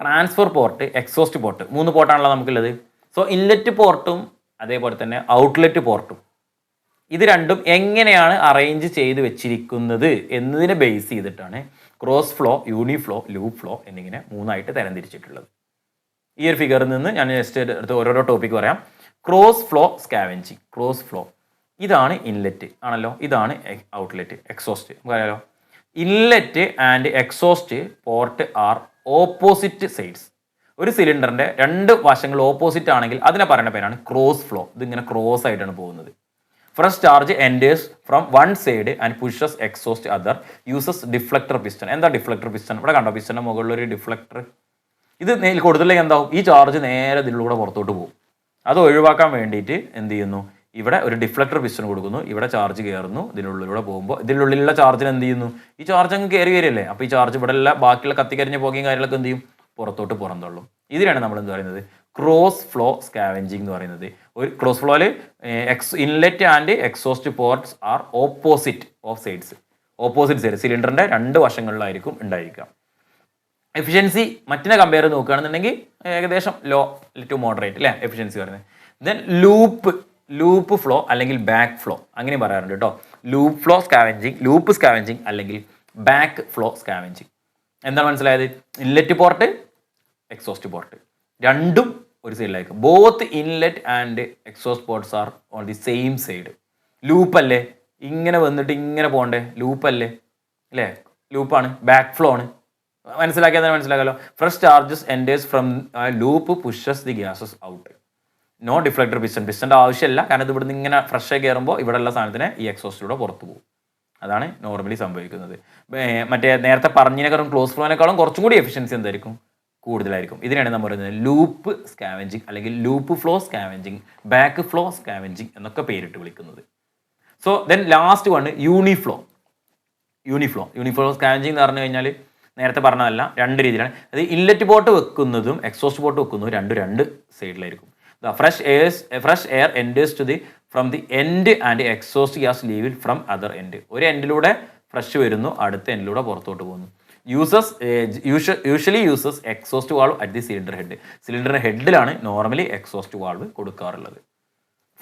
ട്രാൻസ്ഫർ പോർട്ട്, എക്സോസ്റ്റ് പോർട്ട്, 3 പോർട്ടാണല്ലോ നമുക്കുള്ളത്. സോ ഇൻലെറ്റ് പോർട്ടും അതേപോലെ തന്നെ ഔട്ട്ലെറ്റ് പോർട്ടും ഇത് രണ്ടും എങ്ങനെയാണ് അറേഞ്ച് ചെയ്ത് വെച്ചിരിക്കുന്നത് എന്നതിനെ ബേസ് ചെയ്തിട്ടാണ് ക്രോസ് ഫ്ലോ, യൂണിഫ്ലോ, ലൂപ്പ് ഫ്ലോ എന്നിങ്ങനെ 3ആയിട്ട് തരംതിരിച്ചിട്ടുള്ളത്. ഈ ഒരു ഫിഗറിൽ നിന്ന് ഞാൻ ജസ്റ്റ് എടുത്ത് ഓരോരോ ടോപ്പിക്ക് പറയാം. Cross flow scavenging. Cross flow ഇതാണ് ഇൻലെറ്റ് ആണല്ലോ, ഇതാണ് ഔട്ട്ലെറ്റ് എക്സോസ്റ്റ്. നമുക്കറിയാലോ inlet and exhaust port R opposite sides. ഒരു സിലിണ്ടറിൻ്റെ 2 വശങ്ങൾ ഓപ്പോസിറ്റ് ആണെങ്കിൽ അതിനെ പറയുന്ന പേരാണ് ക്രോസ് ഫ്ലോ. ഇതിങ്ങനെ ക്രോസ് ആയിട്ടാണ് പോകുന്നത്. Fresh charge enters from 1 side and pushes exhaust other, uses deflector piston. എന്താ ഡിഫ്ലക്ടർ പിസ്റ്റൺ? ഇവിടെ കണ്ടോ, പിസ്റ്റൻ്റെ മുകളിലൊരു ഡിഫ്ലക്ടർ. ഇത് കൊടുത്തില്ലെങ്കിൽ എന്താവും, ഈ ചാർജ് നേരെ ഇതിലൂടെ പുറത്തോട്ട് പോകും. അത് ഒഴിവാക്കാൻ വേണ്ടിയിട്ട് എന്ത് ചെയ്യുന്നു, ഇവിടെ ഒരു ഡിഫ്ലക്ടർ പിസ്റ്റൺ കൊടുക്കുന്നു, ഇവിടെ ചാർജ് കയറുന്നു, ഇതിനുള്ളിലൂടെ പോകുമ്പോൾ ഇതിനുള്ളിലുള്ള ചാർജിന് എന്ത് ചെയ്യുന്നു, ഈ ചാർജ് അങ്ങ് കയറി വരില്ലേ. അപ്പോൾ ഈ ചാർജ് ഇവിടെ എല്ലാം ബാക്കിയുള്ള കത്തിക്കരിഞ്ഞ പുകയും കാര്യങ്ങളൊക്കെ എന്ത് ചെയ്യും, പുറത്തോട്ട് പുറന്തള്ളും. ഇതിനാണ് നമ്മൾ എന്ത് പറയുന്നത്, ക്രോസ് ഫ്ലോ സ്കാവെഞ്ചിങ് എന്ന് പറയുന്നത്. ഒരു ക്രോസ് ഫ്ലോയിൽ inlet and exhaust ports are opposite of sides. Opposite side സിലിണ്ടറിൻ്റെ 2 വശങ്ങളിലായിരിക്കും ഉണ്ടായിരിക്കുക. എഫിഷ്യൻസി മറ്റിനെ കമ്പയർ ചെയ്ത് നോക്കുകയാണെന്നുണ്ടെങ്കിൽ ഏകദേശം ലോ ടു മോഡറേറ്റ് അല്ലേ എഫിഷ്യൻസി പറയുന്നത്. ദെൻ ലൂപ്പ് ഫ്ലോ അല്ലെങ്കിൽ ബാക്ക് ഫ്ലോ അങ്ങനെ പറയാറുണ്ട് കേട്ടോ. Loop flow scavenging, loop scavenging അല്ലെങ്കിൽ ബാക്ക് ഫ്ലോ സ്കാവെഞ്ചിങ്. എന്താണ് മനസ്സിലായത്? Inlet port exhaust port. രണ്ടും ഒരു സൈഡിലായിരിക്കും. Both inlet and exhaust ports are on the same side. ലൂപ്പല്ലേ, ഇങ്ങനെ വന്നിട്ട് ഇങ്ങനെ പോകണ്ടേ, ലൂപ്പല്ലേ അല്ലേ, ലൂപ്പാണ്, ബാക്ക് ഫ്ലോ ആണ്. മനസ്സിലാക്കിയാൽ തന്നെ മനസ്സിലാക്കാമല്ലോ. Fresh charges enters from loop pushes the gases out. No deflector piston. പിസ്റ്റൻ്റെ ആവശ്യമില്ല, കാരണം ഇത് ഇവിടുന്ന് ഇങ്ങനെ ഫ്രഷായി കയറുമ്പോൾ ഇവിടെയുള്ള സാധനത്തിന് ഈ എക്സോസ്റ്റിലൂടെ പുറത്ത് പോകും. അതാണ് നോർമലി സംഭവിക്കുന്നത്. മറ്റേ നേരത്തെ പറഞ്ഞതിനേക്കാളും ക്ലോസ് ഫ്ലോനേക്കാളും കുറച്ചും കൂടി എഫിഷ്യൻസി എന്തായിരിക്കും, കൂടുതലായിരിക്കും. ഇതിനാണ് നമ്മൾ പറയുന്നത് ലൂപ്പ് സ്കാവെഞ്ചിങ് അല്ലെങ്കിൽ loop flow scavenging, back flow scavenging എന്നൊക്കെ പേരിട്ട് വിളിക്കുന്നത്. So then last one uniflow. Uniflow scavenging എന്ന് പറഞ്ഞു കഴിഞ്ഞാൽ നേരത്തെ പറഞ്ഞതല്ല, രണ്ട് രീതിയിലാണ്. അത് ഇൻലെറ്റ് പോർട്ട് വെക്കുന്നതും എക്സോസ്റ്റ് പോർട്ട് വെക്കുന്നതും രണ്ട് സൈഡിലായിരിക്കും. The fresh air enters to the from the end and exhaust gas leaves from other end. ഒരു എൻഡിലൂടെ ഫ്രഷ് വരുന്നു, അടുത്ത എൻഡിലൂടെ പുറത്തോട്ട് പോകുന്നു. Usually uses exhaust valve at the cylinder head. സിലിണ്ടറിൻ്റെ ഹെഡിലാണ് normally exhaust valve കൊടുക്കാറുള്ളത്.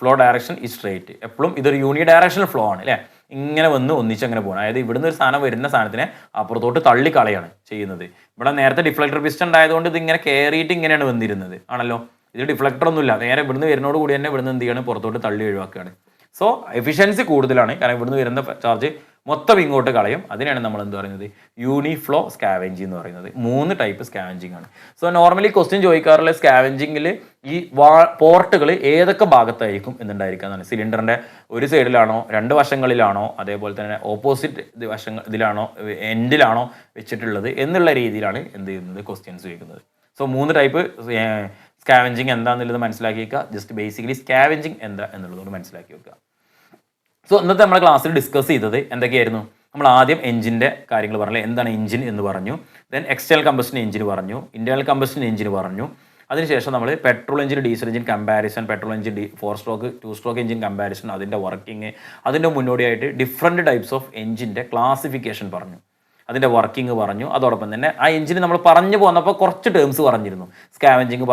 ഫ്ലോ ഡയറക്ഷൻ ഈ സ്ട്രേറ്റ്. എപ്പോഴും ഇതൊരു യൂണി ഡയറക്ഷണൽ ഫ്ലോ ആണ് അല്ലേ, ഇങ്ങനെ വന്ന് ഒന്നിച്ചങ്ങനെ പോകണം. അതായത് ഇവിടുന്ന് ഒരു സാധനം വരുന്ന സാധനത്തിനെ അപ്പുറത്തോട്ട് തള്ളിക്കളയാണ് ചെയ്യുന്നത്. ഇവിടെ നേരത്തെ ഡിഫ്ലക്ടർ പിസ്റ്റൺ ഉണ്ടായതുകൊണ്ട് ഇത് ഇങ്ങനെ കയറിയിട്ട് ഇങ്ങനെയാണ് വന്നിരുന്നത് ആണല്ലോ. ഇത് ഡിഫ്ലക്ടർ ഒന്നുമില്ല, നേരെ ഇവിടുന്ന് വരുന്നതോട് കൂടി തന്നെ ഇവിടുന്ന് എന്ത് ചെയ്യാണ്, പുറത്തോട്ട് തള്ളി ഒഴിവാക്കുകയാണ്. സോ എഫിഷ്യൻസി കൂടുതലാണ്, കാരണം ഇവിടുന്ന് വരുന്ന ചാർജ് മൊത്തം ഇങ്ങോട്ട് കളയും. അതിനാണ് നമ്മൾ എന്ത് പറയുന്നത്, യൂണിഫ്ലോ സ്കാവെഞ്ചിങ് എന്ന് പറയുന്നത്. 3 ടൈപ്പ് സ്കാവെഞ്ചിങ് ആണ്. സോ നോർമലി ക്വസ്റ്റ്യൻ ചോദിക്കാറുള്ള സ്കാവെഞ്ചിങ്ങിൽ ഈ പോർട്ടുകൾ ഏതൊക്കെ ഭാഗത്തായിരിക്കും എന്നുണ്ടായിരിക്കുക എന്നാണ്. സിലിണ്ടറിൻ്റെ ഒരു സൈഡിലാണോ, 2 വശങ്ങളിലാണോ, അതേപോലെ തന്നെ ഓപ്പോസിറ്റ് ഇതിലാണോ, എൻഡിലാണോ വെച്ചിട്ടുള്ളത് എന്നുള്ള രീതിയിലാണ് എന്ത് ചെയ്യുന്നത്, ക്വസ്റ്റ്യൻസ് ചോദിക്കുന്നത്. സോ 3 ടൈപ്പ് സ്കാവെഞ്ചിങ് എന്താണെന്നുള്ളത് മനസ്സിലാക്കി വെക്കുക. ജസ്റ്റ് ബേസിക്കലി സ്കാവെഞ്ചിങ് എന്താ എന്നുള്ളതുകൊണ്ട് മനസ്സിലാക്കി വെക്കുക. സോ ഇന്നത്തെ നമ്മുടെ ക്ലാസ്സിൽ ഡിസ്കസ് ചെയ്തത് എന്തൊക്കെയായിരുന്നു? നമ്മൾ ആദ്യം എഞ്ചിൻ്റെ കാര്യങ്ങൾ പറഞ്ഞില്ലേ, എന്താണ് എഞ്ചിൻ എന്ന് പറഞ്ഞു. ദെൻ എക്സ്റ്റേണൽ കമ്പഷൻ എഞ്ചിൻ പറഞ്ഞു, ഇന്റേണൽ കമ്പഷൻ എഞ്ചിൻ പറഞ്ഞു. അതിനുശേഷം നമ്മൾ petrol engine diesel engine comparison, petrol engine 4 stroke 2 stroke engine comparison, അതിൻ്റെ വർക്കിംഗ്, അതിൻ്റെ മുന്നോടിയായിട്ട് ഡിഫറെൻറ്റ് ടൈപ്സ് ഓഫ് എഞ്ചിൻ്റെ ക്ലാസിഫിക്കേഷൻ പറഞ്ഞു, അതിൻ്റെ വർക്കിംഗ് പറഞ്ഞു. അതോടൊപ്പം തന്നെ ആ എഞ്ചിന് നമ്മൾ പറഞ്ഞു പോന്നപ്പോൾ കുറച്ച് ടേംസ് പറഞ്ഞിരുന്നു. സ്കാവെഞ്ചിങ്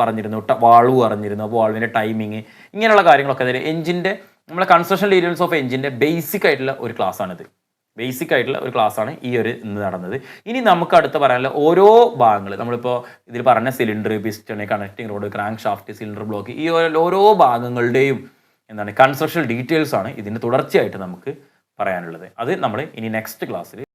പറഞ്ഞിരുന്നു, വാൾവ് പറഞ്ഞിരുന്നു, അപ്പോൾ വാൾവിൻ്റെ ടൈമിങ്, ഇങ്ങനെയുള്ള കാര്യങ്ങളൊക്കെ അതിൽ എഞ്ചിൻ്റെ നമ്മളെ കൺസ്ട്രക്ഷൻ ഡീറ്റെയിൽസ് ഓഫ് എഞ്ചിൻ്റെ ബേസിക് ആയിട്ടുള്ള ഒരു ക്ലാസ്സാണിത്. ബേസിക് ആയിട്ടുള്ള ഒരു ക്ലാസ്സാണ് ഈ ഒരു ഇന്ന് നടന്നത്. ഇനി നമുക്ക് അടുത്ത് പറയാനുള്ള ഓരോ ഭാഗങ്ങൾ, നമ്മളിപ്പോൾ ഇതിൽ പറഞ്ഞ cylinder, piston, connecting road, crank shaft, cylinder block, ഈ ഓരോ ഭാഗങ്ങളുടെയും എന്താണ് കൺസ്ട്രക്ഷൻ ഡീറ്റെയിൽസ് ആണ് ഇതിൻ്റെ തുടർച്ചയായിട്ട് നമുക്ക് പറയാനുള്ളത്. അത് നമ്മൾ ഇനി നെക്സ്റ്റ് ക്ലാസ്സിൽ